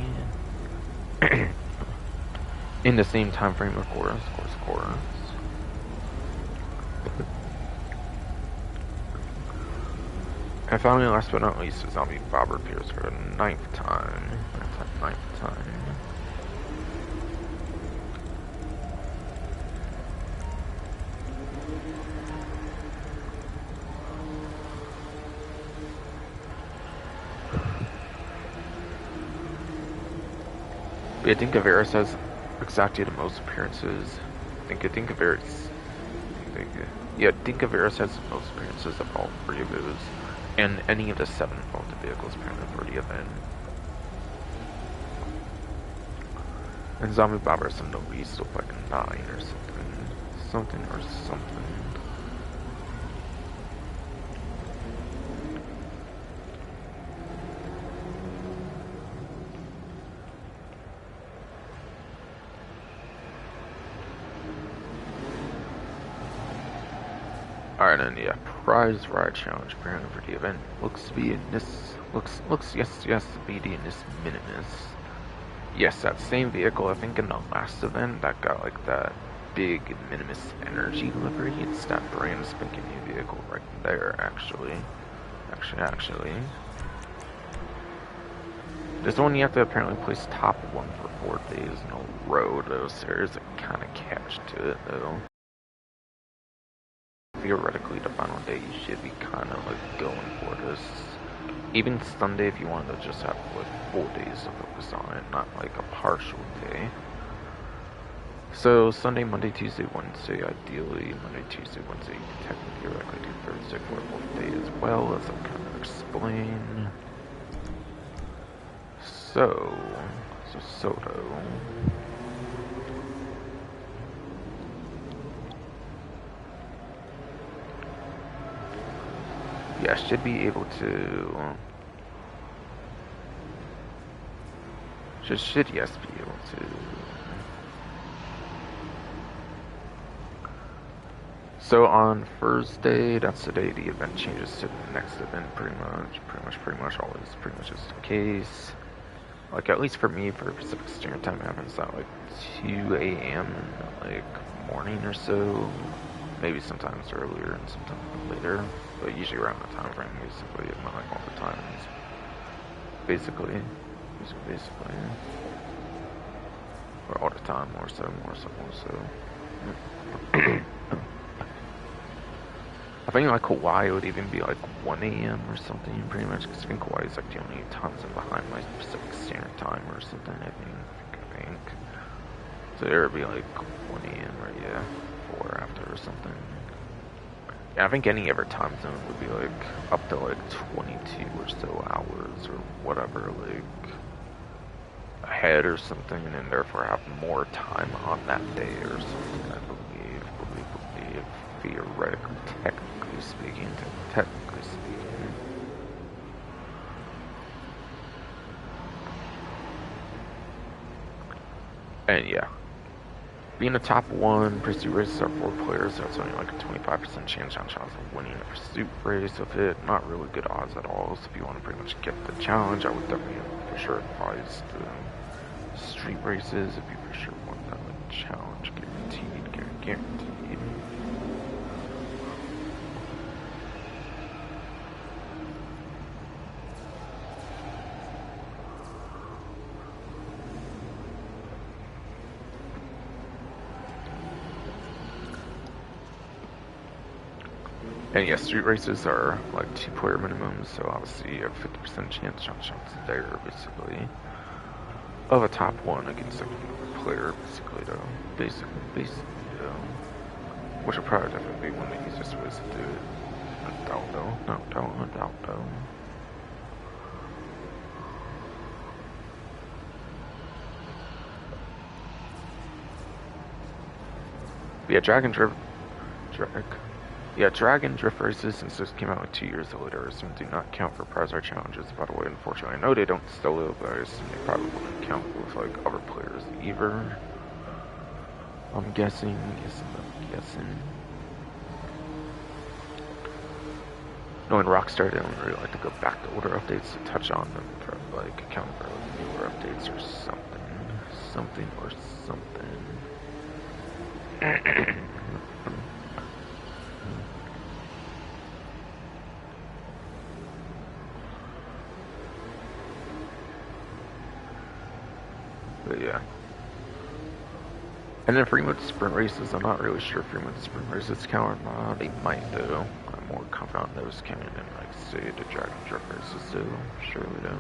In the same time frame, of course. And finally, last but not least, the Zombie Bobber appears for the 9th time. That's the 9th time. But I think Averis has exactly the most appearances. I think Averis. Yeah, I think Averis has the most appearances of all 3 of those. And any of the 7 vaulted vehicles apparently for the event. And Zombie Bobber is in the least of like a 9 or something. Alright, and yeah, prize ride challenge apparently for the event looks to be in this, yes, be in this Minimus. Yes, that same vehicle, I think in the last event, that got like that big Minimus energy delivery. It's that brand spanking new vehicle right there, actually. This one you have to apparently place top 1 for 4 days in a row, though, so there is a kind of catch to it, though. Theoretically, the final day you should be kind of like going for this. even Sunday if you wanted to just have like 4 days to focus on it, not like a partial day. So Sunday, Monday, Tuesday, Wednesday, ideally Monday, Tuesday, Wednesday, you can technically theoretically do Thursday for a full day as well, as I'll kind of explain. So Soto. Yeah, should be able to. Should yes be able to. So on Thursday, that's the day the event changes to the next event. Pretty much always pretty much is the case. Like at least for me, for Pacific Standard Time, it happens at like 2 a.m. in like morning or so. Maybe sometimes earlier and sometimes later, but usually around the time frame. Basically, not like all the times. Basically, or all the time, more so. I think like Hawaii would even be like 1 a.m. or something, pretty much, because I think Hawaii is like the only time zone behind like Pacific Standard Time or something. I think. So there would be like 1 a.m. or yeah, 4 after or something. Yeah, I think any other time zone would be like up to like 22 or so hours or whatever, like ahead or something, and therefore have more time on that day or something. I believe, theoretically, technically speaking. And yeah, being a top 1, pursuit races are 4 players, so it's only like a 25% chance of winning a pursuit race with it. Not really good odds at all, so if you want to pretty much get the challenge, I would definitely for sure advise the street races if you for sure want that like, challenge guaranteed. And yes, street races are like 2-player minimums, so obviously you have 50% chance there, basically, of a top 1 against a player, basically, though. Which would probably definitely be one of the easiest ways to do it. No doubt though. But yeah, Dragon Drift races, since this came out like 2 years later, so do not count for prize art challenges, by the way, unfortunately. I know they don't solo, but I assume they probably wouldn't count with like other players either. I'm guessing. Knowing Rockstar, they don't really like to go back to older updates to touch on them for like accounting for like newer updates or something. But yeah. And then free mode sprint races, I'm not really sure if free mode sprint races count or not. They might though. I'm more confident on those counting than like say the Dragon Drift races do. Surely though.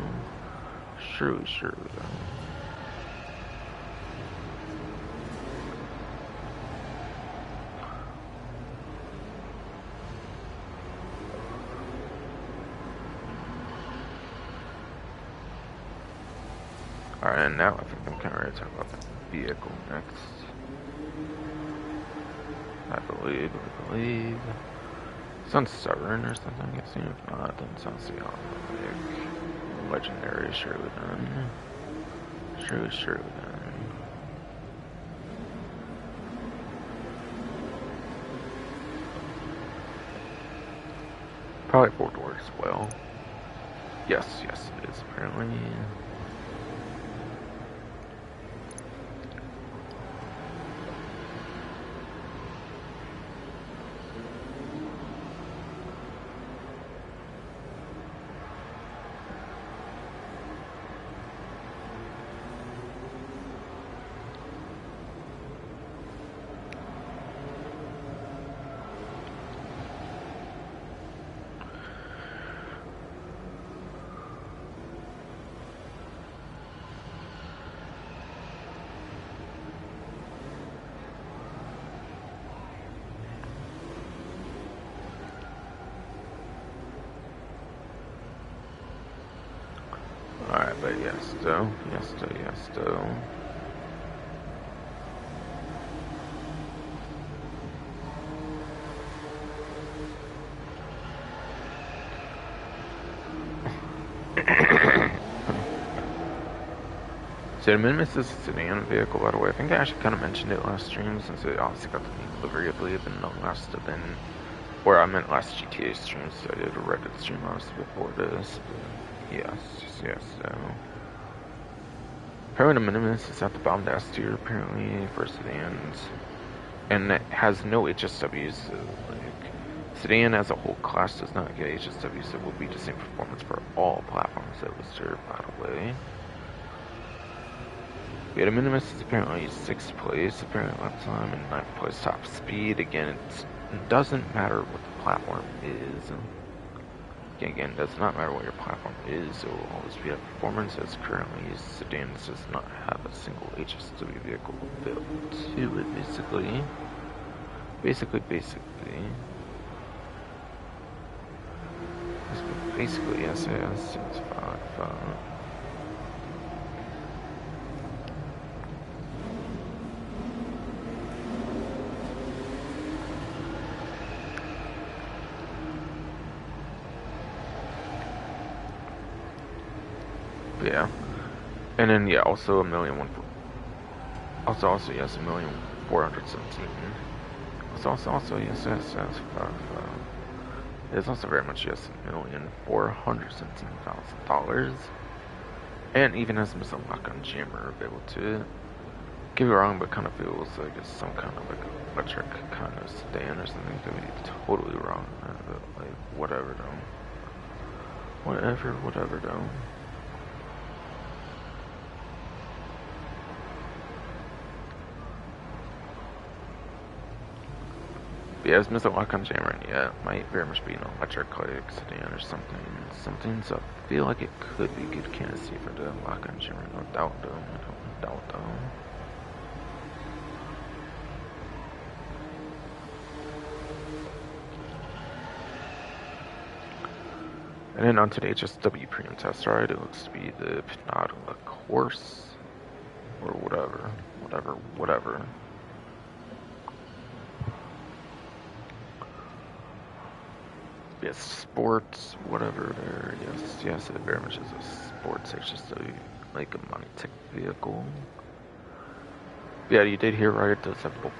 Alright, and now I think I'm kind of ready to talk about the vehicle next. I believe. It's on Severn or something, I'm guessing. If not, then it's on like legendary, surely then. Probably 4 doors as well. Yes, it is apparently. But yes, though. Yes, though. Yes, though. So the Minimus is a sedan vehicle, by the way. I think I actually kind of mentioned it last stream, since it obviously got the new livery, I believe, in the last event. Or I meant last GTA stream, so I did a Reddit stream obviously before this. But yes, so. Apparently the Minimus is at the bottom S tier, apparently, for sedans. And it has no HSWs, so, like, sedan as a whole class does not get HSWs, so it will be the same performance for all platforms that was served, by the way. Yeah, the Minimus is apparently 6th place, apparently last time, and 9th place top speed. Again, it doesn't matter what the platform is. Again, it does not matter what your platform is, so will always be at performance, as currently sedans does not have a single HSW vehicle built to it, basically. Basically, yes, it's 5. Yeah. And then, yeah, also a million one. Also, yes, 1,417. Also, yes, 5. It's also very much, yes, $1,417,000. And even has some lock on jammer available to it. Could be wrong, but kind of feels like it's some kind of like electric kind of sedan or something. Could be totally wrong. But like, whatever though. Whatever though. But yeah, it's missing lock on jammer, and yeah, it might very much be an electric like sedan or something. So I feel like it could be good candidacy for the lock on jammer, no doubt though. And then onto the HSW premium test ride, it looks to be the Pinata course, or whatever. Yes, sports, whatever there, yes, it very much is a sports HSW, like a Monitech vehicle. But yeah, you did hear right, it does have both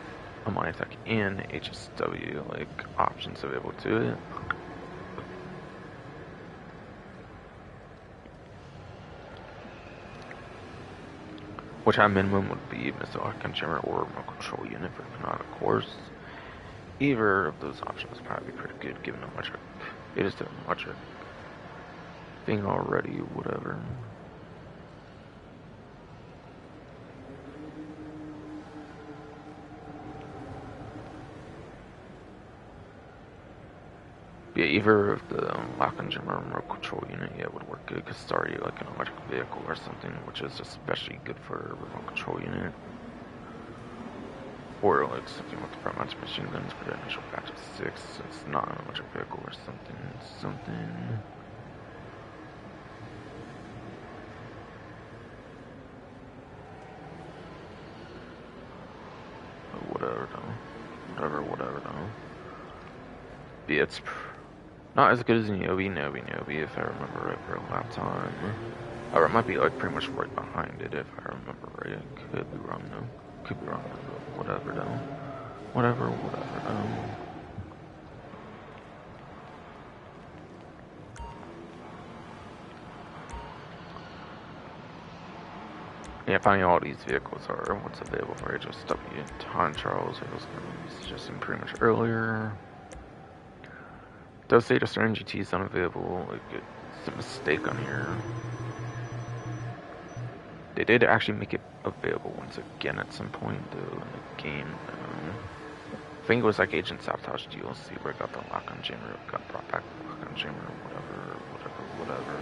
a Monitech and HSW, like, options available to it. Which at minimum would be Mr. Lock-on Jammer or remote control unit for Pinata course. Either of those options would probably be pretty good given electric. It is the electric thing already, whatever. Yeah, either of the lock-on jammer or remote control unit, yeah, would work good, because it's already like an electric vehicle or something, which is especially good for a remote control unit. Or like something with the front mounted machine guns for the initial batch of 6, it's not an electric vehicle or something. But whatever though. But yeah, it's not as good as Niobe, if I remember right, for a lap time. Or it might be like pretty much right behind it, if I remember right. Could be wrong though. Whatever though. Yeah, finding all these vehicles are what's available for HSW. Ton Charles, it was suggesting pretty much earlier. Does say the certain GT is unavailable. Like, it's a mistake on here. They did actually make it available once again at some point though in the game. I think it was like Agent Sabotage DLC where it got the lock-on jammer, got brought back the lock-on jammer, whatever.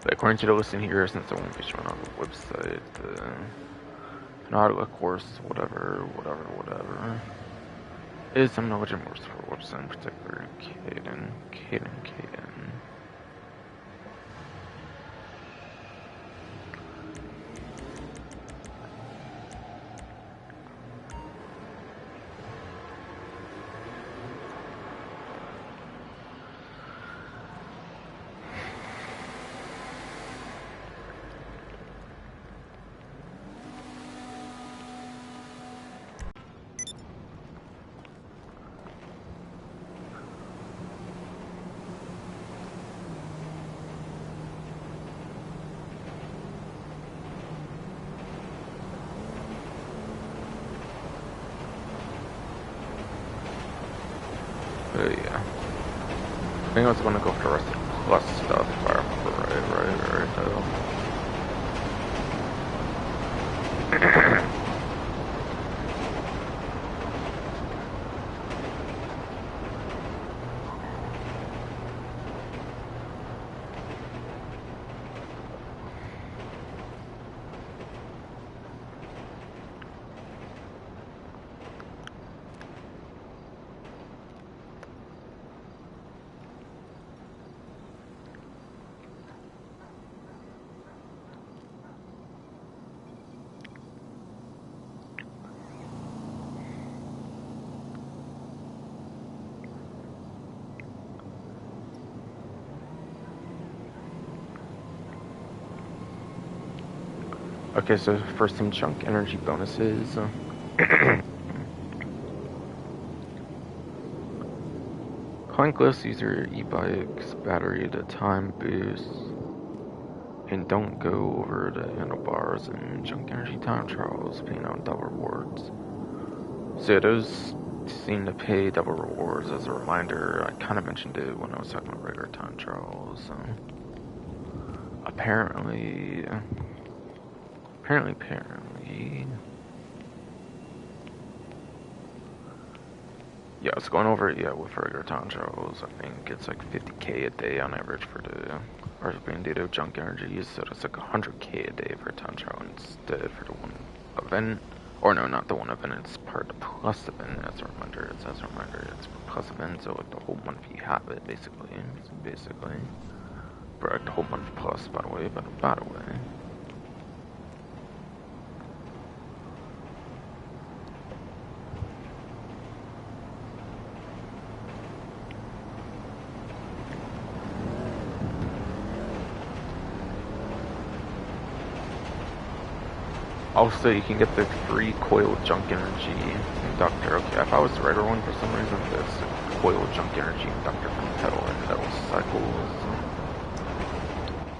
But according to the listing here, since it won't be shown on the website, Nautica course, whatever, is some knowledge and works for a website in particular, Caden. Yeah. I think I was gonna go for the rest of the plus stuff if I remember right though. Okay, so for some chunk energy bonuses, Clank lifts user e-bike's battery to time boost, and don't go over the handlebars and chunk energy time trials, paying out double rewards. So those seem to pay double rewards. As a reminder, I kind of mentioned it when I was talking about regular time trials. Apparently. Yeah, it's going over it, with regular time trials. I think it's like 50k a day on average for the RSP data junk energy, so it's like 100k a day for a time trial instead for the one event. Or no, not the one event, it's part of the plus event. As a reminder, it's for plus event, so like the whole month you have it, basically. For like the whole month plus, by the way. Also, you can get the free coiled junk energy inductor. Okay, if I was the right one for some reason, this coiled junk energy inductor from pedal and pedal cycles,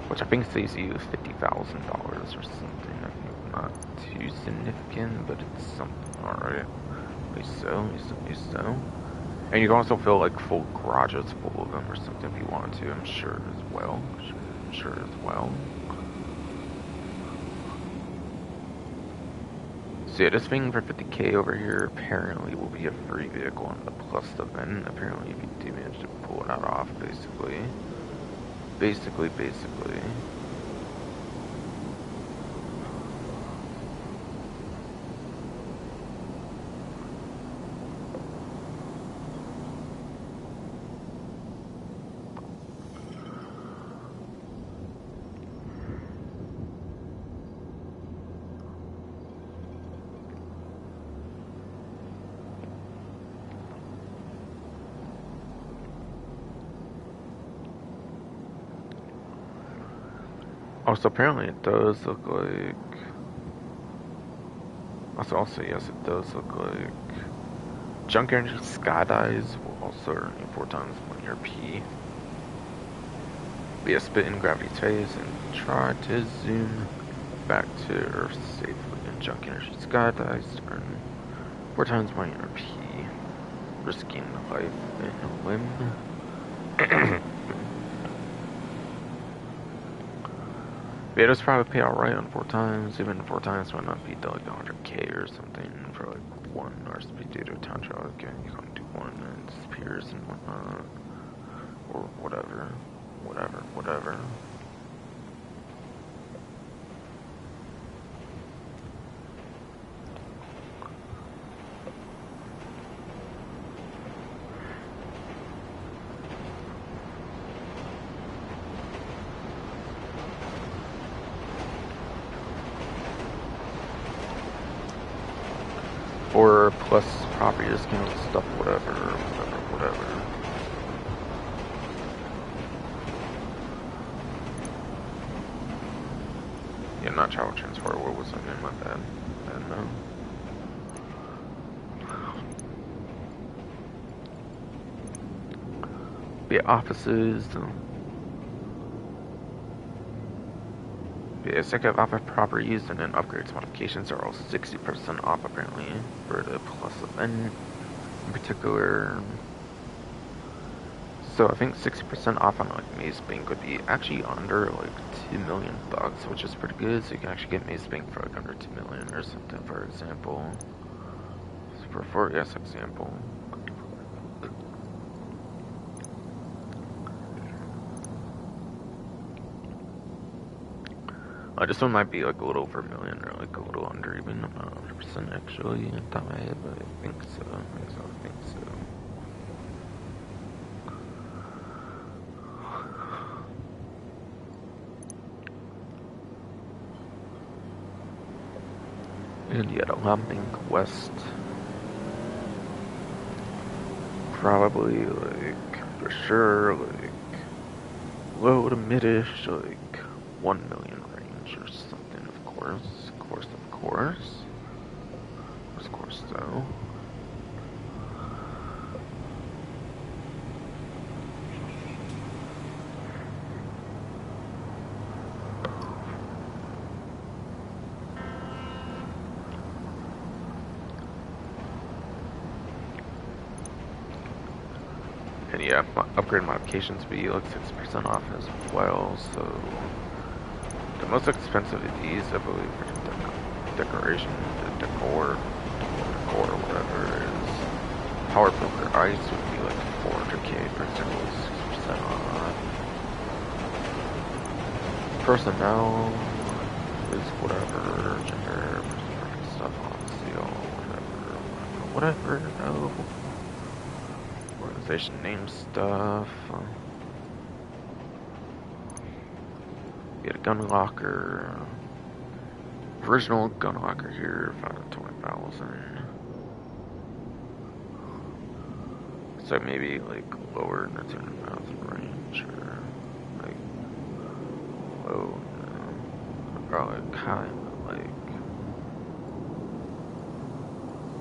which I think saves you $50,000 or something. I think not too significant, but it's something. Alright, at least so. And you can also fill like full garages full of them or something if you wanted to. I'm sure as well. So yeah, this thing for 50k over here apparently will be a free vehicle on the plus event. Apparently if you do manage to pull that off, basically. Also, apparently it does look like... Also, yes, it does look like... Junk energy skydives will also earn you 4 times on your P. Be a spit in gravity's face and try to zoom back to Earth safely. And junk energy skydives to earn 4 times more on your P. Risking life and a limb. Yeah, those probably pay out right on 4 times. Even 4 times might not be like 100k or something for like one RSP data time trial. Okay, you can do one and it disappears and whatnot. Or whatever. or plus property discount stuff, whatever. Yeah, not travel transport. What was I in? My bad. No. Yeah, offices. Yeah, second office properties and then upgrades modifications are all 60% off apparently for the plus event in particular. So I think 60% off on like Maze Bank would be actually under like $2 million, which is pretty good. So you can actually get Maze Bank for like under 2 million or something, for example. For example. This one might be like a little over $1 million or like a little under even. I'm not 100% actually on top of my head, but I think so. I think so. And yeah, the Bank West. Probably like for sure like low to mid-ish, like 1 million range or something, of course. Of course, though. And yeah, upgrade modifications be like 6% off as well, so the most expensive of these, I believe, for the decoration, the decor, whatever, is Power Broker Ice would be like 400k, for example, 6% off. Personnel is whatever, gender, stuff on sale, whatever, no. Organization name stuff. Get a gun locker. Original gun locker here, 520,000. So maybe like lower in the 200,000 range, or like low. Probably high, like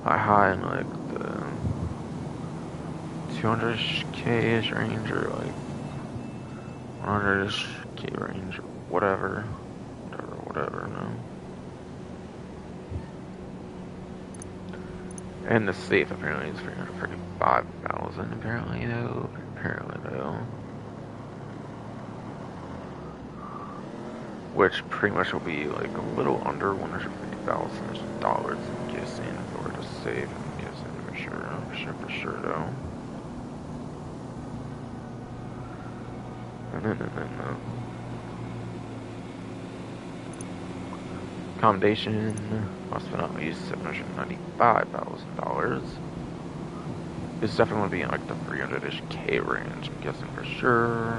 high in like the 200k-ish range, or like 100k range, or whatever, no. And the safe apparently is 335,000 apparently though. Which pretty much will be like a little under $150,000, I'm guessing, for the safe. I'm guessing for sure though. No. Accommodation, last but not least, $795,000. It's definitely going to be in like the 300-ish K range, I'm guessing for sure.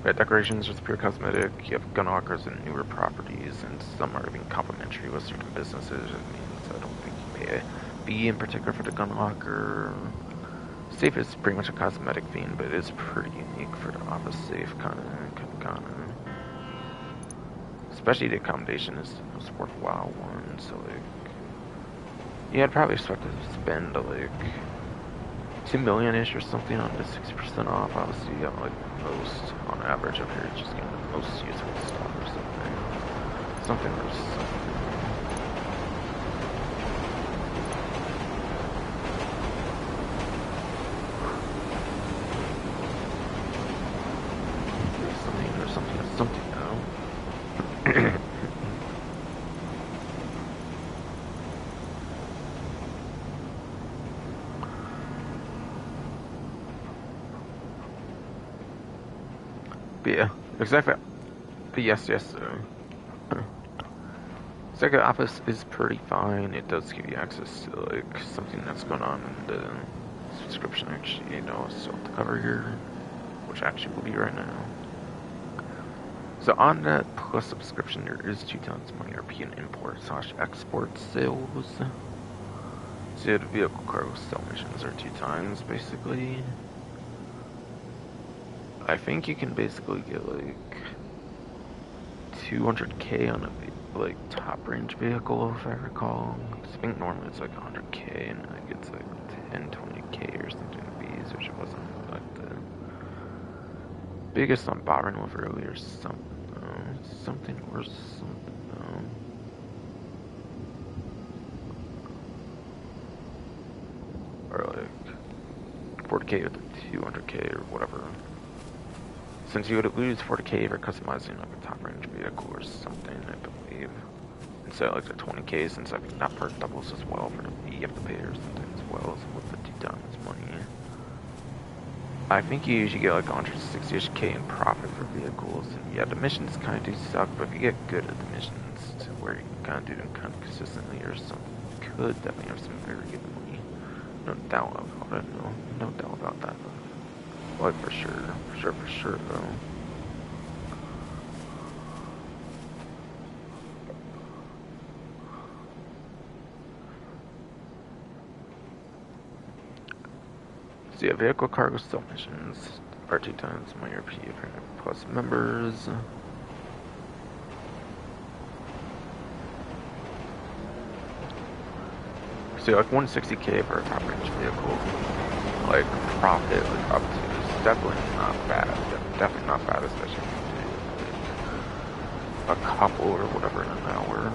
Yeah, decorations is pure cosmetic. You have gun lockers and newer properties, and some are even complimentary with certain businesses. It means I don't think you pay a fee in particular for the gun locker. Safe is pretty much a cosmetic theme, but it is pretty unique for the office safe, kind of. Especially the accommodation is the most worthwhile one. So like, yeah, I'd probably expect to spend like 2 million-ish or something on the 60% off. Obviously, you like most on average up here, just getting the most useful stuff or something. Something. Something now. But yeah, exactly. But yes. Second office is pretty fine. It does give you access to like something that's going on in the subscription. Actually, still have to cover here, which actually will be right now. So on that plus subscription, there is 2 times money European import/export sales. So the vehicle cargo sell missions are 2 times basically. I think you can basically get like 200k on a like top range vehicle if I recall. I think normally it's like 100k and I think it's like 10-20k or something to these, which wasn't like the biggest I'm bothering with earlier. Something or something. Or like 40k or 200k or whatever. Since you would lose 40k for customizing like a top range vehicle or something, I believe. Instead of like the 20k, since I think that part doubles as well for the fee you have to pay or something as well as with the 2 times money. I think you usually get like 160-ish k in profit for vehicles, and yeah, the missions kind of do suck, but if you get good at the missions to where you can kind of do them kind of consistently or something, you could definitely have some very good money. No doubt about it, no doubt about that. But for sure though. So yeah, vehicle cargo sell missions are 2 times my European plus members. So like 160k for a top range vehicle, like profit like up to is definitely not bad. Definitely not bad, especially if you do like a couple or whatever in an hour.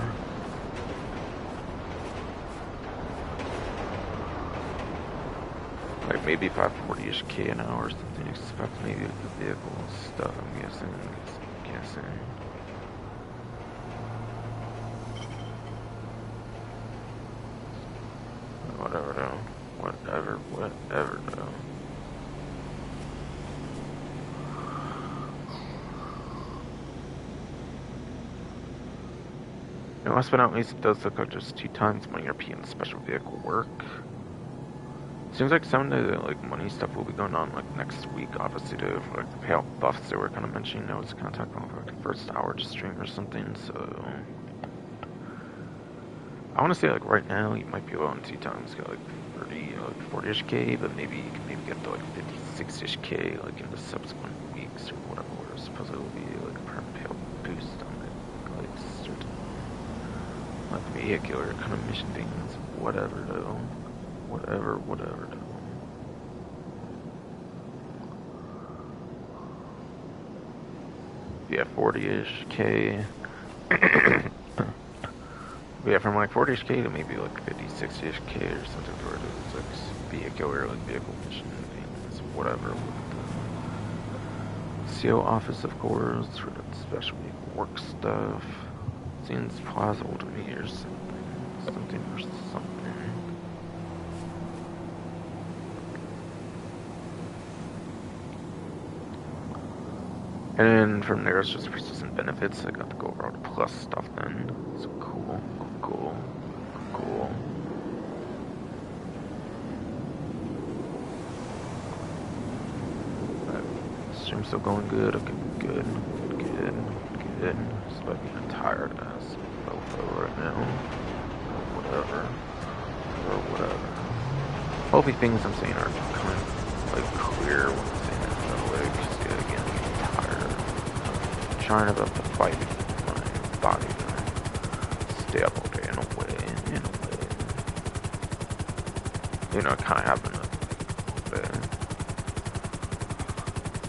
Like maybe 540-ish k an hour or something. Expect maybe the vehicle stuff. I'm guessing. Whatever though. Whatever though. And last but not least, it does look like just 2 times my European special vehicle work. Seems like some of the like money stuff will be going on like next week, obviously to like the payout buffs that we're kind of mentioning. I was kind of talking about like the first hour to stream or something. So I want to say like right now you might be able on 2 times get like 40-ish k, but maybe you can get to like 56-ish k like in the subsequent weeks or whatever. Where supposedly it will be like a permanent payout boost on it, like certain like vehicular kind of mission things. Whatever though. Whatever though. Yeah, 40-ish k. Yeah, from like 40-ish k to maybe like 50-60-ish k or something where it's like vehicular, like vehicle mission things, whatever. With the CO office, of course, for that special work stuff. Seems plausible to me or something. Something. And then from there, it's just persistent benefits. I got to go over all the plus stuff then. So cool. Stream's still going good. Okay, good. Just about being tired ass mofo right now. Whatever. Hopefully things I'm saying are coming like clear when I'm saying it. So like, yeah, again, I'm tired. I'm trying to fight my body to stay up all day in a way. You know, kind of having a bit.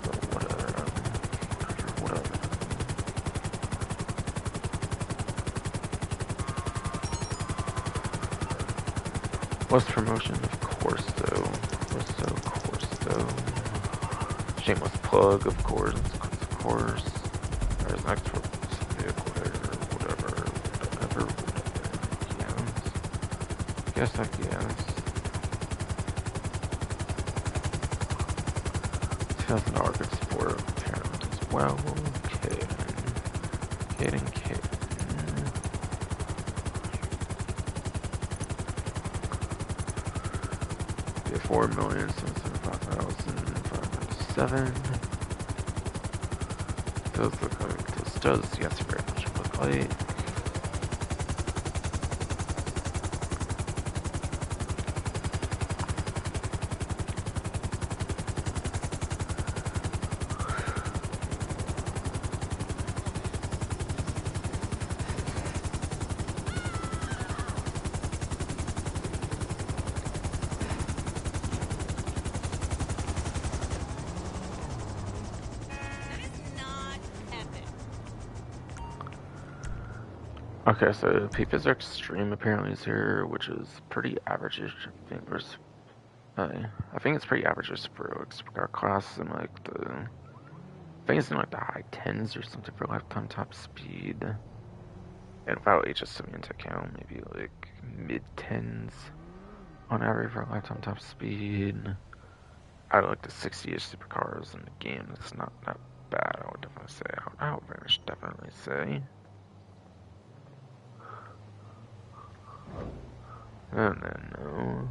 But whatever. What's promotion? Of course, though. Shameless plug, of course. There's an export vehicle there, whatever. Yes. Guess. 2,000 good support parent as well. Okay. Kidding. Yeah, 4,775,507. Does look like to does, yes, very much look like. Okay, so Peepers Extreme apparently is here, which is pretty average-ish. I think it's pretty average for like our class and like I think it's in like the high 10s or something for lifetime top speed. And without HSW into account, maybe like mid 10s on average for lifetime top speed. Out of like the 60-ish supercars in the game, it's not that bad, I would definitely say. I would definitely say. And then, no.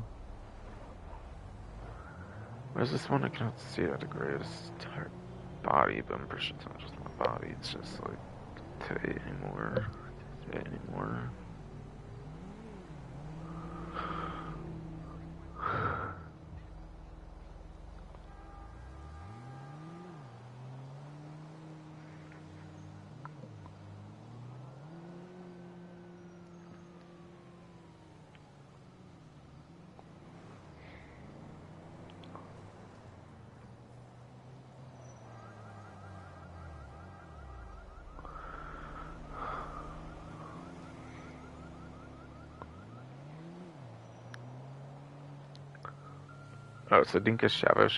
Where's this one? I cannot see it at the greatest body, but I'm pretty sure it's not just my body, it's just like today anymore. Oh, so Dinka Shava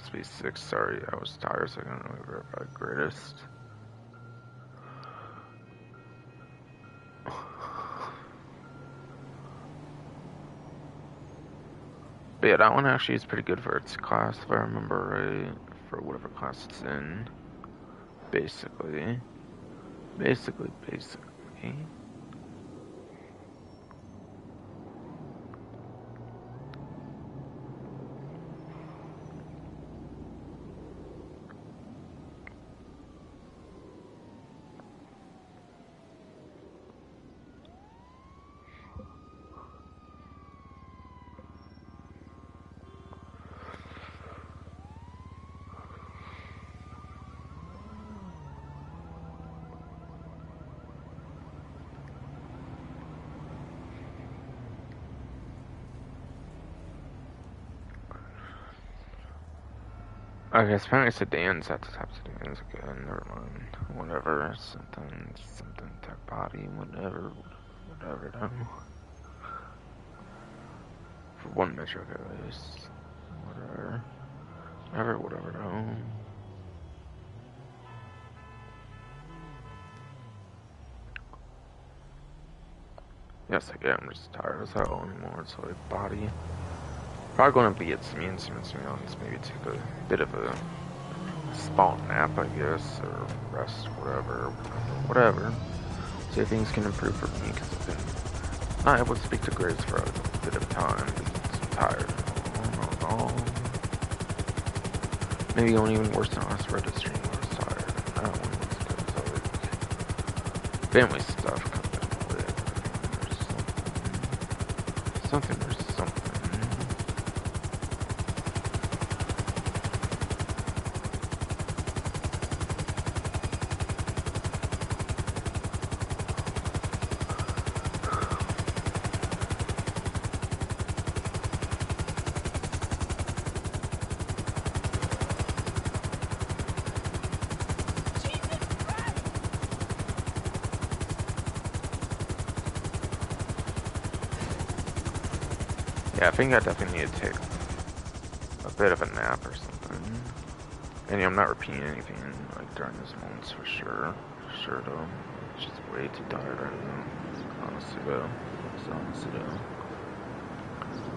Speed 6. Sorry, I was tired, so I don't really verify greatest. But yeah, that one actually is pretty good for its class, if I remember right. For whatever class it's in. Basically. Okay, apparently sedans have to have sedans again, never mind. Whatever, something tech body, whatever, no. For one metric at least. Whatever, no. Yes, again, I'm just tired as hell anymore, so like body. Probably gonna be at Simeon's, maybe take a bit of a spot nap, I guess, or rest, whatever. See if things can improve for me, because I've been not able to speak to Grace for a bit of time, because I'm tired. Maybe going even worse than last Reddit stream, I was tired. That one was because like family stuff coming with something. Yeah, I think I definitely need to take a bit of a nap or something. And yeah, I'm not repeating anything like during this moments for sure. Sure though. It's just way too tired right now. Honestly though.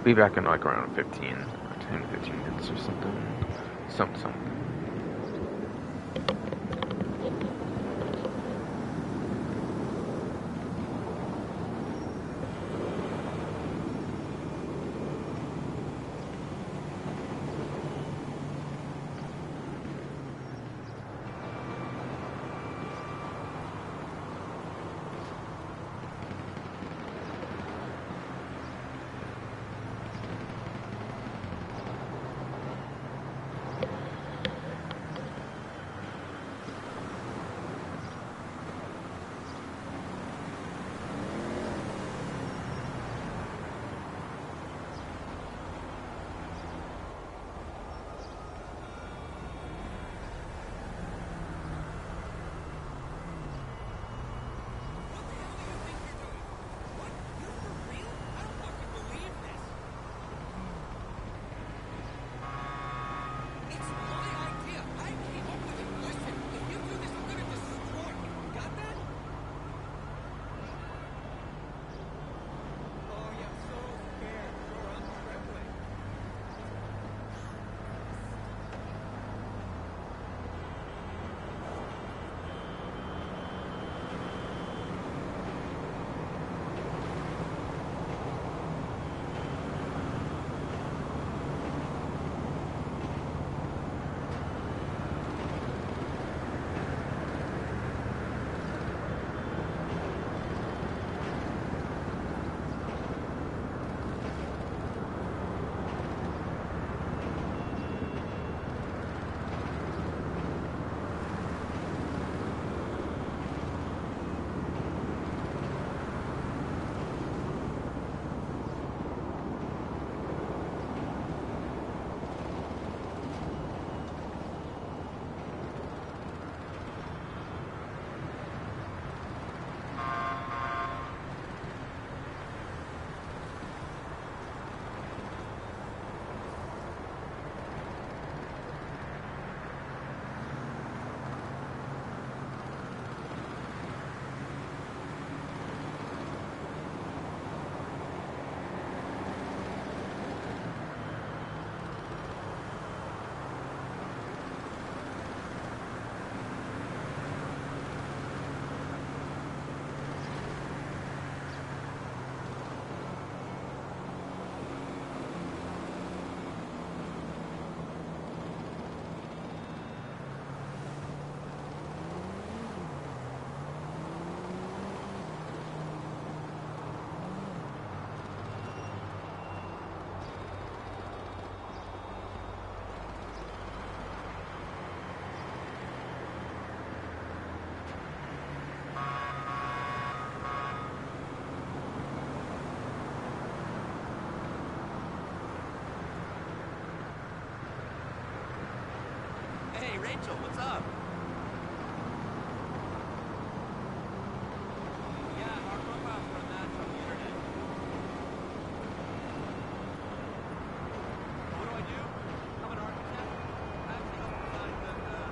Be back in like around 15 minutes or something. Something. Hey, Rachel, what's up? Yeah, our profiles were unmatched on the internet. What do I do? I'm an architect. I actually help design, but no.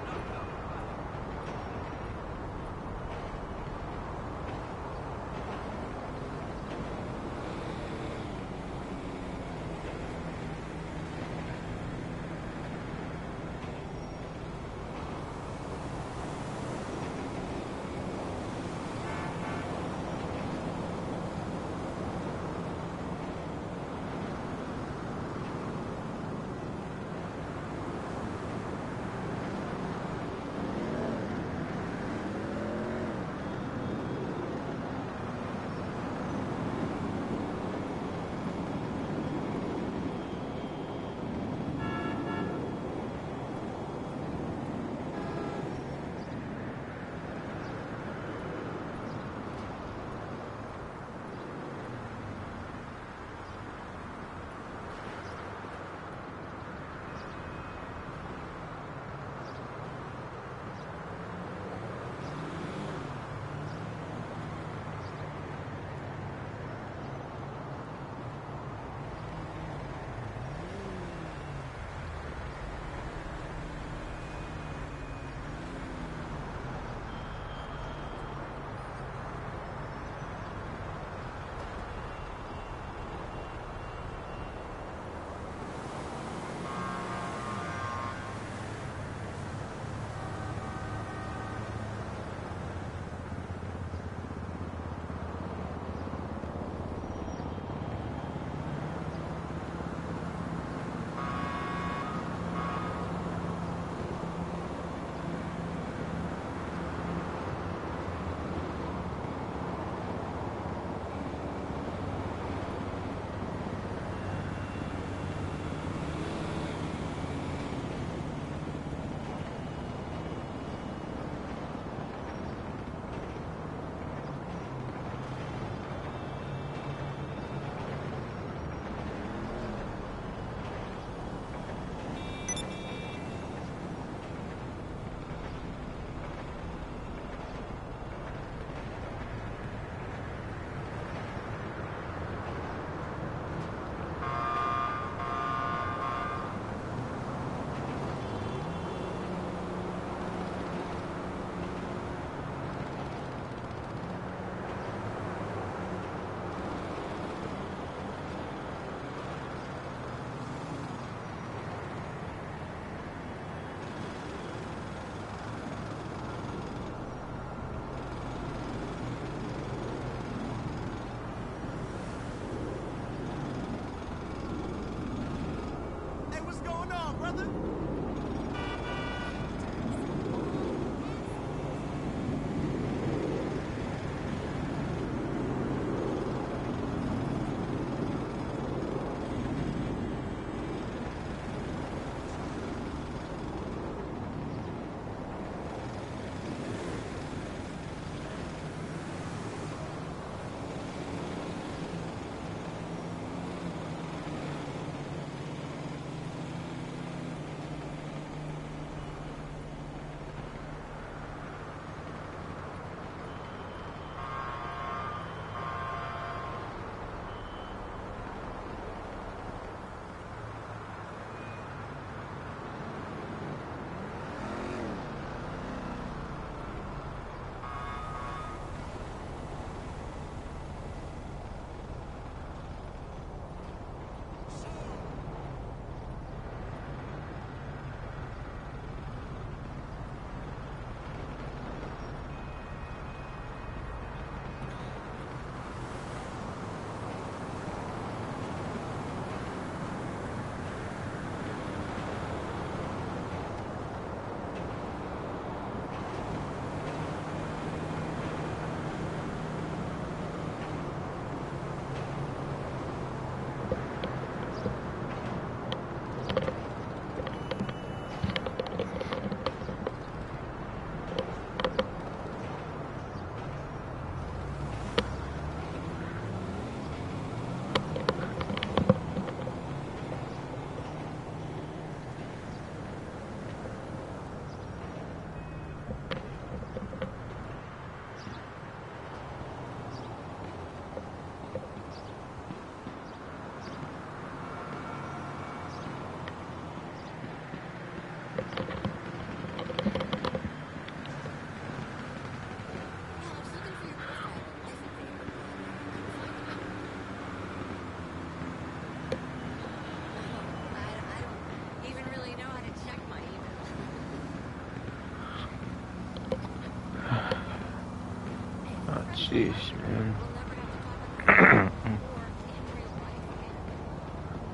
Sheesh, man.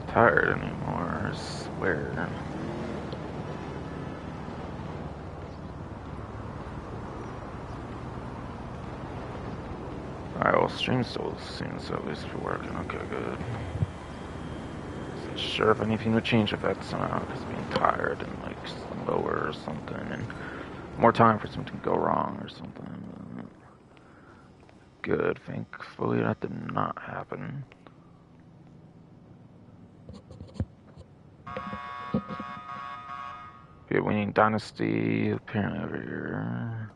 Tired anymore, I swear. Alright, well, stream still seems at least be working. Okay, good. Isn't sure if anything would change if that's somehow just being tired and like slower or something, and more time for something to go wrong or something. Good, thankfully that did not happen. Yeah, winning Dynasty apparently over here.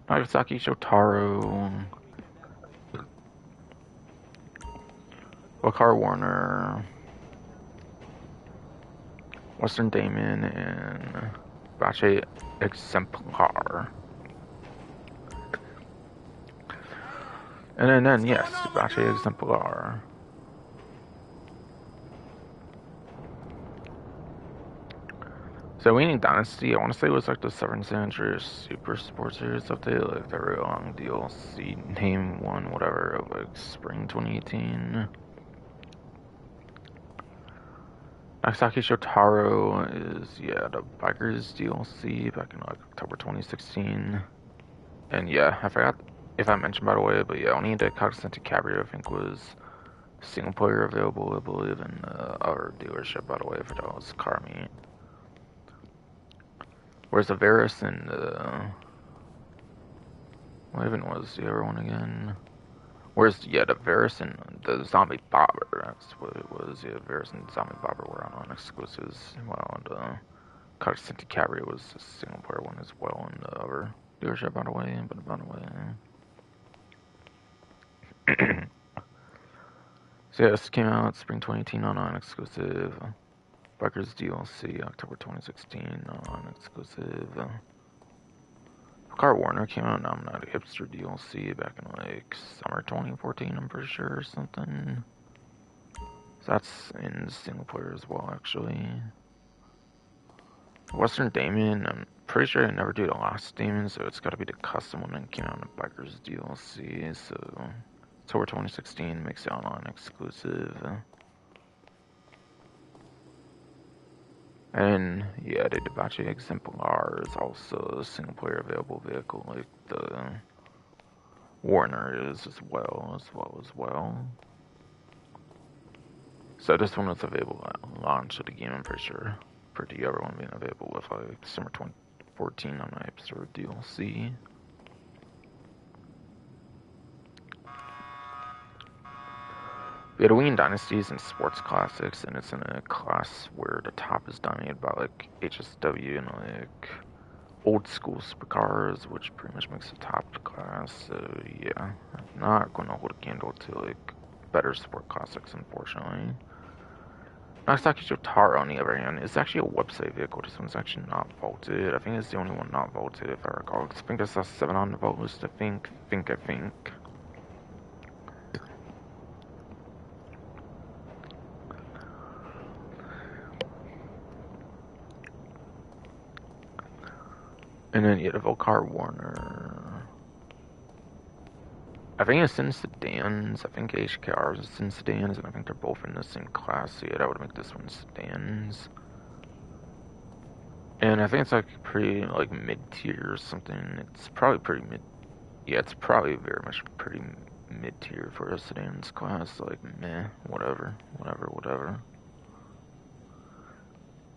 Nagasaki Shotaro. Wakar Warner. Western Damon and Bache Exemplar. And then yes, Bache Exemplar. So Winning Dynasty, I want to say it was like the 7th Century Super Sports Series update, like the real long DLC name one, whatever, of like spring 2018. Nagasaki Shotaro is, yeah, the Bikers DLC back in like October 2016. And yeah, I forgot if I mentioned by the way, but yeah, only the Cognizant Cabrio I think was single player available, I believe, in our dealership by the way for those car meet. Whereas the Varus and what even was the other one again? Whereas, yeah, the Varus and the Zombie Bobber, that's what it was. Yeah, Varus and Zombie Bobber were on exclusives, while the Cognizant Cabrio was a single player one as well in the other dealership by the way, but by the way. So yeah, this came out spring 2018 on exclusive. Bikers DLC October 2016 on exclusive. Car Warner came out on that hipster DLC back in like summer 2014, I'm pretty sure, or something. So that's in single player as well, actually. Western Damon, I'm pretty sure I never do the last Damon, so it's gotta be the custom one that came out in the Bikers DLC. So October 2016 makes it online exclusive. And yeah, the Debauche Exemplar is also a single player available vehicle, like the Warner is as well. So this one was available at launch of the game, I'm pretty sure. For the other one being available with like December 2014 on the Store DLC. We had Wing Dynasties and Sports Classics, and it's in a class where the top is dominated by like HSW and like old school supercars, which pretty much makes the top class. So yeah, I'm not gonna hold a candle to like better sport classics, unfortunately. Nagasaki Jotaro, on the other hand, is actually a website vehicle. This one's actually not vaulted. I think it's the only one not vaulted, if I recall. I think it's a 7 on the vault list, I think. And then, yeah, the Volcar Warner. I think it's in sedans. I think HKR is in sedans, and I think they're both in the same class. So yeah, that would make this one sedans. And I think it's like pretty like mid-tier or something. It's probably pretty mid. Yeah, it's probably very much pretty mid-tier for a sedans class. Like meh, whatever.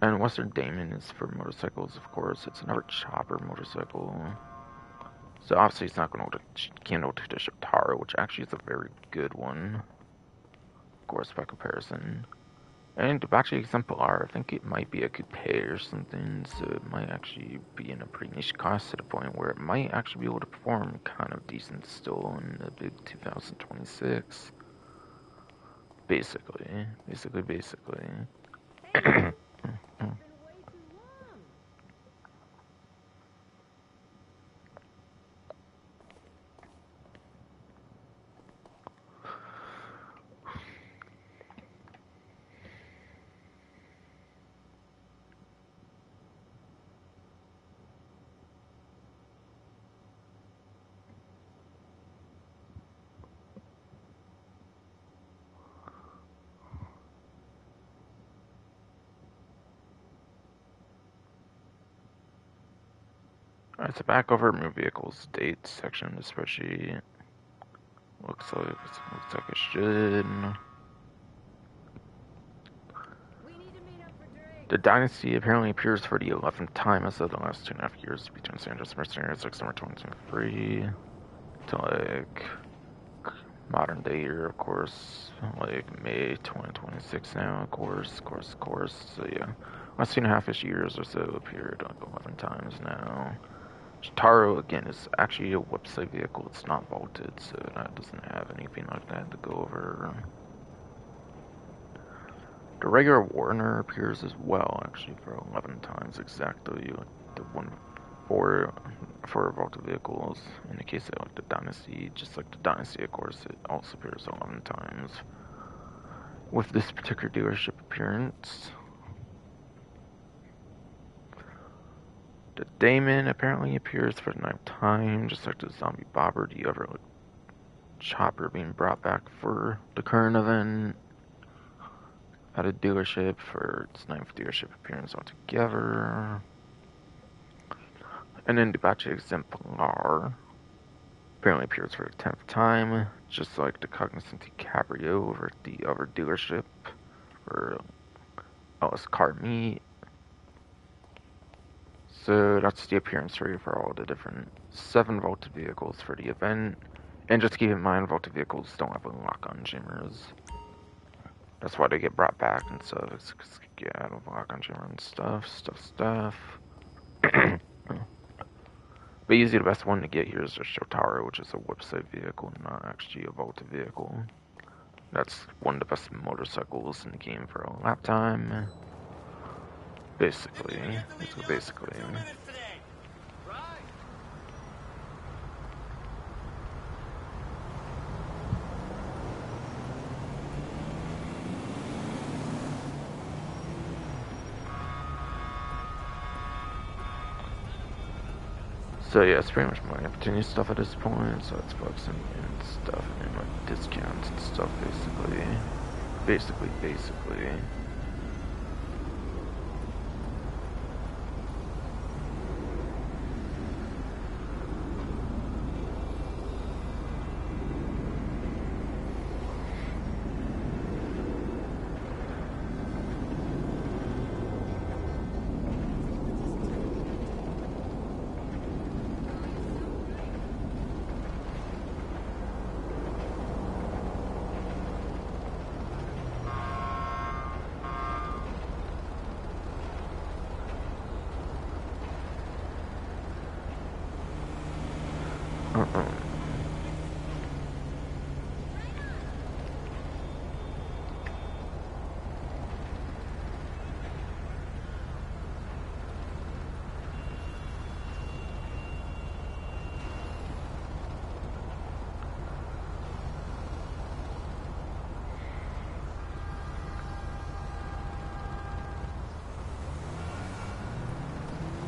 And Western Damon is for motorcycles, of course. It's another chopper motorcycle. So obviously it's not going to candle to the Shotaro, which actually is a very good one. Of course, by comparison. And the Bachi Exemplar, I think it might be a coupe or something, so it might actually be in a pretty niche class to the point where it might actually be able to perform kind of decent still in the big 2026. Basically. Alright, so back over new vehicles dates section of the spreadsheet. Looks like it should. The dynasty apparently appears for the 11th time as of the last 2.5 years between San Andreas Mercenaries, like summer 2023 to like modern day year, of course, like May 2026 now, of course. So yeah, last 2.5-ish years or so appeared like 11 times now. Taro again is actually a website vehicle. It's not vaulted, so that doesn't have anything like that to go over. The regular Warner appears as well, actually, for 11 times exactly. Like the one for vaulted vehicles. In the case of like the Dynasty, just like the Dynasty, of course, it also appears 11 times. With this particular dealership appearance, the Damon apparently appears for the 9th time, just like the Zombie Bobber, the other like, chopper being brought back for the current event at a dealership for its 9th dealership appearance altogether. And then the Bache Exemplar apparently appears for the 10th time, just like the Cognizant Cabrio over at the other dealership for Ellis Car Meet. So that's the appearance rate for all the different 7 vaulted vehicles for the event. And just keep in mind, vaulted vehicles don't have lock-on jimmers. That's why they get brought back and stuff. It's because you get out of lock-on jimmer and stuff. But usually the best one to get here is a Shotaro, which is a website vehicle, not actually a vaulted vehicle. That's one of the best motorcycles in the game for a lap time. Basically. So yeah, it's pretty much money opportunity stuff at this point, so it's bucks and stuff, and like discounts and stuff, basically.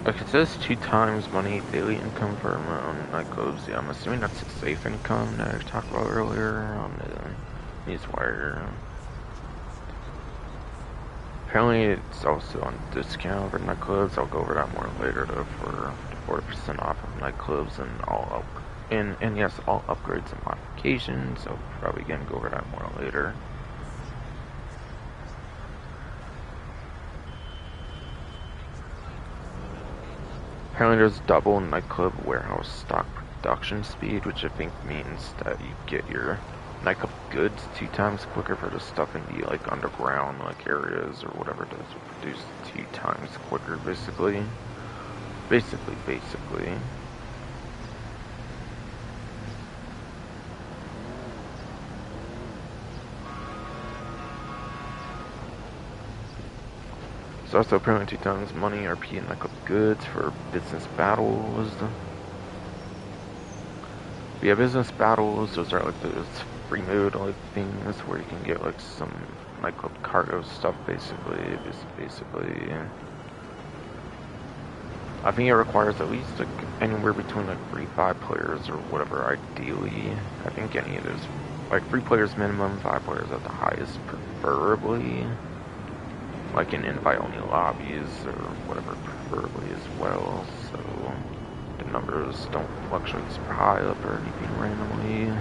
Like it says 2 times money daily income for nightclubs. Yeah, I'm assuming that's a safe income that I talked about earlier on the newswire. Apparently it's also on discount for nightclubs. I'll go over that more later though, for 40% off of nightclubs and all yes, all upgrades and modifications. I'll probably again go over that more later. Apparently there's double nightclub warehouse stock production speed, which I think means that you get your nightclub goods 2 times quicker for the stuff in the like underground like areas or whatever it does, will produce 2 times quicker basically. There's also apparently 2 times money RP and nightclub goods for business battles. But yeah, business battles, those are like those free mode like things where you can get like some nightclub cargo stuff basically. I think it requires at least like anywhere between like 3-5 players or whatever ideally. I think any of those, like 3 players minimum, 5 players at the highest preferably. Like in invite only lobbies or whatever preferably as well, so The numbers don't fluctuate super high up or anything randomly.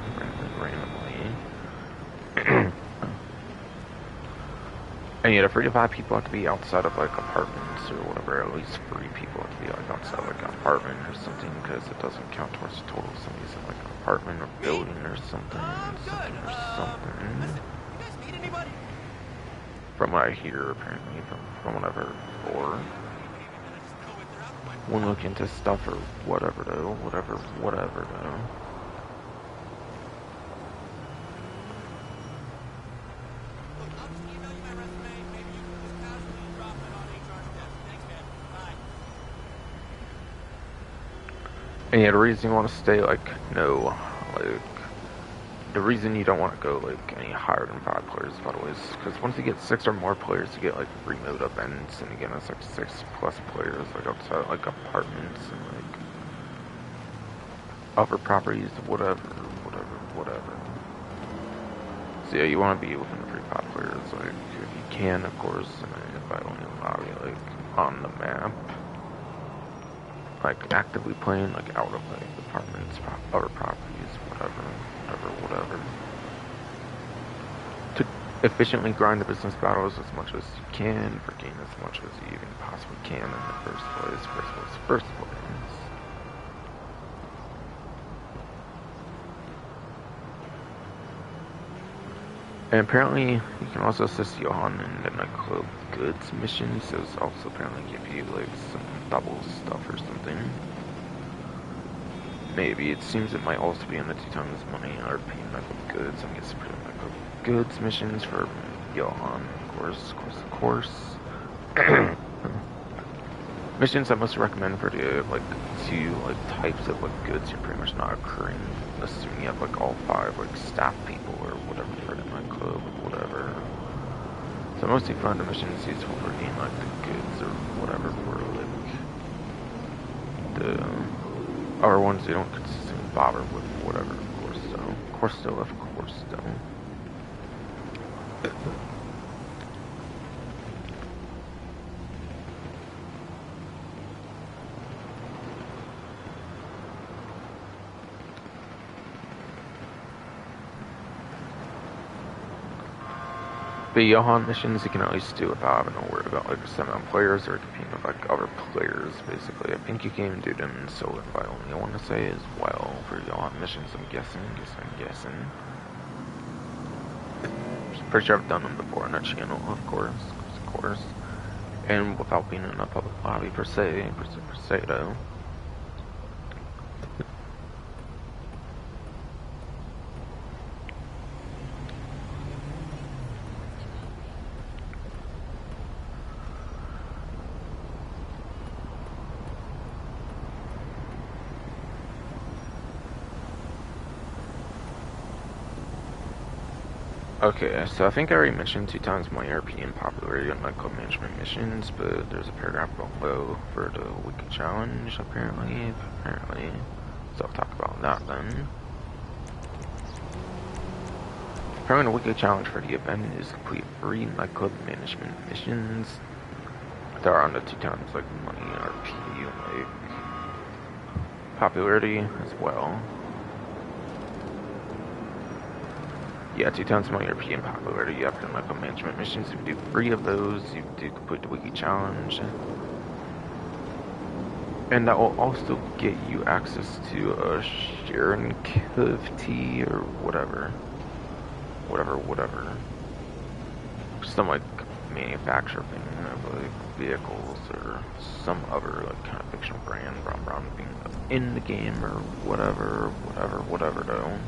And yet, 3 to 5 people have to be outside of like apartments or whatever. At least 3 people have to be like outside of like an apartment or something, because it doesn't count towards the total. Somebody's in like an apartment or building or something. Listen, you guys need anybody? From what I hear, apparently, from what I've heard before. Won't look into stuff or whatever though. Whatever though. And yeah, the reason you want to stay, like, no, like, the reason you don't want to go, like, any higher than 5 players, by the way, is because once you get 6 or more players, you get, like, remote events, and again, it's, like, 6 plus players, like, outside, like, apartments, and, like, other properties, whatever. So, yeah, you want to be within the 3 to 5 players, like, if you can, of course, and if I only allow you, like, on the map. Like, actively playing, like, out of, like, apartments, other properties, whatever. To efficiently grind the business battles as much as you can, for gain as much as you even possibly can in the first place. And apparently, you can also assist Johan in the nightclub goods missions, so it's also apparently give you, like, some double stuff or something. Maybe. It seems it might also be in the 2 times money or paying nightclub goods. I guess pretty nightclub goods missions for Johan, of course. Missions I must recommend for the, like, 2, like, types of, like, goods you're pretty much not occurring, assuming you have, like, all 5, like, staff people or whatever for the nightclub or whatever. So mostly find the missions useful for getting, like, the goods or whatever for, like, the other ones you don't consistently bother with, whatever, of course, though. The Johan missions you can at least do without having to worry about, like, 7 players or competing with, like, other players, basically. I think you can even do them in solo if I only want to say as well for Johan missions, I'm guessing. Pretty sure I've done them before on that channel, of course. And without being in a public lobby per se though. Okay, so I think I already mentioned 2 times my European popularity on nightclub management missions, but there's a paragraph below for the weekly challenge, apparently. So I'll talk about that then. Apparently the weekly challenge for the event is complete 3 nightclub management missions. There are under 2 times, like, money, RP, like, popularity as well. Yeah, 2 times my European popularity after nightclub management missions. If you do 3 of those, you do complete the weekly challenge. And that will also get you access to a sharing tea or whatever. Some, like, manufacturer thing of, like, vehicles or some other, like, kind of fictional brand being in the game or whatever though.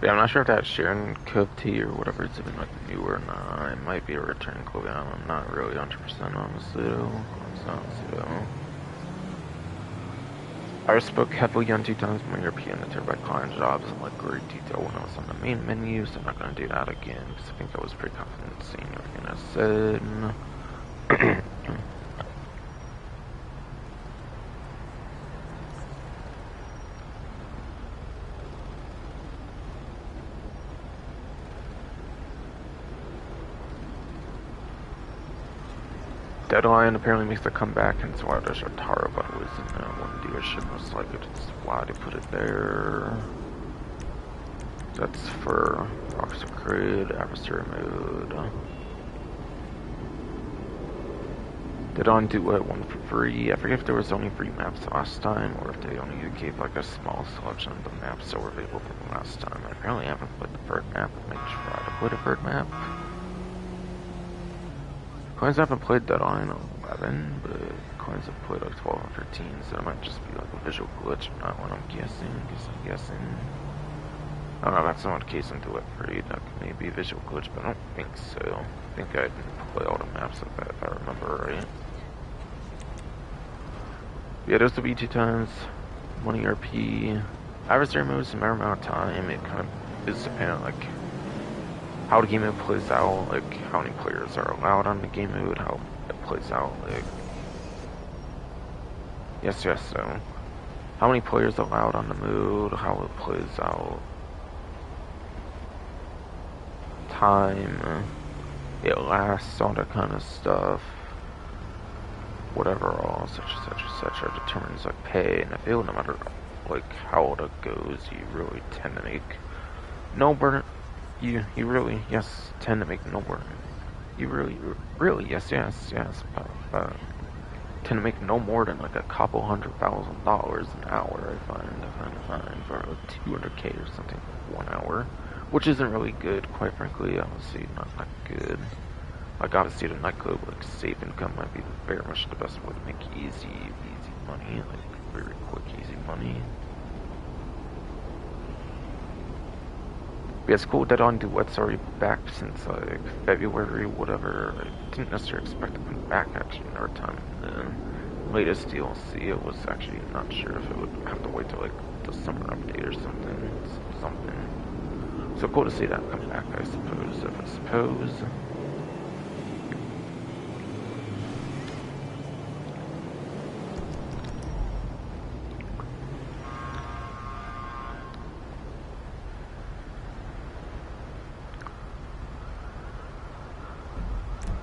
Yeah, I'm not sure if that Sharon Cove T or whatever is even like new or not. It might be a return clothing. I'm not really 100% honestly though. I spoke heavily on 2 times more European the by client jobs in like great detail when I was on the main menu, so I'm not gonna do that again because I think I was pretty confident seeing everything I said. Deadline apparently makes a comeback, and so there's a Taro button was in one dealership. Most likely that's why they put it there. That's for Officer Grid, Adversary Mode. Deadline do it one for free. I forget if there was only 3 maps last time, or if they only gave like a small selection of the maps that were available from last time. I apparently haven't played the third map. I might try to play the third map. Coins haven't played Deadline 11, but Coins have played like 12 and 13, so it might just be like a visual glitch, not what I'm guessing. I don't know, that's not the case into it 3, that may be a visual glitch, but I don't think so. I think I didn't play all the maps like that if I remember right. Yeah, those will be 2 times, 1 ERP. Adversary moves a matter amount of time, it kind of is dependent like how the game mode plays out, like how many players are allowed on the game mode, how it plays out, like yes, so how many players allowed on the mode, how it plays out, time it lasts, all that kind of stuff, whatever all, etc, determines like pay, and I feel no matter like how it goes, you really tend to make no burden. You really, yes, tend to make no burden. You really, yes, tend to make no more than like a couple $100,000 an hour, I find, for like 200K or something, 1 hour, which isn't really good, quite frankly, obviously not that good. Like, obviously the nightclub, like, safe income might be very much the best way to make easy money, like, very quick, easy money. Yeah, it's cool that on Duet's already back since like February, whatever. I didn't necessarily expect to come back actually in our time. The latest DLC, I was actually not sure if it would have to wait till like the summer update or something. So cool to see that come back, I suppose.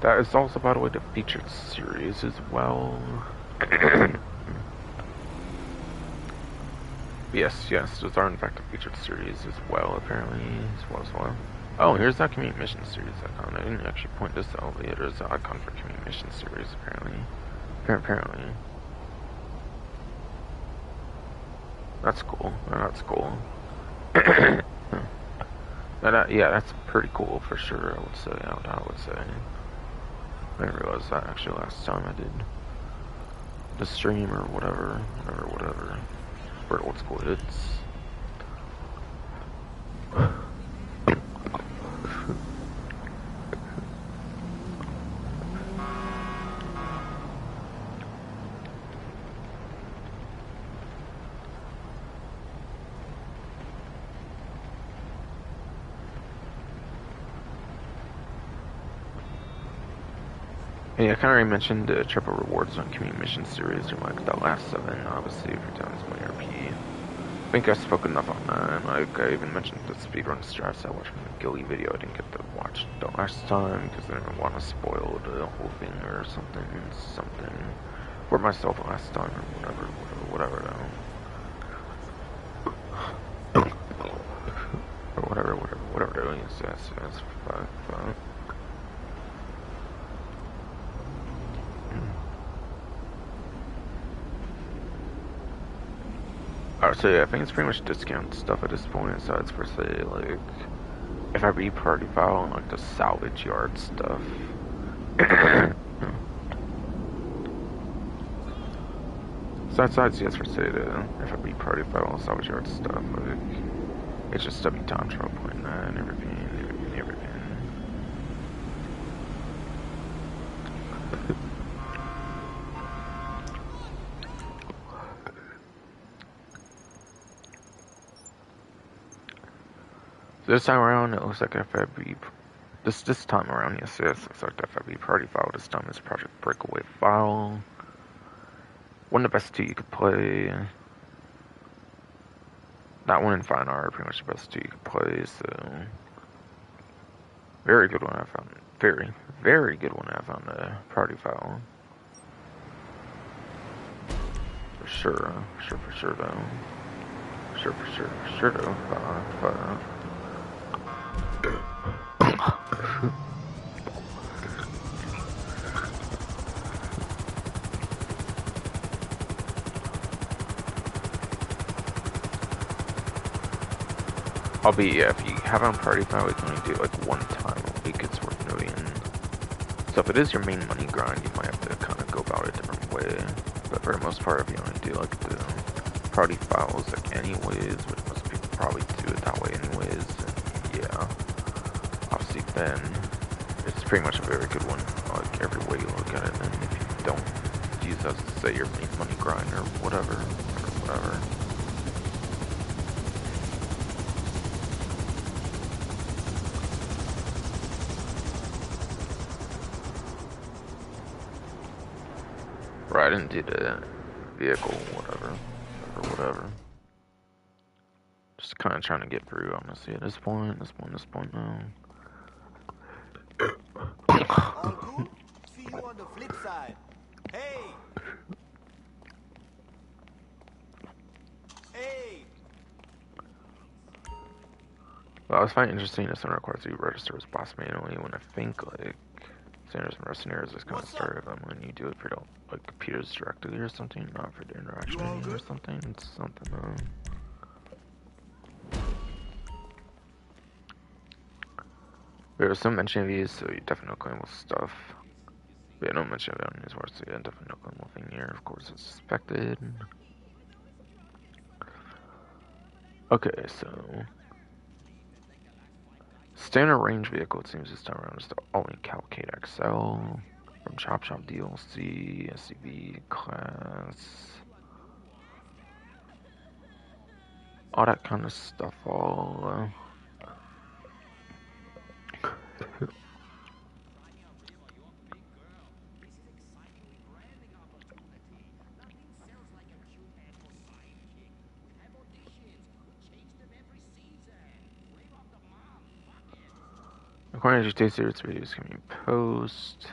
That is also, by the way, the featured series as well. yes, those are in fact the featured series as well, apparently, as well. Oh, here's that community mission series icon. I didn't actually point this out, but yeah, there's an icon for community mission series, apparently. That's cool. Yeah, that's pretty cool for sure, I would say. I didn't realize that actually last time I did the stream or whatever. For old school hits. Yeah, I kind of already mentioned the triple rewards on community mission series, or like the last 7, obviously, for times my RP. I think I spoke enough on that. Like, I even mentioned the speedrun strats I watched from the Gilly video. I didn't get to watch the last time because I didn't want to spoil the whole thing or something for myself last time or whatever though. Or whatever, yes, fine. Alright, so yeah, I think it's pretty much discount stuff at this point, besides for say, like, if I re-party file and like the salvage yard stuff. So that's yes for say the if I re-party file and salvage yard stuff, like, HSW time trial point 9, everything. So this time around, it looks like FIB. This time around, yes, looks like the FIB party file. This time is Project Breakaway file. One of the best two you could play. That one and Fine Art are pretty much the best two you could play, so. Very good one I found. Very good one I found the party file. For sure though. For sure though. If you have on party file, we can only do it like one time a week. It's worth noting. So if it is your main money grind, you might have to kind of go about it a different way. But for the most part, if you only do like the party files like anyways, which most people probably do it that way anyways, and yeah, obviously then it's pretty much a very good one, like every way you look at it. And if you don't use that as, say, your main money grind or whatever. Right, I didn't do the vehicle, whatever. Just kind of trying to get through, honestly, at this point now. All good? See you on the flip side. Hey! Hey! Well, I was finding interesting that some requires you register as boss manually when I think, like, Sanders and Mercenaries is kind of started on when you do it for, like, computers directly or something, not for the interaction or something. It's something, There was some mention of these, so you definitely no claimable stuff. But yeah, no mention of it on these words, so yeah, definitely no claimable thing here. Of course, it's suspected. Okay, so standard range vehicle, it seems this time around, is the only Cavalcade XL from Chop Shop DLC, SUV class, all that kind of stuff. All according to GTA Series videos can be post.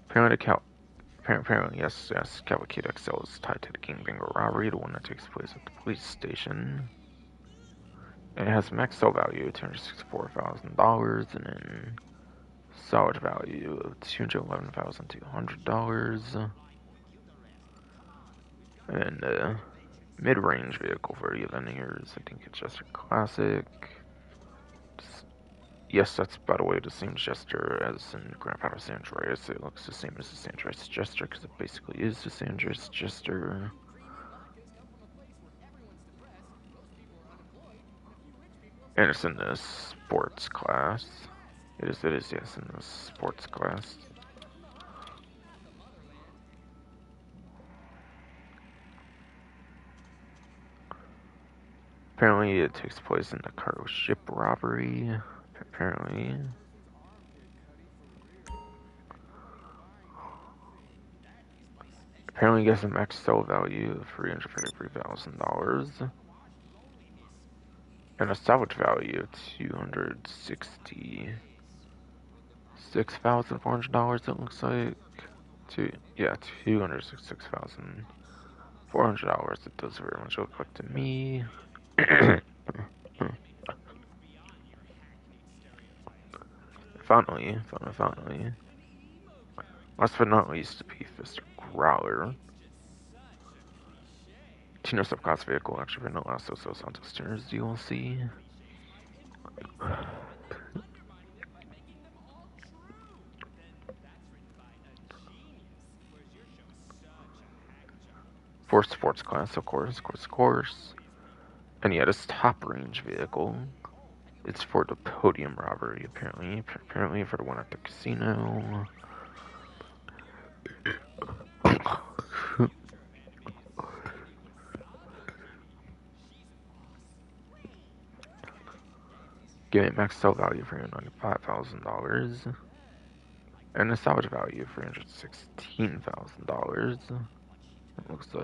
Apparently, yes, Cavalcade XL is tied to the Gangbang robbery, the one that takes place at the police station. And it has max sell value of $264,000 and then salvage value of $211,200. And then the mid-range vehicle for the event here is, I think it's Jester Classic. Yes, that's, by the way, the same Jester as in Grand Theft Auto San Andreas. It looks the same as the San Andreas Jester because it basically is the San Andreas Jester. And it's in the sports class. It is, yes, in the sports class. Apparently, it takes place in the cargo ship robbery. Apparently. Apparently, gets a max sell value of $333,000. And a salvage value of $266,400, it looks like. $266,400. It does very much look like to me. Finally. Last but not least, the P-Fister Growler. Tino subclass vehicle, actually, for no last Los Santos Tuners DLC. For sports class, of course. And yeah, this top range vehicle, it's for the podium robbery, apparently. Apparently for the one at the casino. Give it max sell value for $95,000. And a salvage value of $316,000. Looks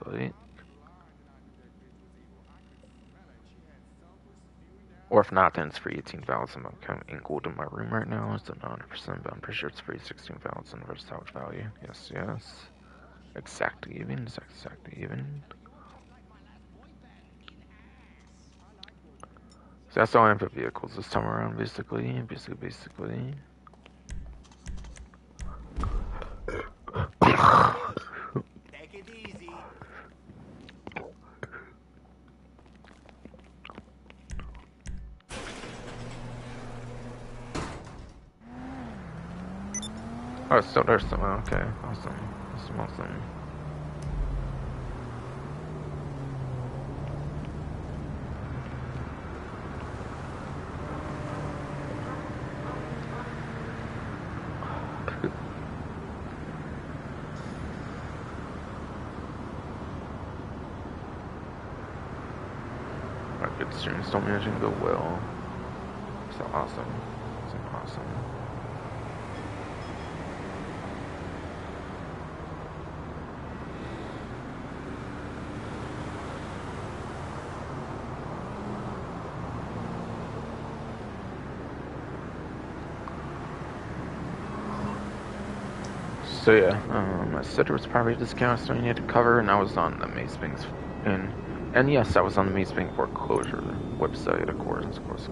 like. Or if not, then it's free 18,000. I'm kind of angled in my room right now. It's not 100%, but I'm pretty sure it's free 16,000 for salvage value. Yes, yes. Exactly even. It's exactly even. So that's all I have for vehicles this time around, basically. Basically. Take it easy. Oh, it's still there somehow. Okay, awesome. Awesome. Our good streams don't managing to go well. So awesome. So yeah, I said there was probably a discount, so I needed to cover, and I was on the Mace Banks, and yes, I was on the Mace Bank foreclosure website, of course. But so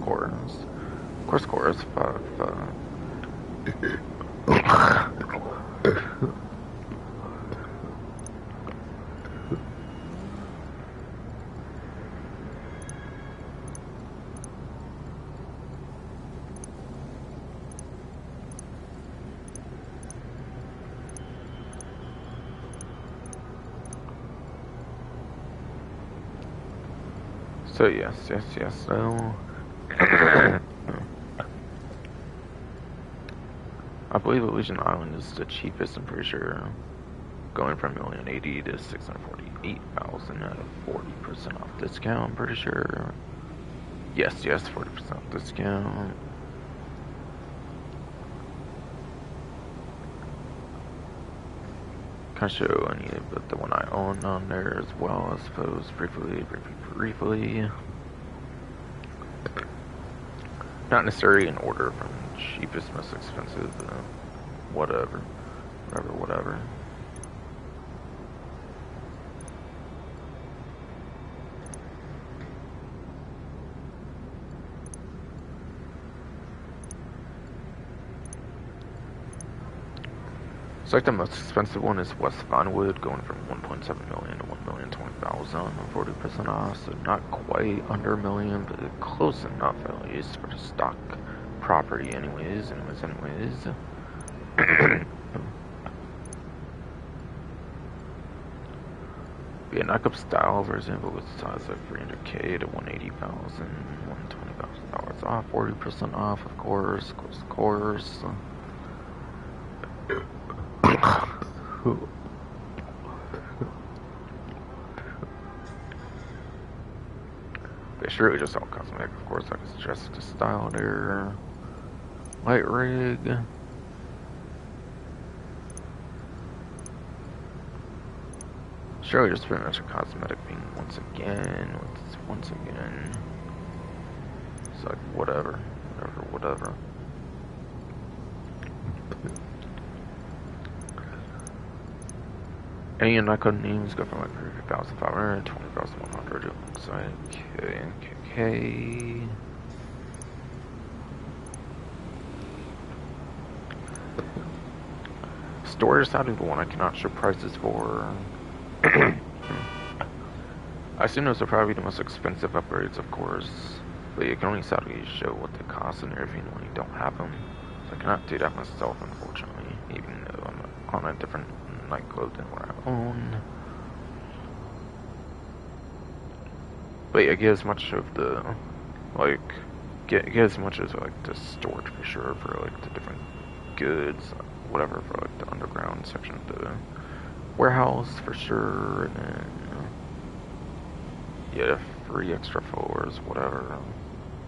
yes. So I believe Illusion Island is the cheapest. I'm pretty sure, going from $1,080,000 to $648,000 at a 40% off discount. I'm pretty sure. Yes, 40% off discount. Can I show any of the one I own on there as well, I suppose, briefly. Not necessarily in order from cheapest, most expensive, whatever. So like the most expensive one is West Vinewood, going from 1.7 million to 1,020,000 on 40% off. So not quite under $1 million, but close enough at least for the stock property, anyways. Yeah, knockup style, for example, with size like 300K to 180,000, $120,000 off, 40% off, of course. It's really just all cosmetic, of course. I can suggest the style there. Light rig. Surely just pretty much a cosmetic thing once again. It's like whatever. Any knockout names go from like 30,500 to 20,100. It looks like. Okay. Storage is the one I cannot show prices for. I assume those are probably the most expensive upgrades, of course. But you can only sadly show what they cost and everything when you don't have them. So I cannot do that myself, unfortunately, even though I'm on a different nightclub than where I own. But yeah, get as much of the, like, get as much as, like, the storage for sure, for, like, the different goods, whatever, for, like, the underground section of the warehouse for sure, and then, yeah, 3 extra floors, whatever.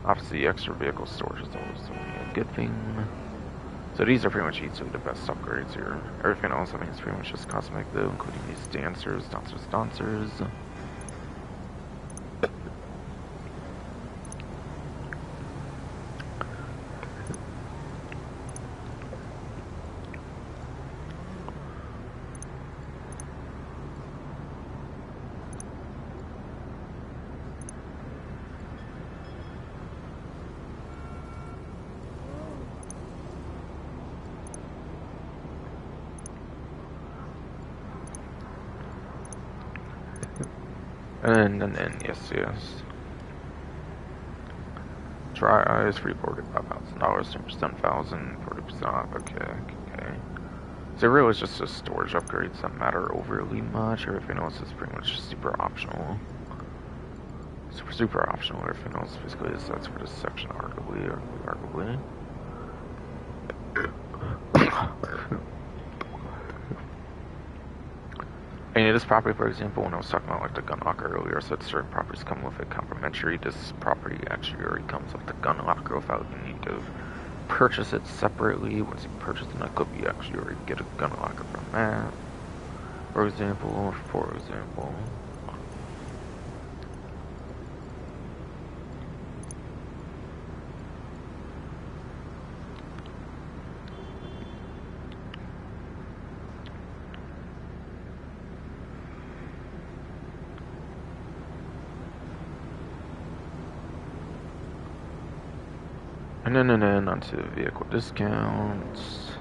Obviously, extra vehicle storage is always a good thing. So these are pretty much easily the best upgrades here. Everything else, I mean, is pretty much just cosmetic though, including these dancers. And then, yes. Dry eyes, free $45,000, 10% thousand, 40% off, okay. So really it's just the storage upgrades that matter overly much. Everything else is pretty much super optional. Super optional. Everything else basically is that's for this section, arguably. And this property, for example, when I was talking about like the gun locker earlier, I said certain properties come with it complimentary. This property actually already comes with the gun locker without you need to purchase it separately. Once you purchase the nightclub, you actually already get a gun locker from that. For example. And then onto vehicle discounts.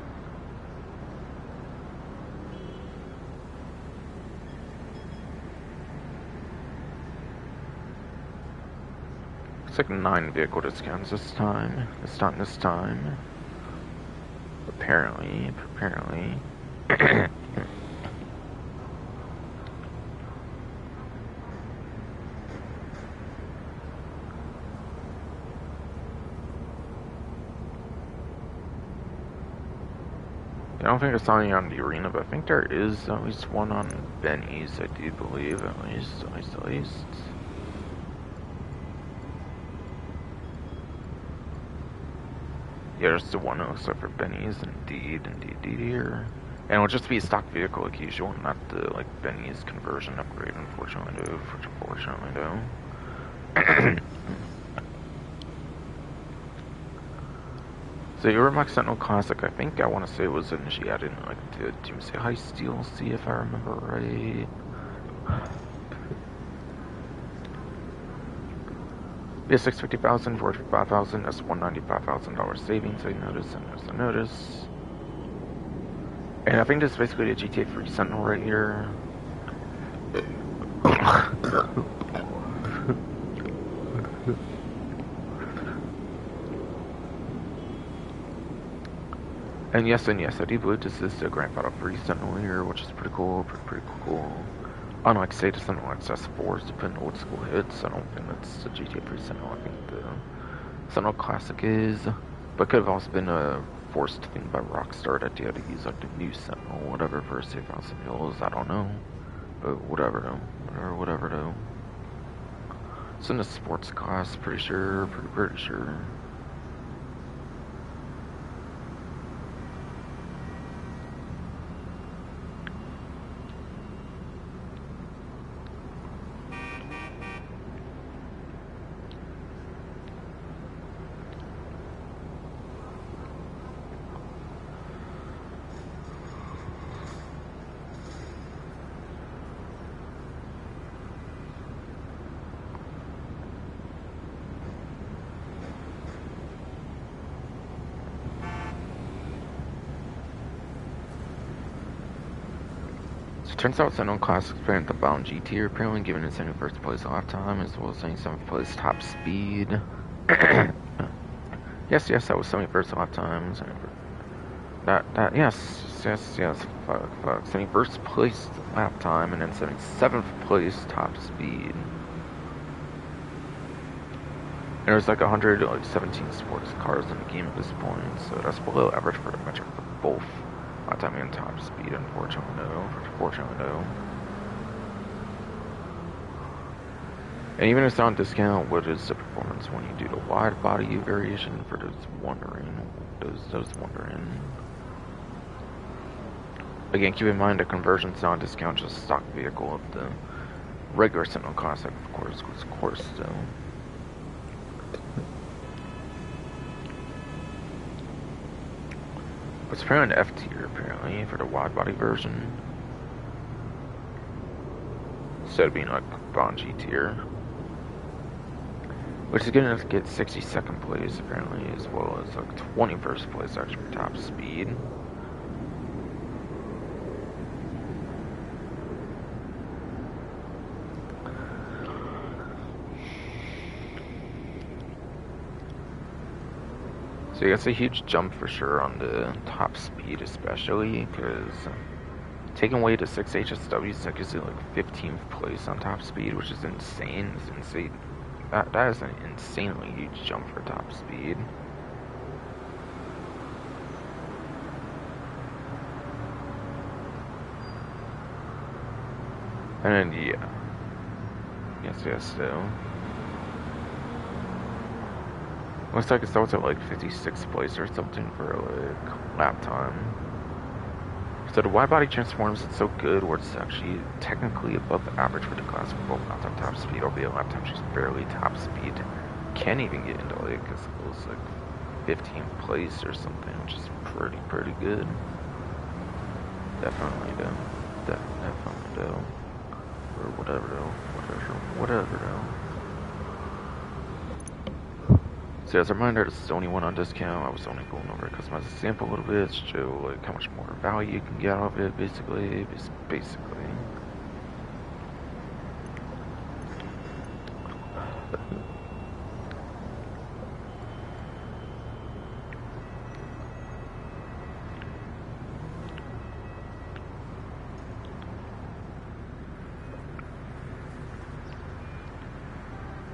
It's like 9 vehicle discounts this time. This time. Apparently. I don't think I saw any on the arena, but I think there is at least one on Benny's, I do believe, at least. Yeah, there's the one that looks like for Benny's, indeed here. And it'll just be a stock vehicle like usual, not the, like, Benny's conversion upgrade, unfortunately, though. So your Max Sentinel Classic, I think I want to say it was initially added in, like, the Doomsday Heist DLC, if I remember right. Yeah, $650,000, $45,000, that's $195,000 savings, I notice. And I think this is basically a GTA 3 Sentinel right here. And yes, I do believe this is the Grand Theft Auto 3 Sentinel here, which is pretty cool, pretty cool. Unlike, say, the Sentinel XS4s to put in old school hits, I don't think that's the GTA 3 Sentinel. I think the Sentinel Classic is, but could have also been a forced thing by Rockstar that they had to use like the new Sentinel, whatever, for Safehouse and Hills. I don't know, but whatever though. It's in the sports class, pretty sure. Turns out Sentinel Classic playing the Bound G tier, apparently giving it 71st place lifetime as well as 77th place top speed. yes, that was 71st lifetime. Yes. Fuck. 71st place lap time and then 77th place top speed. There's like 117 sports cars in the game at this point, so that's below average for the metric for both lap time and top speed, unfortunately, no. And even if it's on discount, what is the performance when you do the wide body variation for those wondering? Again, keep in mind the conversion's on discount, just stock vehicle of the regular Sentinel Classic, of course, though. It's apparently an F tier, apparently, for the wide body version. Instead of being like Bond G tier. Which is gonna get 62nd place, apparently, as well as like 21st place actually for top speed. So yeah, it's a huge jump for sure on the top speed, especially because taking away the 6 HSWs, that gives you like 15th place on top speed, which is insane. It's insane. That is an insanely huge jump for top speed. And then, yeah. Yes, so. Looks like it starts at like 56th place or something for like lap time. So the wide body transforms, it's so good where it's actually technically above average for the class for both lap time top speed, albeit lap time she's barely top speed. Can't even get into like as close like 15th place or something, which is pretty good. Definitely though. Definitely though. Or whatever though. So as a reminder, this is the only one on discount. I was only going over it because my sample a little bit to show like how much more value you can get out of it, basically.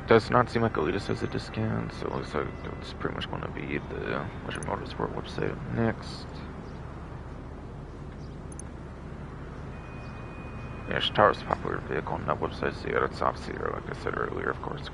Does not seem like Elitist has a discount, so it looks like it's pretty much going to be the Leisure Motorsport website next. Yeah, Shitara's a popular vehicle on that website, so yeah, that's obviously, like I said earlier, of course.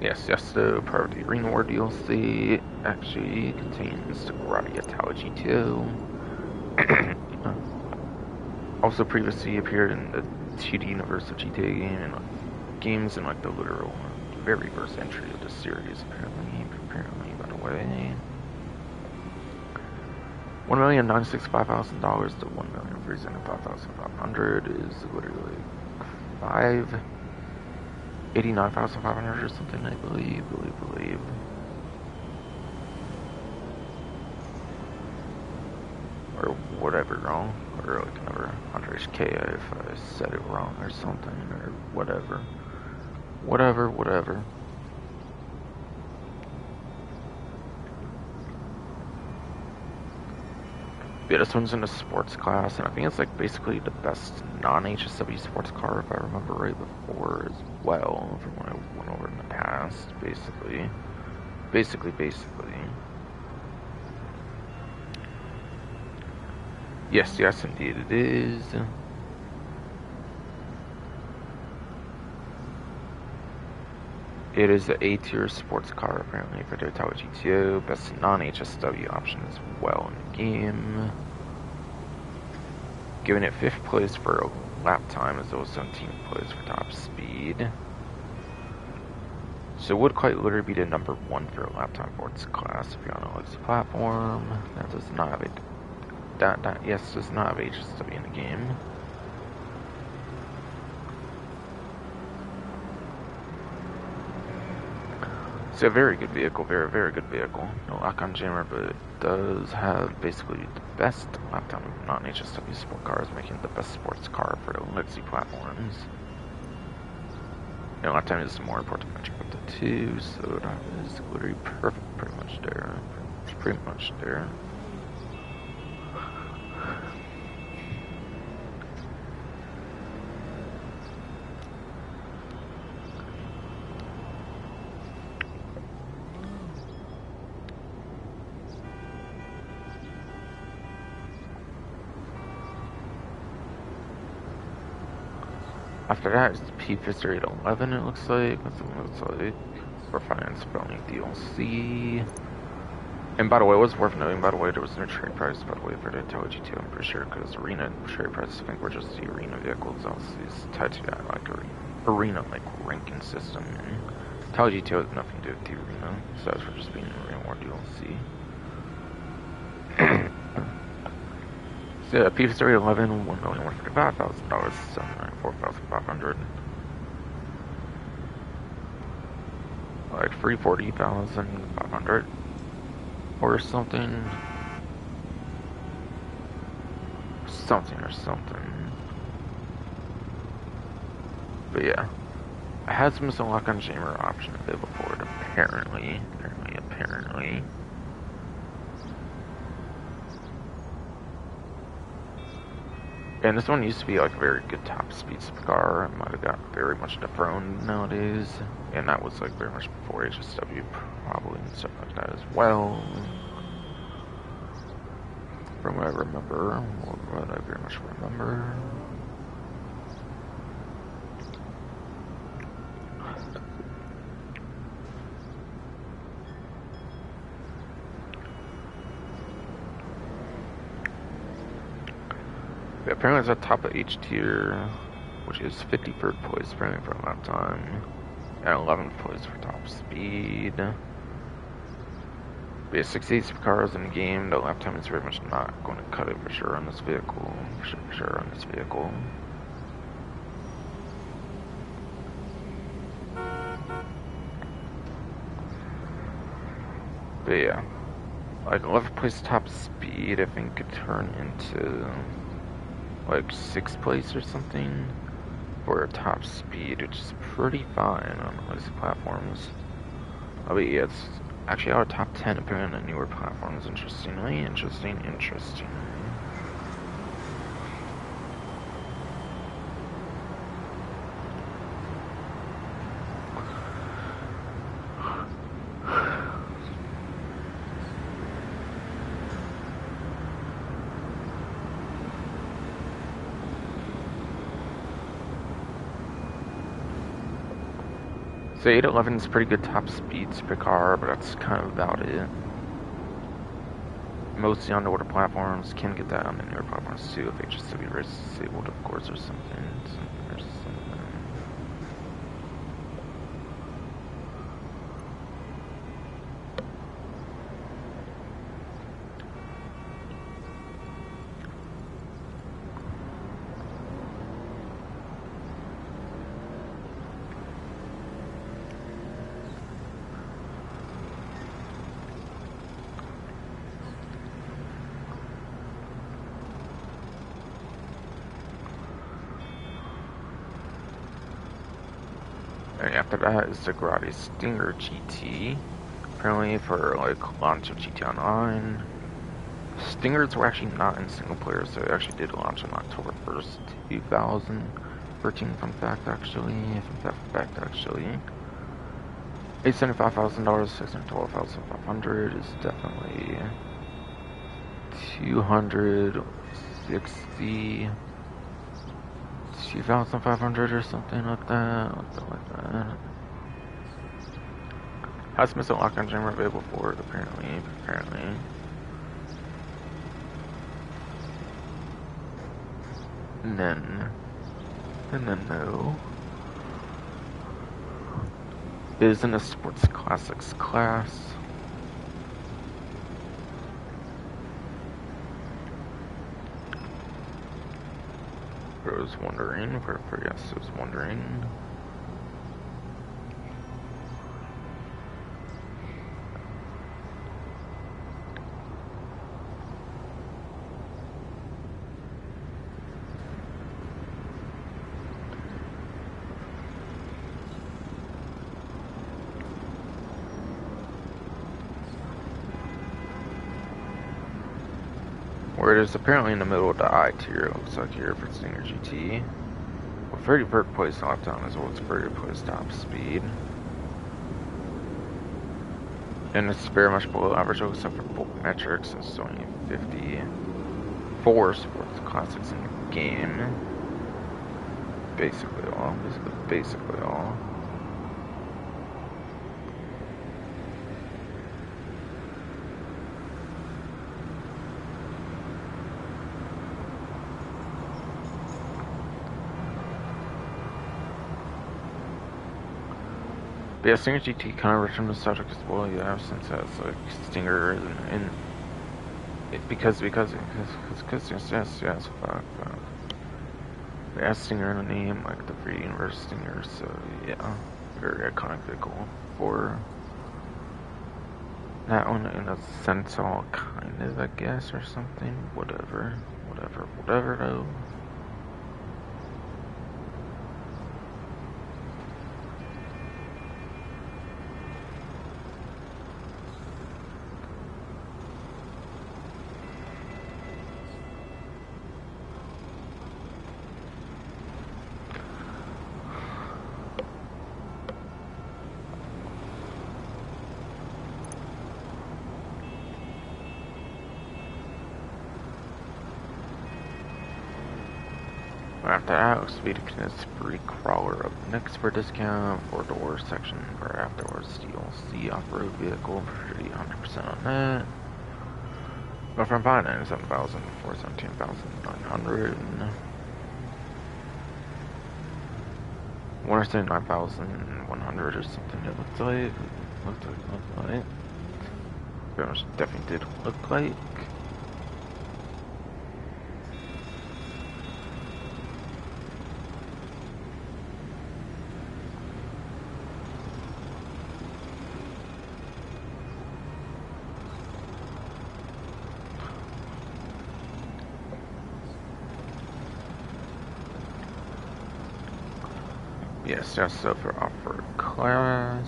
Yes, the part of the Arena War DLC actually contains the Karate Italogy 2. Also previously appeared in the 2D universe of GTA game and games in like the literal very first entry of the series, apparently, by the way. $1,965,000 to $1,305,500 is literally like 89,500 or something, I believe. Or whatever wrong. Or like another 100k if I said it wrong or something, or whatever. Whatever. Yeah, this one's in the sports class, and I think it's like basically the best non-HSW sports car, if I remember right before as well, from what I went over in the past, basically. Yes, indeed it is. It is the A-tier sports car, apparently, for the Tower GTO. Best non-HSW option as well in the game. Giving it 5th place for lap time, as well as 17th place for top speed. So it would quite literally be the number 1 for a lap time sports class if you're on a Alexa platform. That does not have it. Yes, does not have HSW in the game. It's a very good vehicle, very, very good vehicle. No lock-on jammer, but it does have basically the best lap-time of non-HSW sport cars, making it the best sports car for the legacy platforms. You know, lap-time is more important than up to 2, so that is literally perfect, pretty much there. Pretty much there. After that is the P-Fisher 811, it looks like. That's what it looks like. For finance spelling DLC. And by the way, it was worth noting, by the way, there was no trade price, by the way, for the Tele GT, I'm pretty sure, because Arena trade price, I think, were just the Arena vehicles, obviously, it's tied to that, like, Arena, like, ranking system, and Tele GT has nothing to do with the Arena, so that's for just being Arena War DLC. So, P-311, $1,145,000, $794,500. Like, $340,500. Or something. But yeah. It has some lock-on jammer option available for it, apparently. And this one used to be like a very good top speed car. It might have got very much dethroned nowadays. And that was like very much before HSW probably and stuff like that as well. From what I remember, what I very much remember. Yeah, apparently it's at top of H tier, which is 53rd place apparently for lap time, and 11th place for top speed. We have 68 cars in the game. The lap time is very much not going to cut it for sure on this vehicle. For sure on this vehicle. But yeah, like 11th place top speed, I think could turn into like 6th place or something for a top speed, which is pretty fine on these platforms. Oh, but yeah, it's actually out of top 10 apparently on newer platforms. Interesting. So 811 is pretty good top speed super car, but that's kind of about it. Mostly on the older platforms, can get that on the newer platforms too if HSW race is disabled, of course, or something. And after that is the Grotti Stinger GT. Apparently for like launch of GT Online. Stingers were actually not in single player, so it actually did launch on October 1st, 2013. Fun fact actually. $875,000, $612,500 is definitely 262,500 or something like that. Has missile lock-on jammer available for it, apparently. And then no. It is in the sports classics class. I was wondering. Where it is apparently in the middle of the I tier, it looks like here for Stinger GT. With 30 place lockdown as well as 30 place top speed. And it's very much below average except for both metrics, it's only 54 sports classics in the game. Basically all. But yeah, Stinger GT kind of returned the subject as well, yeah, since that's like Stinger and because yes, fuck. It has Stinger in the name, like the free universe Stinger, so yeah, very iconic vehicle for that one in a sense, all kind of, I guess, or something. Whatever though. After that, speed is free crawler up next for discount, 4-door section for afterwards DLC off-road vehicle for 100% on that. But from 597,000 for 17,900. I want to say 9,100 or something. It looked like. Very much definitely did look like. Yes, just so for off-road class.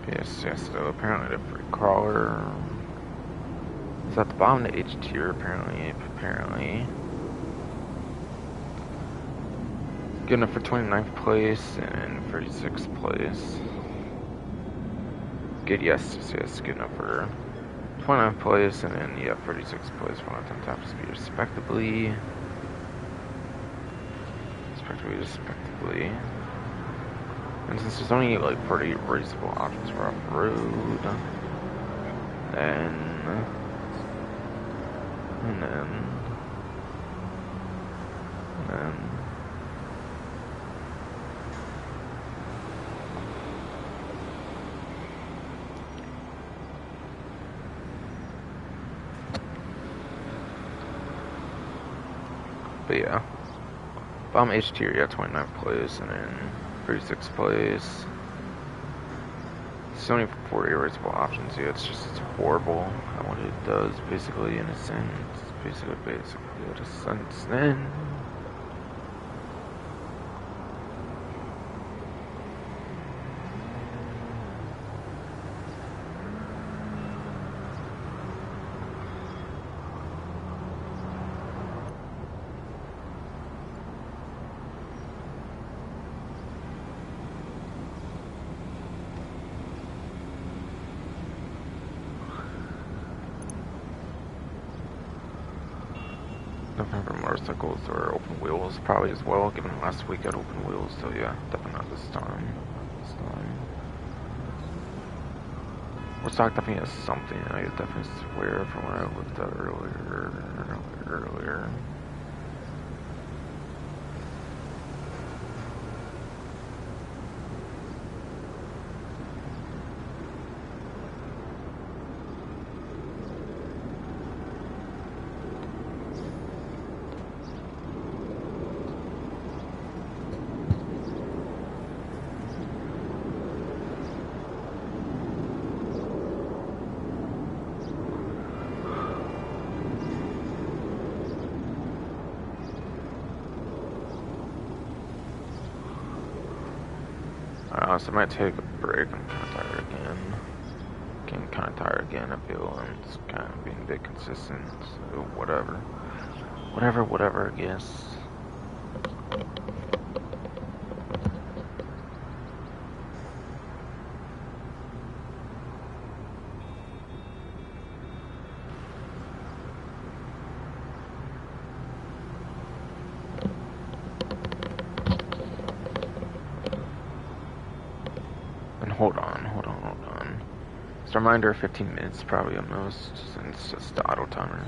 Yes, so apparently the free crawler is at the bottom of the H tier, apparently. Good enough for 29th place and 36th place. Good, yes, good enough for 29th place and then, yeah, 36th place for lifetime top speed, respectively. And since there's only like pretty reasonable options for off-road, and then but yeah, bottom H tier, yeah, 29th place, and then 36th place. It's only 40 reasonable options, yeah, it's horrible at what it does, basically, in a sense. Basically, in a sense, then. November motorcycles or open wheels probably as well, given last week at open wheels, so yeah, definitely not this time. Woodstock definitely has something, I could definitely swear from what I looked at earlier. honest, I might take a break. I'm kind of tired again. Getting kind of tired again. I feel it's kind of being a bit consistent. So whatever. Whatever, I guess. And hold on. Just a reminder, 15 minutes probably at most, since it's just the auto timer.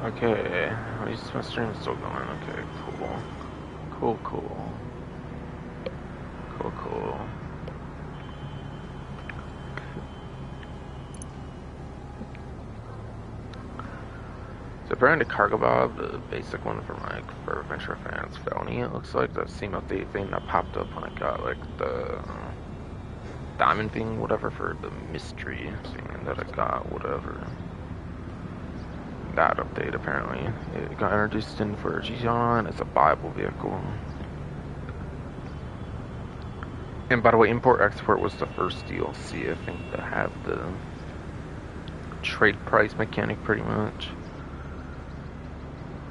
Okay, at least my stream's still going. Okay, cool. Cool. So apparently Cargo Bob, the basic one from like for Adventure Fans Felony, it looks like that same update thing that popped up when I got like the diamond thing, whatever, for the mystery thing that I got, whatever. That update apparently it got introduced in for Gijon. It's a viable vehicle. And by the way, Import Export was the first DLC I think to have the trade price mechanic pretty much.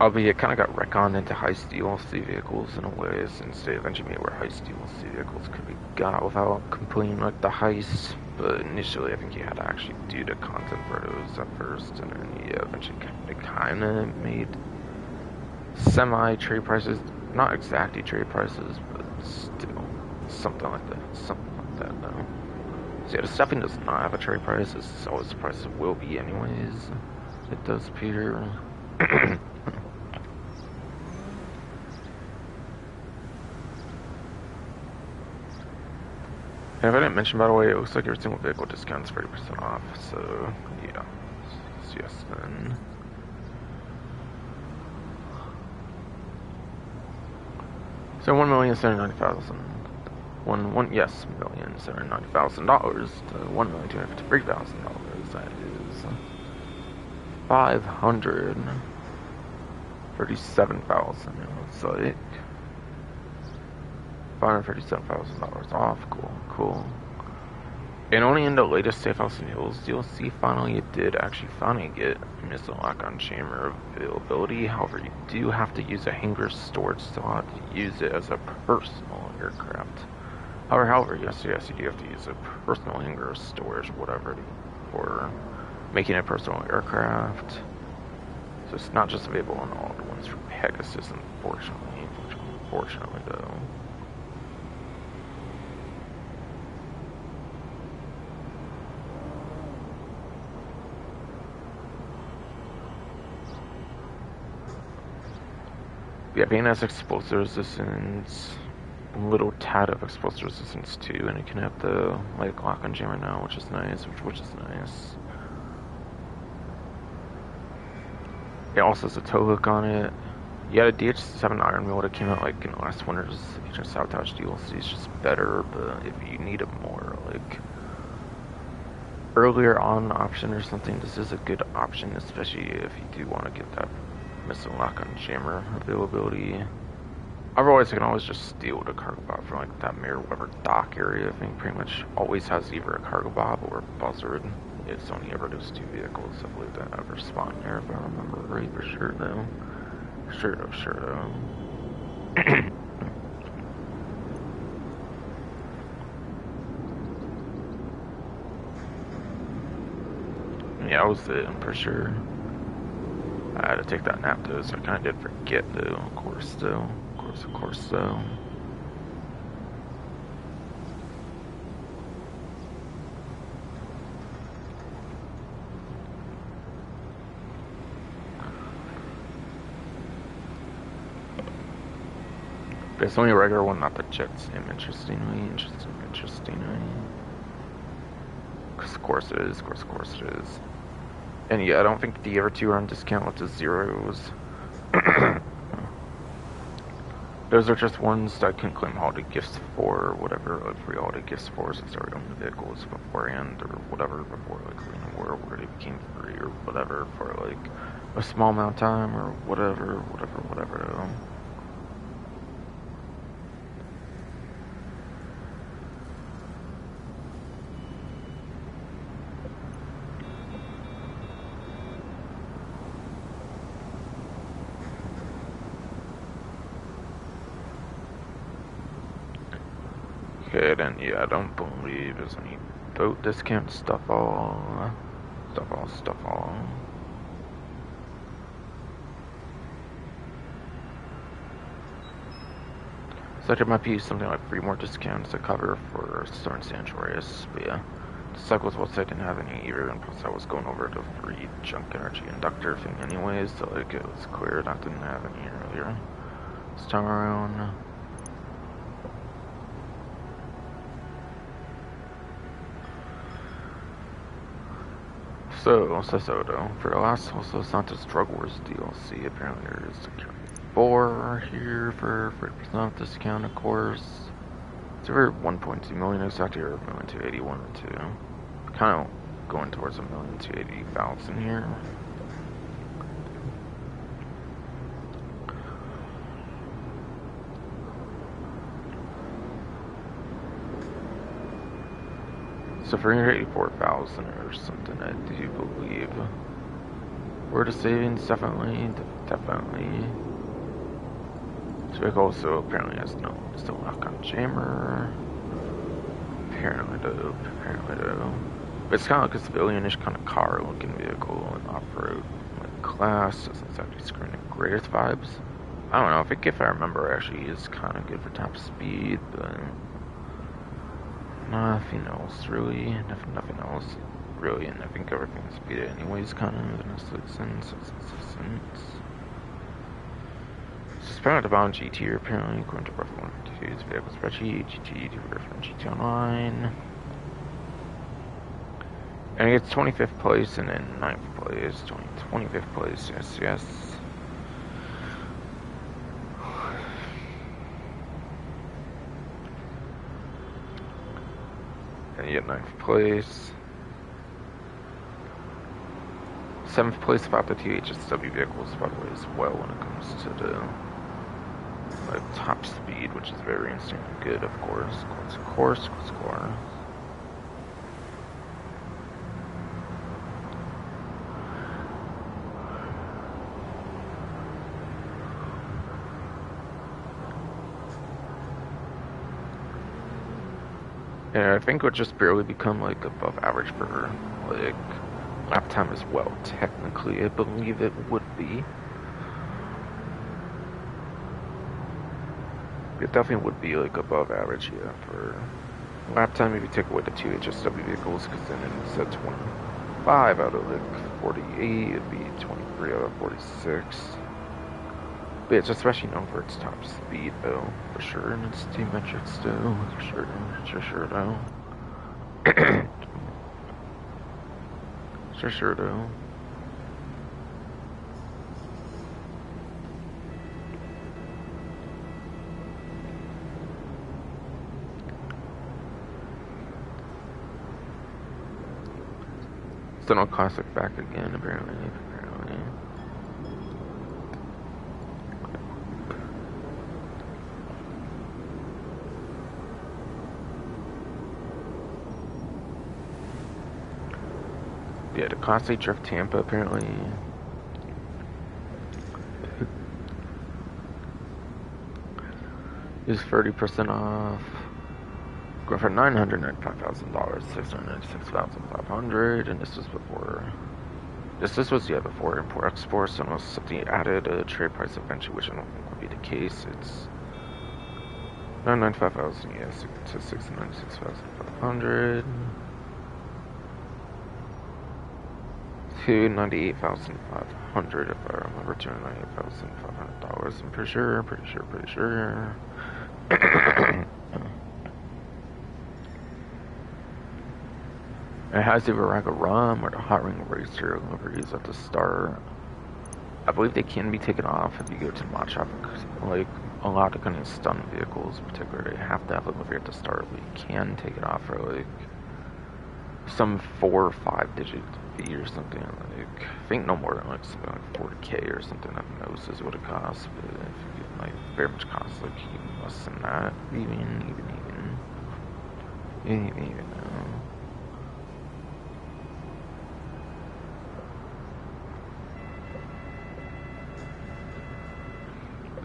Albeit it kind of got retconned into heist DLC vehicles in a way, since they eventually made where heist DLC vehicles could be got without completing like the heist. But initially I think you had to actually do the content for those at first, and then yeah, eventually they kind of made semi-trade prices, not exactly trade prices, but still something like that though. So yeah, the stuffing does not have a trade price. This is always the price it will be anyways. It does appear. And if I didn't mention, by the way, it looks like every single vehicle discount's 30% off, so yeah. So yes then. So $1,790,000. Yes, $1,790,000 to $1,253,000. That is $537,000. It looks like $537,000 off. Cool. And only in the latest Safehouse and Hills DLC, finally, it did actually finally get missile lock-on chamber availability. However, you do have to use a hangar storage slot to use it as a personal aircraft. However, yes, you do have to use a personal hangar or storage, whatever, for making a personal aircraft. So it's not just available on all the ones from Pegasus, unfortunately though. Yeah, being has explosive resistance, a little tad of explosive resistance too, and it can have the like lock-on jammer now, which is nice. It also has a tow hook on it. Yeah, the DH7 Iron Wheel that came out like in the last winter's Agent Sabotage DLC is just better, but if you need a more like earlier on option or something, this is a good option, especially if you do want to get that missile lock-on jammer availability. Otherwise, you can always just steal the cargo bob from like that Meriwether dock area. I think pretty much always has either a cargo bob or a buzzard. It's only ever those two vehicles, I believe, that ever spawn there, if I remember right for sure though. Sure though. Yeah, I was it, I'm pretty sure. I had to take that nap though, so I kinda did forget though, of course though. But it's only a regular one, not the jet sim, interestingly. Because of course it is. And yeah, I don't think the other two are on discount with the zeros. Those are just ones that can claim holiday gifts for, or whatever, like free holiday gifts for, since they already owned the vehicles beforehand, or whatever, before like Arena War, where they became free, or whatever, for like a small amount of time, or whatever. Okay, then yeah, I don't believe there's any boat discount stuff all. So there might be something like 3 more discounts to cover for Storm Sanctuaries, but yeah. Cycles website didn't have any either, and plus I was going over the free junk energy inductor thing anyways, so like it was clear that didn't have any earlier this time around. So, for the last also Santa's Drug Wars DLC, apparently there is a 4 here for 30% discount, of course. It's over 1.2 million exactly, or 1,281,000 or 2. Kind of going towards 1,280,000 here. So for 184,000 or something, I do believe. Where the savings, definitely. So it also apparently has no still lock-on jammer. Apparently though. But it's kind of like a civilian-ish kind of car-looking vehicle and off-road like class. Doesn't exactly screen the greatest vibes. I don't know, if I remember, actually is kind of good for top speed, but nothing else really. Nothing else really, and I think everything's speed anyways, kind of in a sense. Suspended about GT apparently, according to Reference 2's vehicle spreadsheet, GT to reference GT Online. And he gets 25th place and then 9th place, 25th place, yes. And you get 9th place. 7th place about the 2 HSW vehicles, by the way, as well, when it comes to the top speed, which is very insanely good, of course. Score. And I think it would just barely become like above average for like lap time as well. Technically, I believe it would be. It definitely would be like above average, yeah, for lap time if you take away the 2 HSW vehicles, because then it's at 25 out of like 48, it'd be 23 out of 46. But it's especially known for its top speed, though, for sure, and its team metrics, though, for sure, though. For sure, though. Still no classic back again, apparently. Yeah, the Classic Drift Tampa, apparently. Is 30% off. Going for $995,000, $696,500, and this was before. This was before import export, so unless something added a trade price eventually, which I don't think would be the case. It's $995,000, yes, to $696,500. $298,500 if I remember. $298,500. I'm pretty sure. It has the Viraga Rum or the Hot Ring Racer liveries at the start. I believe they can be taken off if you go to the mod shop. Like a lot of kind of stun vehicles, in particular, they have to have a livery at the start, but you can take it off for like some 4 or 5 digit fee or something. Like I think no more than like something like 40K or something. I knows is what it costs, but if it might very much cost like even less than that, even now.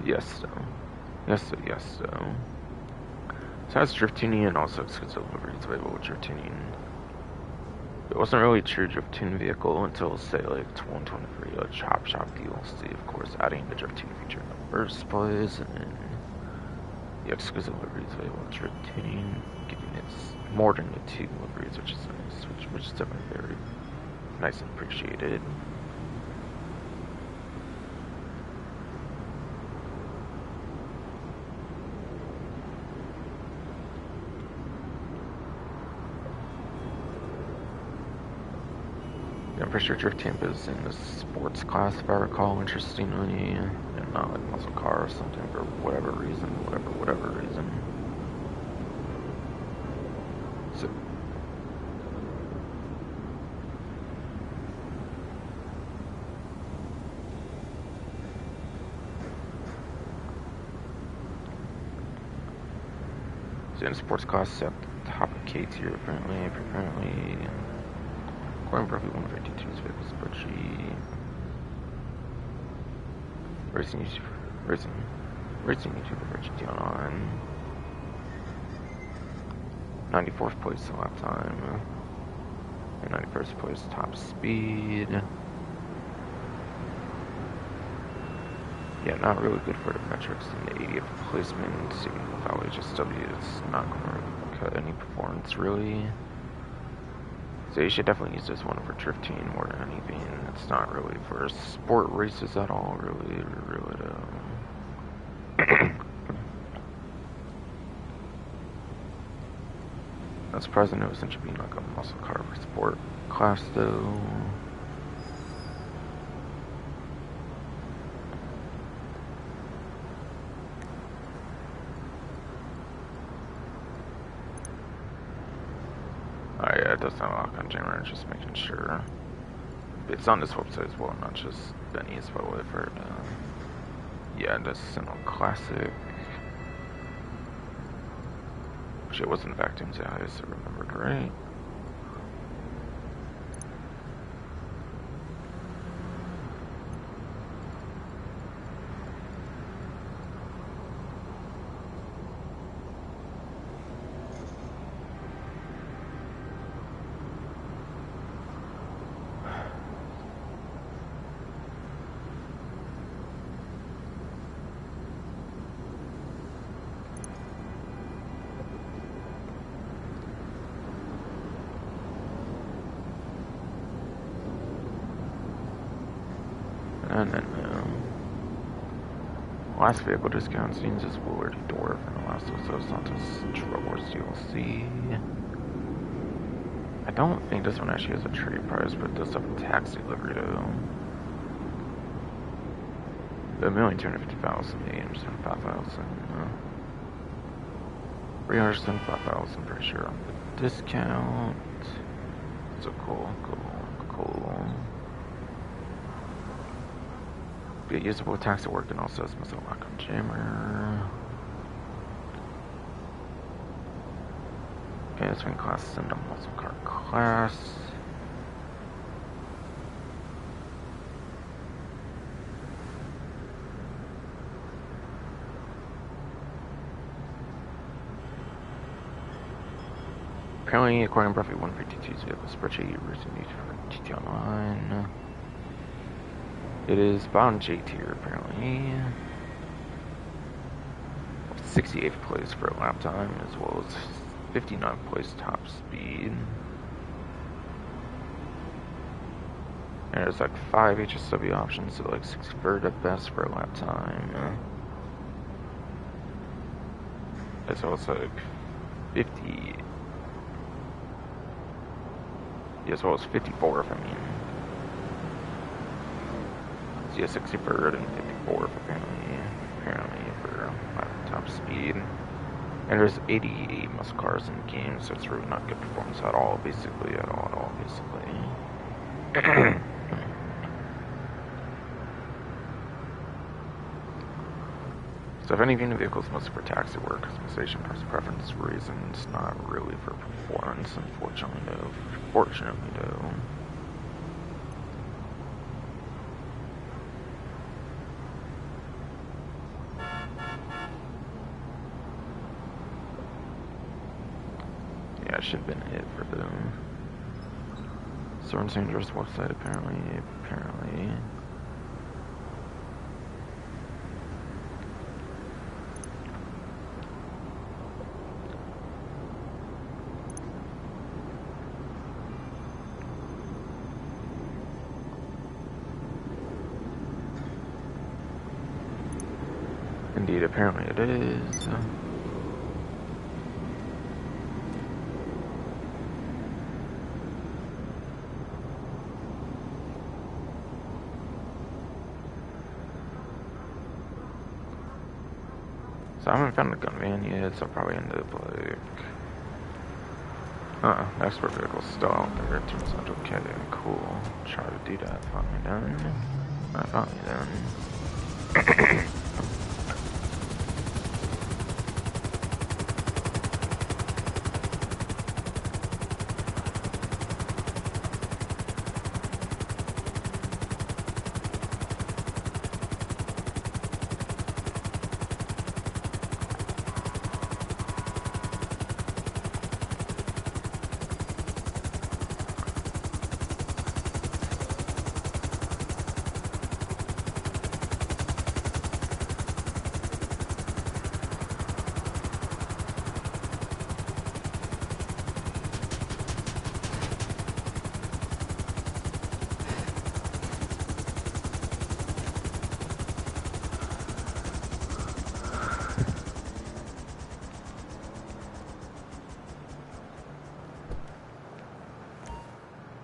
Yes, though. So that's drift tuning and also exclusive liveries available with drift tuning. It wasn't really a true drift tune vehicle until, say, like 123, like Chop Shop DLC, of course, adding the drift tune feature in the first place, and then the exclusive liveries available with drift tuning, giving its more than the 2 liveries, which is nice, which is definitely very nice and appreciated. I'm pretty sure Drift Tampa is in the sports class, if I recall, interestingly, and not like muscle car or something for whatever reason, whatever reason. So, in sports class at the top of K tier, apparently. According to 152's vehicle spreadsheet. Racing YouTuber GT on 94th place lap time. And 91st place top speed. Yeah, not really good for the metrics in the 80th placement. Without HSW, it's not going to cut any performance really. So you should definitely use this one for drifting more than anything. It's not really for sport races at all, really though. Not surprising it was such being like a muscle car for sport class though. Oh yeah, it does sound lock on Jammer, just making sure. It's on this website as well, not just Benny's, but what I've heard. Yeah, this Sentinel Classic. Which it wasn't vacuum size, I remembered right. And then, last vehicle discount scenes is Willard Door from the last of Los Santos Trail Wars DLC. I don't think this one actually has a trade price, but it does have a taxi livery though. $1,250,000, $875,000, 375,000 pretty sure on the discount. So cool. Be a usable taxi work and also has muscle lock on jammer. Okay, swing class and a muscle car class. Apparently, according to Buffy 152's vehicle spreadsheet, you're using for GT Online. It is bound J tier, apparently. 68th place for a lap time, as well as 59th place top speed. And there's like 5 HSW options, so like 63rd at best for a lap time. As well as like 50. Yeah, as well as 54th, I mean. So yeah, 63rd and 54th apparently for top speed. And there's 88 muscle cars in the game, so it's really not good performance at all, basically. So if anything, the vehicle's mostly for taxi work, customization, preference reasons, not really for performance, unfortunately though. Yeah, it should have been it for the Soren Sanders website, apparently. Indeed, apparently it is. So I haven't found a gun van yet, so I'll probably end up like... expert vehicle still out there. Turns out okay, cool. Try to do that, finally done. Finally done.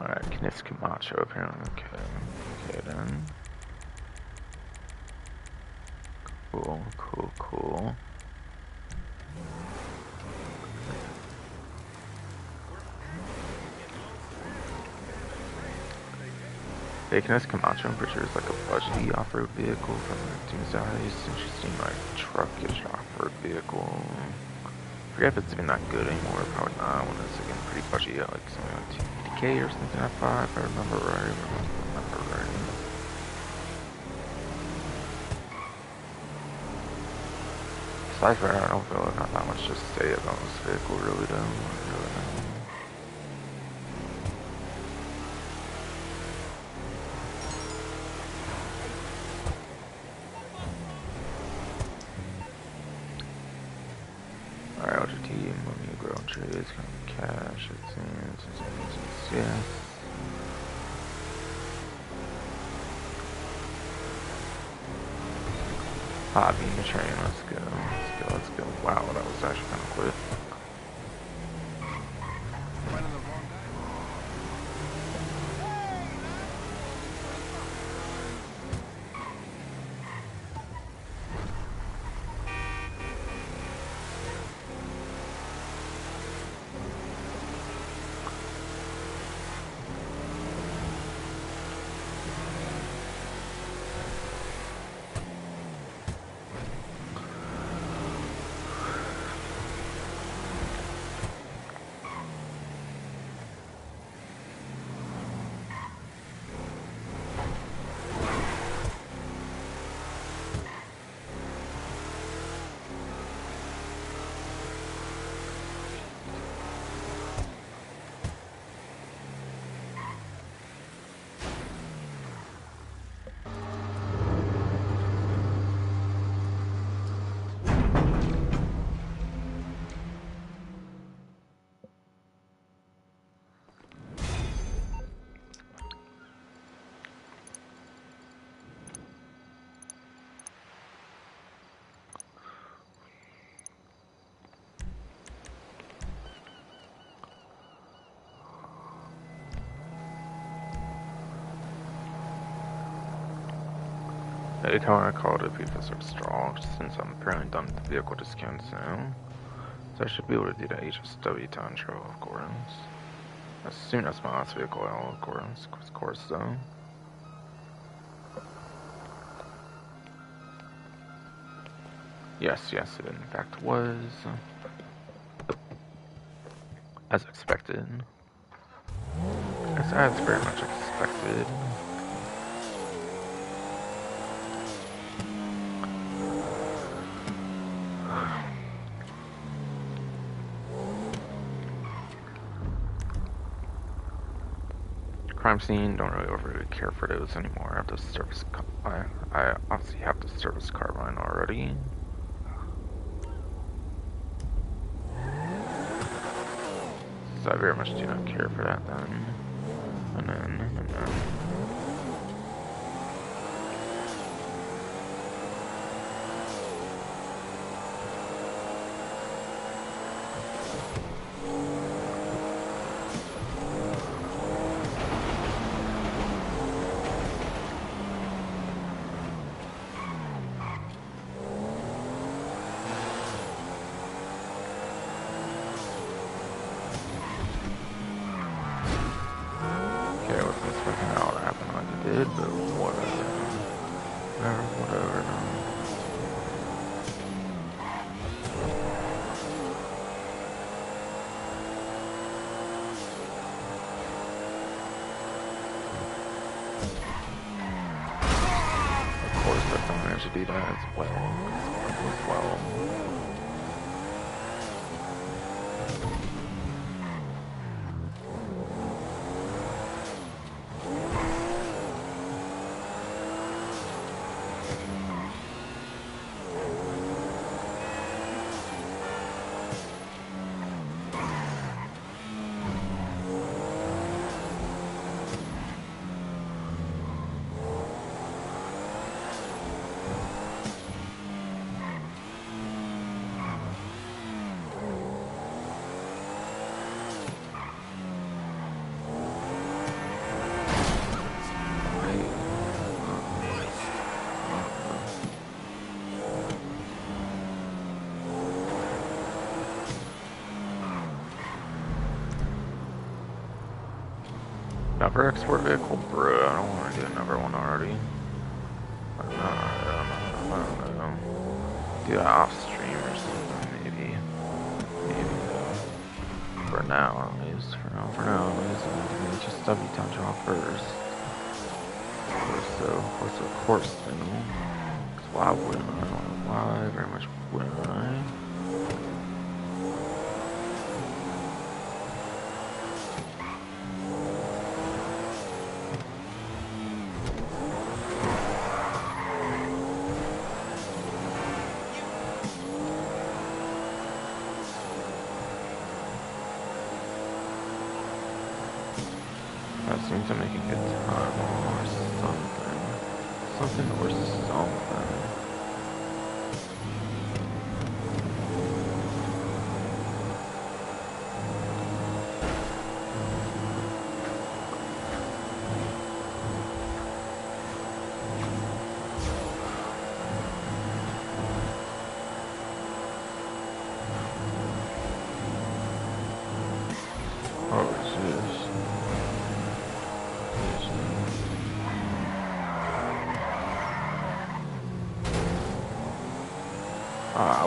Alright, Knis Camacho apparently. Okay then. Cool. Hey, Knis Camacho, I'm pretty sure it's like a budget off-road vehicle from the 2000s. Interesting, like truckish off-road vehicle. I forget if it's even that good anymore. Probably not. When it's again pretty budget, like something like 250K or something like that. If I remember right. Besides that, I don't feel like not that much to say about this vehicle, really, though. Really don't. Alright, LGT, money, grow trades, cash, it seems, yes. Hobby in the train, let's go. Wow, that was actually kind of quick. Anytime I call it a Professor Strong, since I'm apparently done with the vehicle discounts now. So I should be able to do the HSW Tundra, of course. As soon as my last vehicle out, of course, though. Yes, it in fact was. As expected. As very much expected. Crime scene, don't really care for those anymore. I have the service. I obviously have the service carbine already. So I very much do not care for that then. And then. did, but whatever. Whatever. No. Of course, that's how I should do that as well. Another export vehicle? Bruh, I don't want to do another one already. I don't know. Do that off stream or something, maybe. For now, at least. For now, I'm going to just W-Town job first. Of course, then. Because why wouldn't I? Why very much wouldn't I? That seems to make a good time or something. Something or something. Oh, jeez.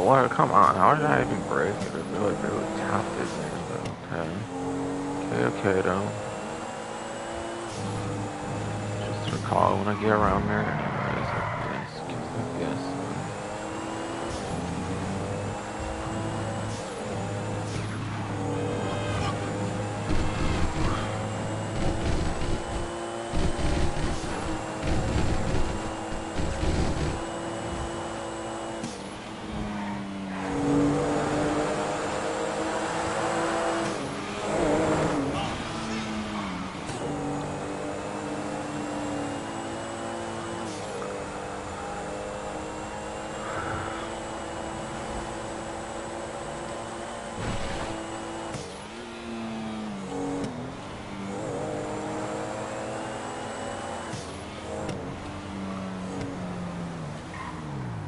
What? Come on, how did I even break it? I really tapped it there, but okay, though. Just recall when I get around there, anyways, I guess.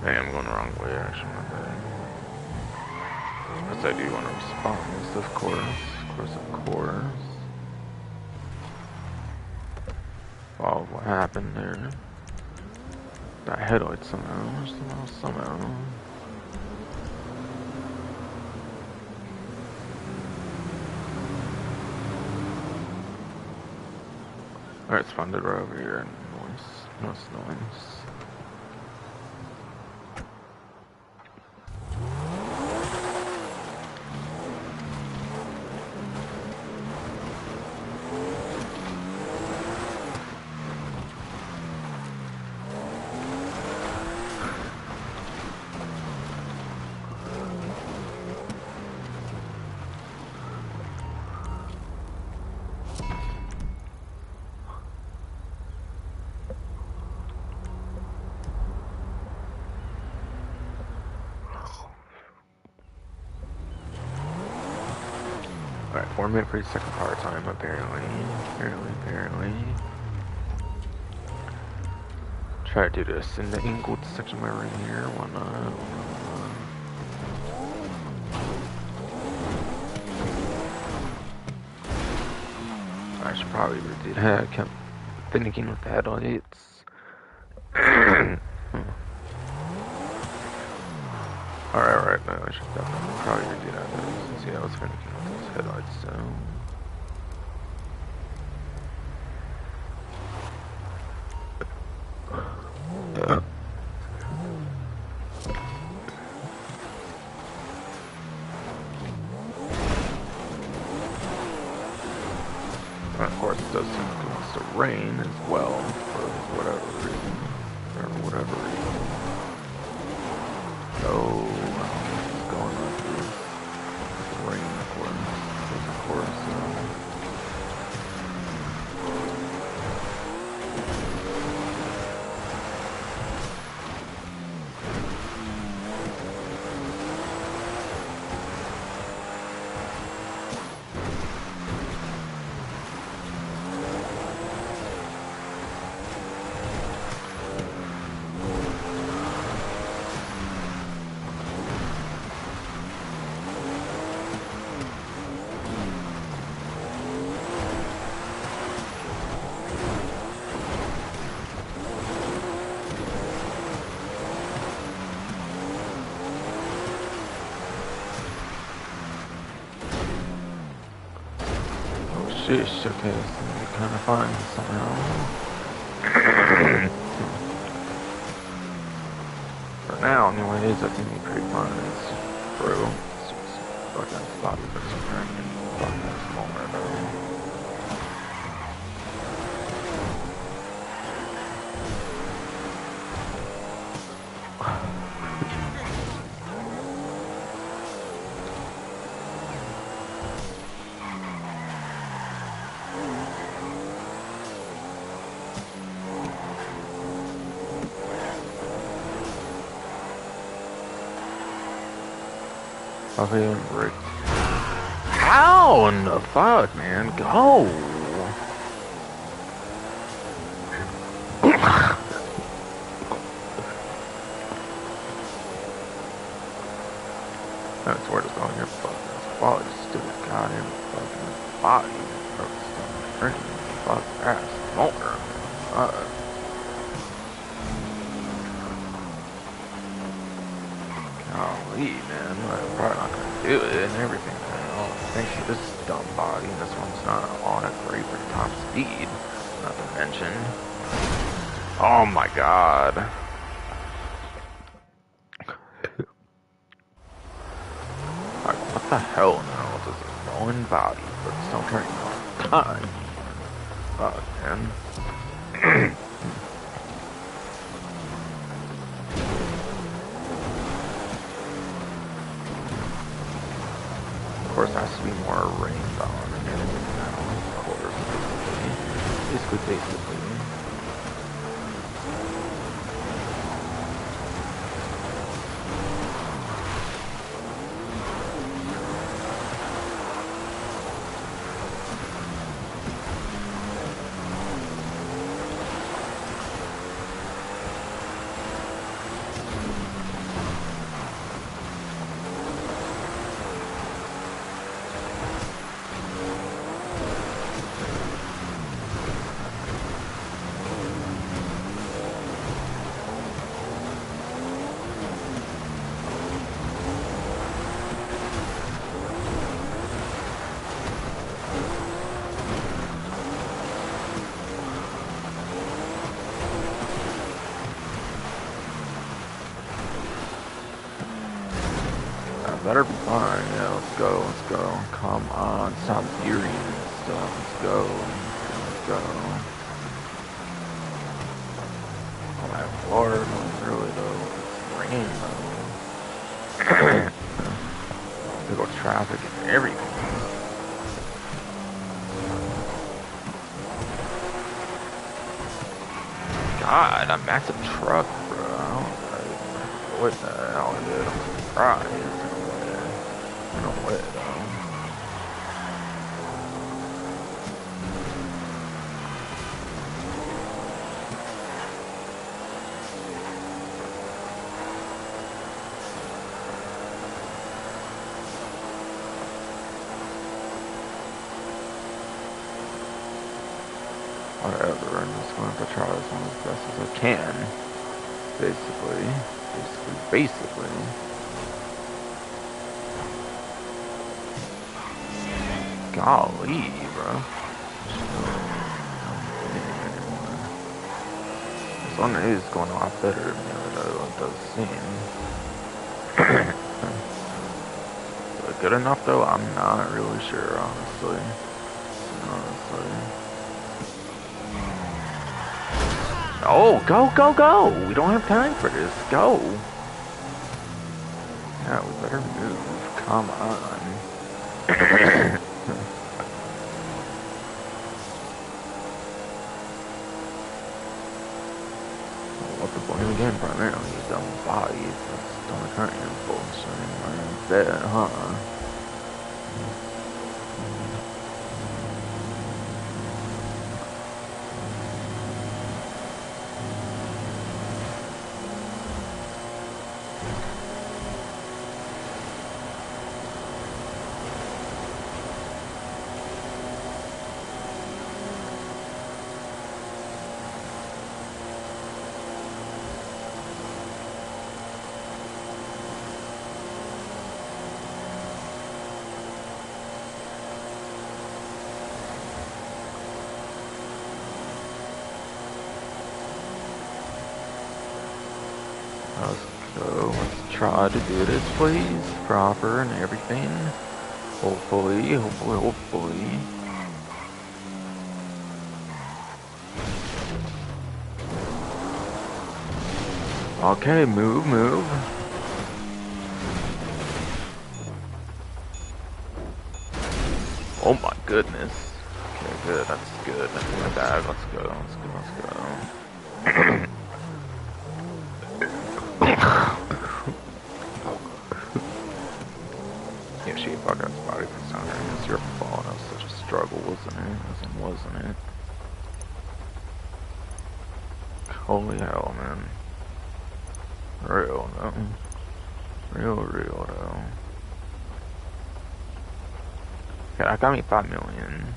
Hey, I'm going the wrong way, actually, my bad. Because I do want to respond, of course. Oh, what happened there? That headlight somehow. Alright, it's fun to drive over here. Noise. Alright, 4 minute for each second power time, apparently. Try to do this in the angled section where we're in here. Why not? I should probably redo that. finicking with the headlights. Alright, man, I should definitely probably redo that since I was finicking with those headlights, so. And of course, it does seem like it wants to rain as well, for whatever reason. Or whatever reason. So, what's going on here? Rain, of course. Sheesh, okay, so you're kind of fun somehow. For now, anyways, I think pretty fun is through. It's just fucking spotty for some reason. Fucking smaller though. Okay, Rick. How in the fuck, man? Go! I swear to God, your fucking body, stupid goddamn fucking body. Fuck ass, smoker. Golly, man, I'm probably not gonna do it and everything, man. Oh, thanks to this dumb body, and this one's not all that great for top speed, not to mention. Oh my god. Like, what the hell now? This is a rolling body, but it's still turning all the time. Fuck, man. Of course, there has to be more rains on and everything now. Of course, basically. Better be fine. Yeah, let's go. Come on, stop veering and stuff. Let's go. Oh my lord, really though. It's raining though. Big old traffic and everything. God, a massive truck, bro. I don't know what the hell it is. I'm surprised. No way, though. Whatever, I'm just fast as I can. Basically. Golly, bro. This one is going a lot better than the other, though, it does seem. Good enough, though? I'm not really sure, honestly. Oh, go, go, go! We don't have time for this. Go! Yeah, we better move. Come on. What the point again, primarily, you dumb bodies. That's don't current bullshit. Right there, huh? Let's try to do this, please. Proper and everything. Hopefully. Okay, move. Oh my goodness. Okay, good, that's good. That's my bad. Let's go. Yeah, she fuck up body for sound. It's your fault. That was such a struggle, wasn't it? Holy hell, man. Real, though. Real, though. Okay, that got me 5 million.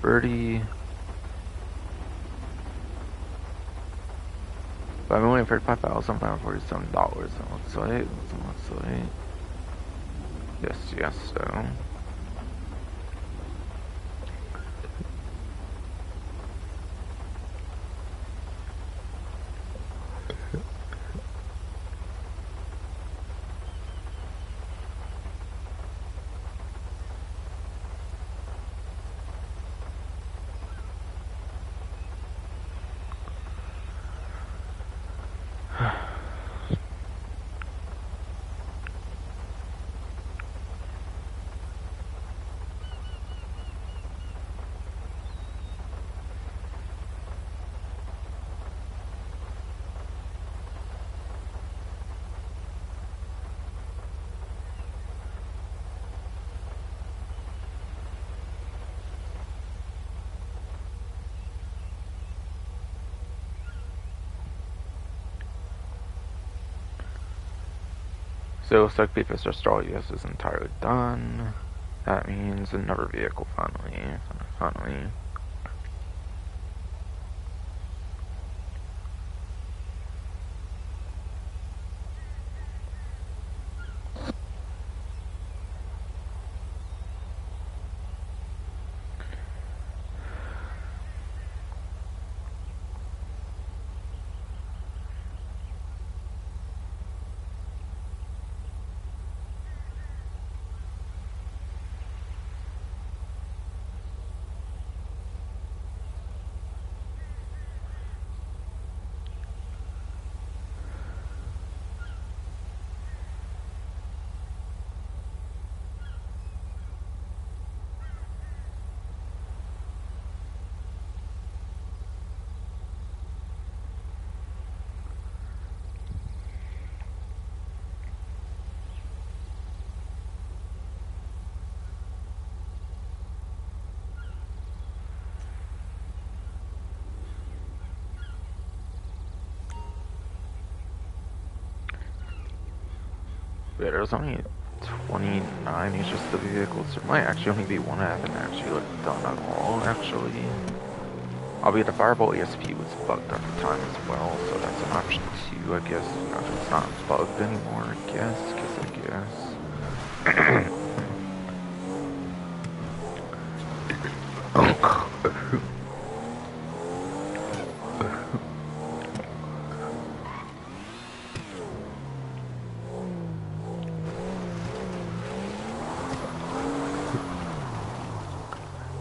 Birdie. $5,035,547. Let's say. Yes, so. So looks like PFS Astral US is entirely done. That means another vehicle finally. Yeah, there's only 29 HSW vehicles. There might actually only be one I haven't actually done at all, actually. Albeit the Fireball ESP was bugged at the time as well, so that's an option too, I guess. Not that it's not bugged anymore, I guess.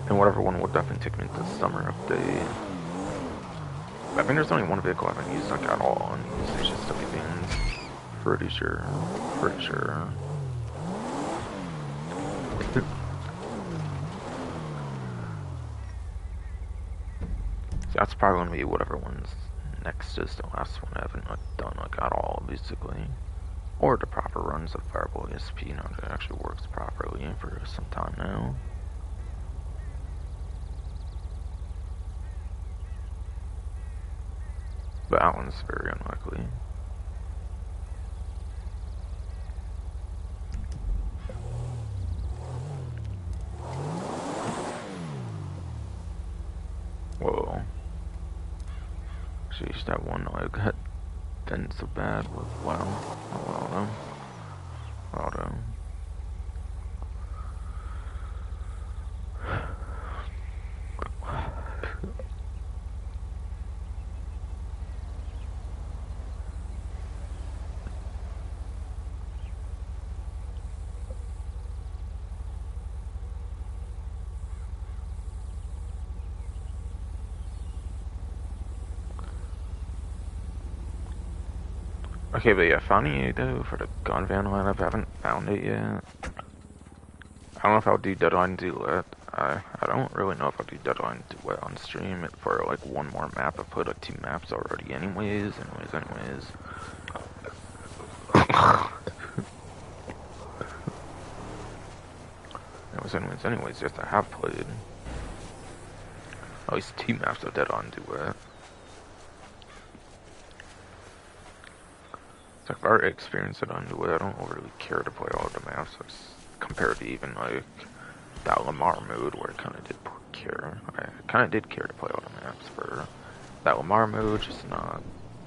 And whatever one will definitely take me to the summer update. I think there's only one vehicle I haven't used like at all on these HSW beans. Pretty sure. So that's probably gonna be whatever one's next is the last one I haven't like done like at all, basically. Or the proper runs of Fireball ESP now that it actually works properly for some time now. But that one's very unlikely. Whoa. Sheesh, that one like didn't so bad with well though. Okay, but yeah, finding though for the gun van lineup, I haven't found it yet. I don't know if I'll do Deadline Duet. I don't really know if I'll do Deadline Duet on stream for like one more map. I put like 2 maps already anyways. anyways, yes, I have played at least 2 maps of Deadline Duet. So I've already experienced it on Duet. I don't really care to play all of the maps compared to even like that Lamar mode where I kind of did care. I kind of did care to play all the maps for that Lamar mode, just not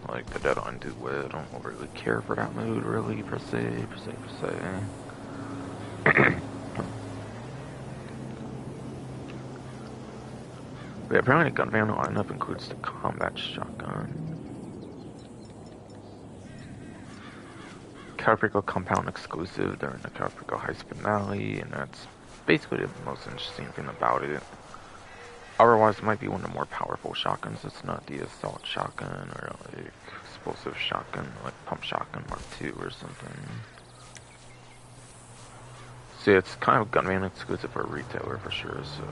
like the Deadline Duet. I don't really care for that mode really per se. But apparently the gun van lineup includes the combat shotgun, Calfrico compound exclusive during the Calfrico Heist finale, and that's basically the most interesting thing about it. Otherwise, it might be one of the more powerful shotguns. It's not the assault shotgun or like explosive shotgun, like pump shotgun Mark II or something. See, it's kind of gun van exclusive for a retailer for sure, so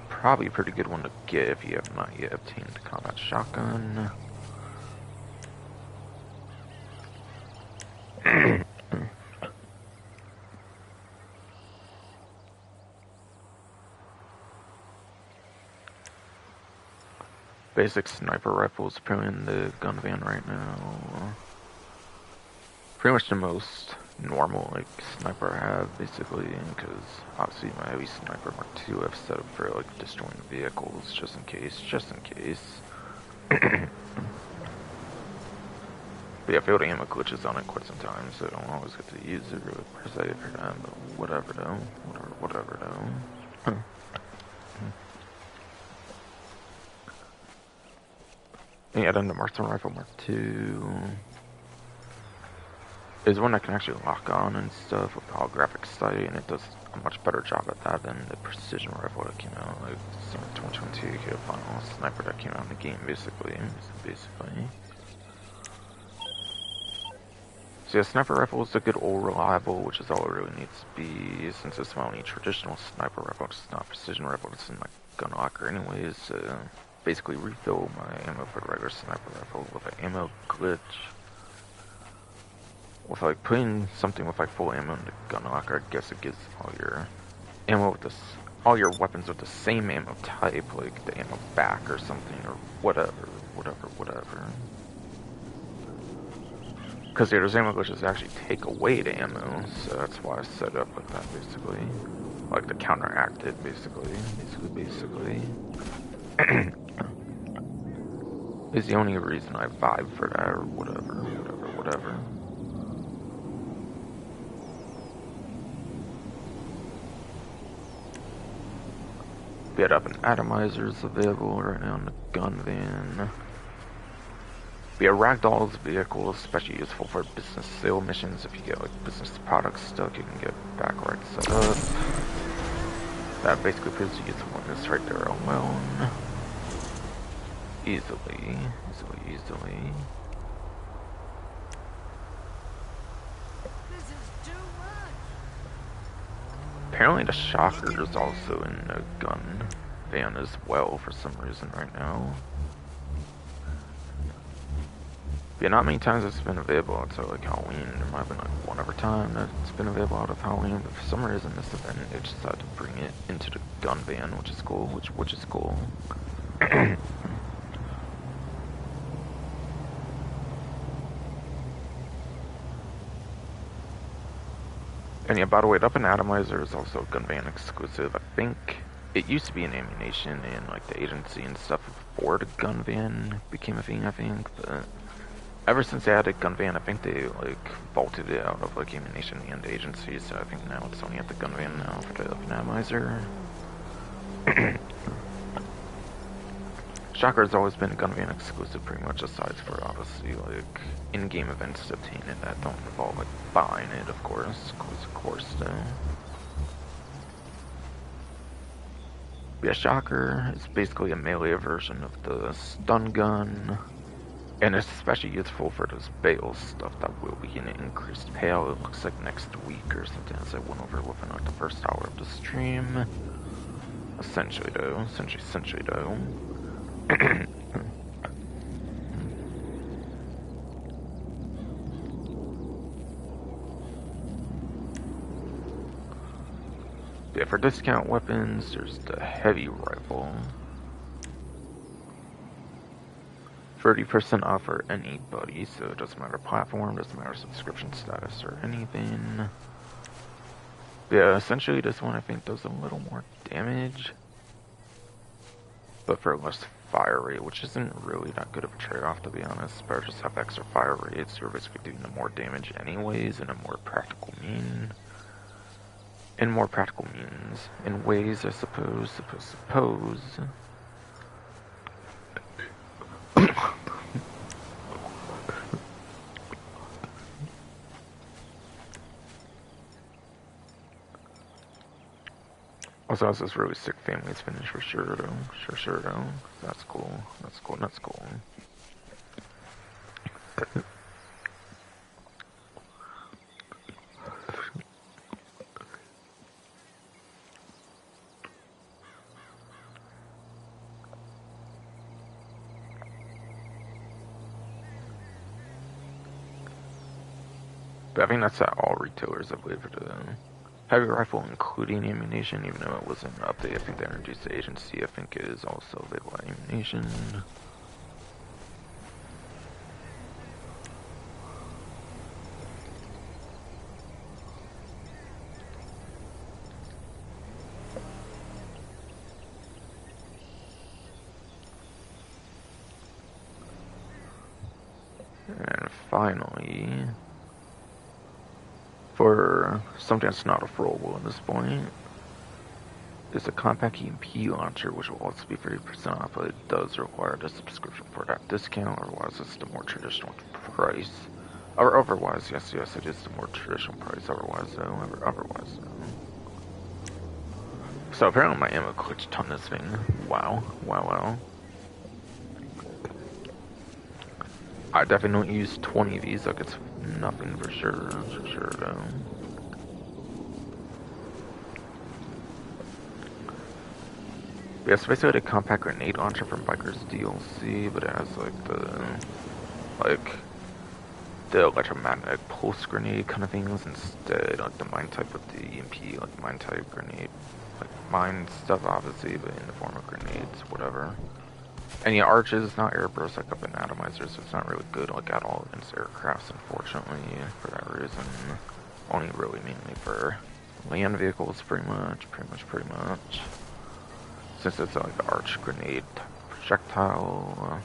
probably a pretty good one to get if you have not yet obtained the combat shotgun. Basic sniper rifles apparently in the gun van right now. Pretty much the most normal like sniper I have basically, because obviously my heavy sniper Mark II I've set up for like destroying vehicles just in case. But yeah, field ammo glitches on it quite some time, so I don't always get to use it really per se for that, but whatever though. Yeah, then the Marksman Rifle Mark II is one that can actually lock on and stuff with the holographic sight, and it does a much better job at that than the precision rifle that came out like summer 2022, final sniper that came out in the game basically. So yeah, sniper rifle is a good old reliable, which is all it really needs to be, since it's my only traditional sniper rifle. It's not precision rifle, it's in my gun locker anyways. Basically refill my ammo for the regular sniper rifle with an ammo glitch. With like putting something with like full ammo in the gun locker, I guess it gives all your ammo with all your weapons with the same ammo type, like the ammo back or something, or whatever. Because there's ammo glitches that actually take away the ammo, so that's why I set it up like that basically. Like the counteract it basically. is the only reason I vibe for that, or whatever. Get up and atomizers available right now in the gun van. Be a ragdoll's vehicle, especially useful for business sale missions. If you get like business products stuck, you can get back right set up. That basically proves you get this right there alone. Easily. This is too much. Apparently the shocker is also in the gun van as well for some reason right now. Yeah, not many times it's been available until like Halloween. There might have been like one other time that it's been available out of Halloween, but for some reason this event it just decided to bring it into the gun van, which is cool. Which is cool. And yeah, by the way, the Up and Atomizer is also a gun van exclusive. I think it used to be an ammunition and like the agency and stuff before the gun van became a thing, I think, but ever since they added gun van, I think they like vaulted it out of like ammunition and agency, so I think now it's only at the gun van now for the Up and Atomizer. Shocker has always been a gun van exclusive pretty much, aside for obviously like in-game events to obtain it that don't involve like buying it, of course though. Yeah, Shocker is basically a melee version of the stun gun, and it's especially useful for those Bale stuff that will be an increased payout. It looks like next week or something, as I went over within like the first hour of the stream. Essentially though. Yeah, for discount weapons, there's the heavy rifle. 30% off for anybody, so it doesn't matter platform, doesn't matter subscription status or anything. Yeah, essentially this one I think does a little more damage, but for less fire rate, which isn't really that good of a trade-off, to be honest. Better just have extra fire rates. You're basically doing the more damage anyways in a more practical means. In ways, I suppose. Also has this really sick family's finish for sure though. Sure though. That's cool. But I think that's at all retailers, I believe, for the heavy rifle, including ammunition, even though it wasn't an update. I think they introduced the agency. I think it is also available at ammunition. And finally, for something that's not affordable at this point, is a compact EMP launcher, which will also be 30% off, but it does require the subscription for that discount, otherwise it's the more traditional price. Or otherwise, yes, it is the more traditional price, otherwise though. So apparently my ammo glitched on this thing. Wow. I definitely don't use 20 of these, like it's nothing for sure though. Yeah, it's basically a compact grenade launcher from Biker's DLC, but it has the electromagnetic pulse grenade kind of things instead, like the mine type with the EMP, like mine type grenade, like mine stuff obviously, but in the form of grenades, whatever. And yeah, arches, not airbursts like Up and Atomizer, so it's not really good like at all against aircrafts, unfortunately, for that reason. Only really mainly for land vehicles, pretty much. Since it's like an arch grenade projectile.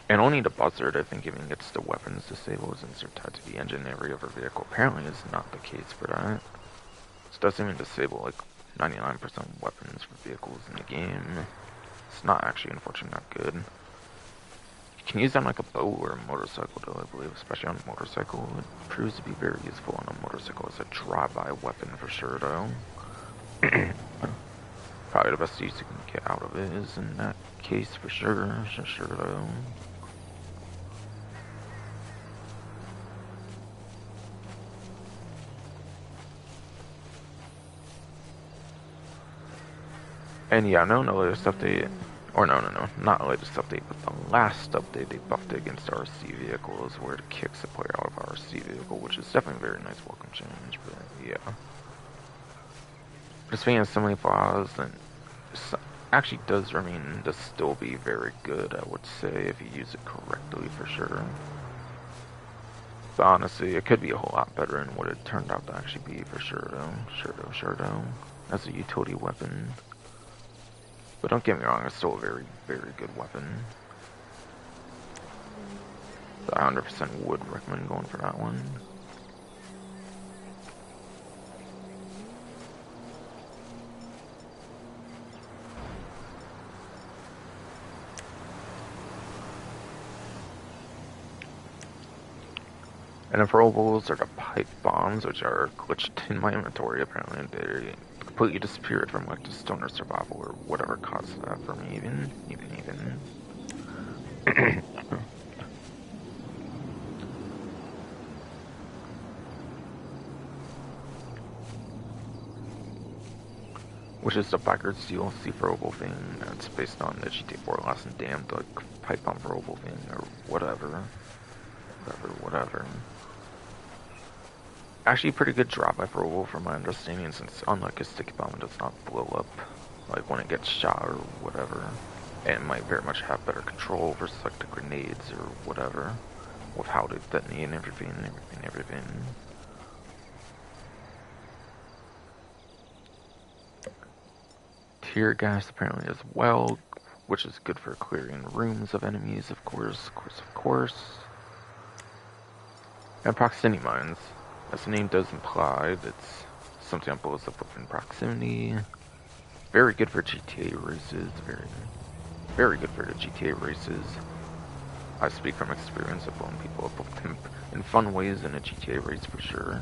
And only the buzzard, I think, even gets the weapons disabled since they're tied to the engine. Every other vehicle apparently is not the case for that. This doesn't even disable like 99% of weapons for vehicles in the game. It's not actually, unfortunately, not good. You can use it on like a boat or a motorcycle, though, I believe, especially on a motorcycle. It proves to be very useful on a motorcycle as a drive-by weapon for sure, though. Probably the best use you can get out of it is in that case for sure, though. And yeah, no, the latest update, or no, not the latest update, but the last update they buffed against RC vehicles where it kicks the player out of RC vehicle, which is definitely a very nice welcome change, but yeah. But speaking of so many flaws, and actually does remain to still be very good, I would say, if you use it correctly for sure. But honestly, it could be a whole lot better than what it turned out to actually be for sure though. As a utility weapon. But don't get me wrong, it's still a very, very good weapon. So I 100% would recommend going for that one. And throwables are the pipe bombs, which are glitched in my inventory apparently. They completely disappeared from like the stoner survival or whatever caused that for me even. Which is the Bikers DLC throwable thing that's based on the GTA 4 Lost and Damned like pipe bomb throwable thing or whatever. Actually, pretty good drop by throwable from my understanding, since unlike a sticky bomb, it does not blow up like when it gets shot or whatever. And it might very much have better control versus like the grenades or whatever, with how they detonate and everything. Tear gas apparently as well, which is good for clearing rooms of enemies, of course. And proximity mines, as the name does imply, it's something that blows up within proximity. Very good for GTA races, very good for the GTA races. I speak from experience of blowing people up in fun ways in a GTA race for sure.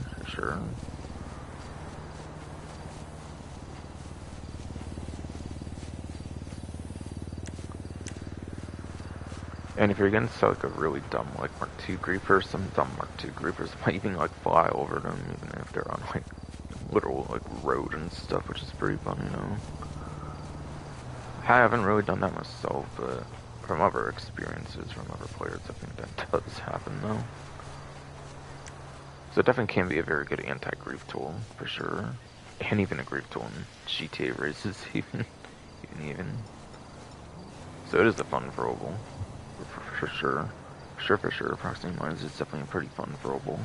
And if you're against like a really dumb like Mark II griefer, some dumb Mark II griefers might even like fly over them, even if they're on like literal like road and stuff, which is pretty fun, you know. I haven't really done that myself, but from other experiences from other players, I think that does happen though. So it definitely can be a very good anti-grief tool for sure, and even a grief tool in GTA races, even. So it is a fun throwable. For sure. Proximity mines is definitely a pretty fun throwable.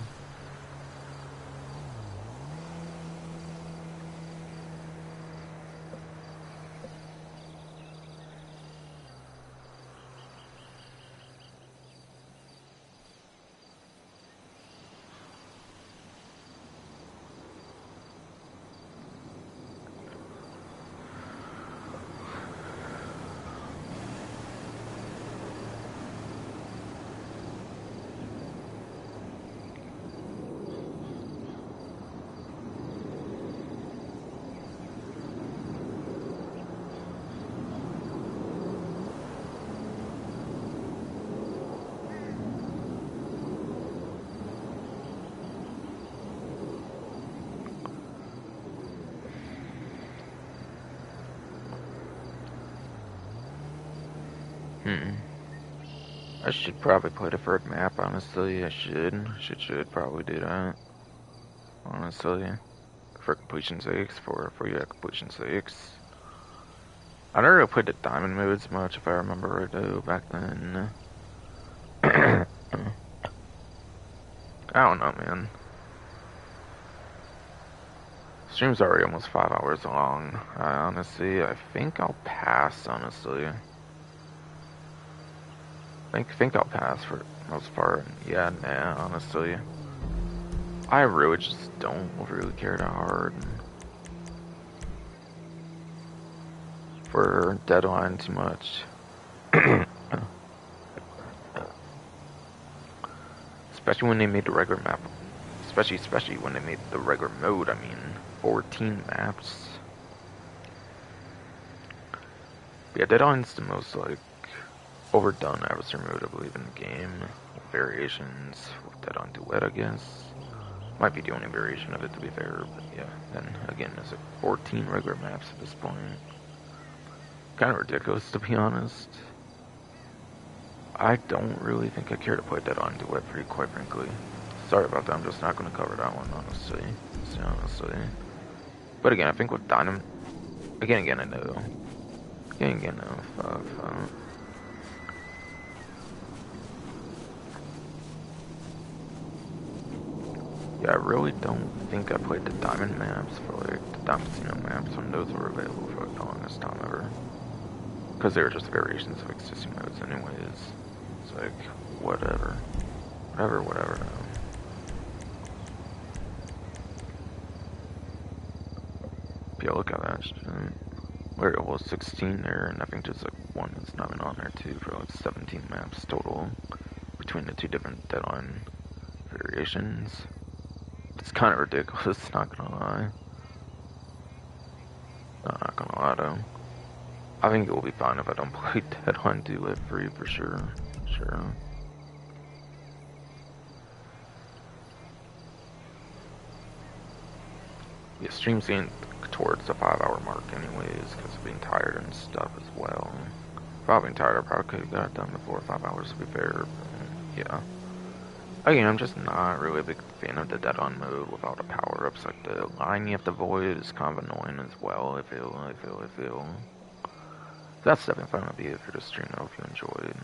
I should probably play the third map, honestly. I should probably do that. Honestly. For completion's sakes, for completion's sakes. I never really played the diamond modes much, if I remember right though, back then. I don't know, man. Stream's already almost 5 hours long. I think I'll pass, honestly. think I'll pass for the most part. Yeah, nah, honestly. I really just don't really care that hard for Deadline too much. Especially when they made the regular map. Especially when they made the regular mode, I mean, 14 maps. But yeah, Deadline's the most, like, overdone adversary mode, I believe, in the game. With variations with Deadline Duet, I guess. Might be the only variation of it, to be fair, but yeah. Then, again, there's like 14 regular maps at this point. Kind of ridiculous, to be honest. I don't really think I care to play Deadline Duet, pretty quite frankly. Sorry about that, I'm just not going to cover that one, honestly. But again, I think with Dynam... Again, I know. Again, no. Yeah, I really don't think I played the Diamond maps for, like, the Diamond Casino maps when those were available for, like, the longest time ever. Because they were just variations of existing modes anyways. It's like, whatever. Whatever. Yeah, look at that shit. Where it was 16 there, and I think there's like one that's not even on there too, for like 17 maps total between the two different Deadline variations. It's kind of ridiculous, not gonna lie. Not gonna lie though. I think it will be fine if I don't play Deadline Duet free for sure. Yeah, stream's getting towards the 5-hour mark anyways, because of being tired and stuff as well. If I've been tired, I probably could have got it done before 5 hours to be fair, but yeah. Again, I'm just not really a big fan of the Deadline mode without the power-ups. Like, the line you have to avoid is kind of annoying as well, I feel. That's definitely gonna be it for the stream, I hope you enjoyed.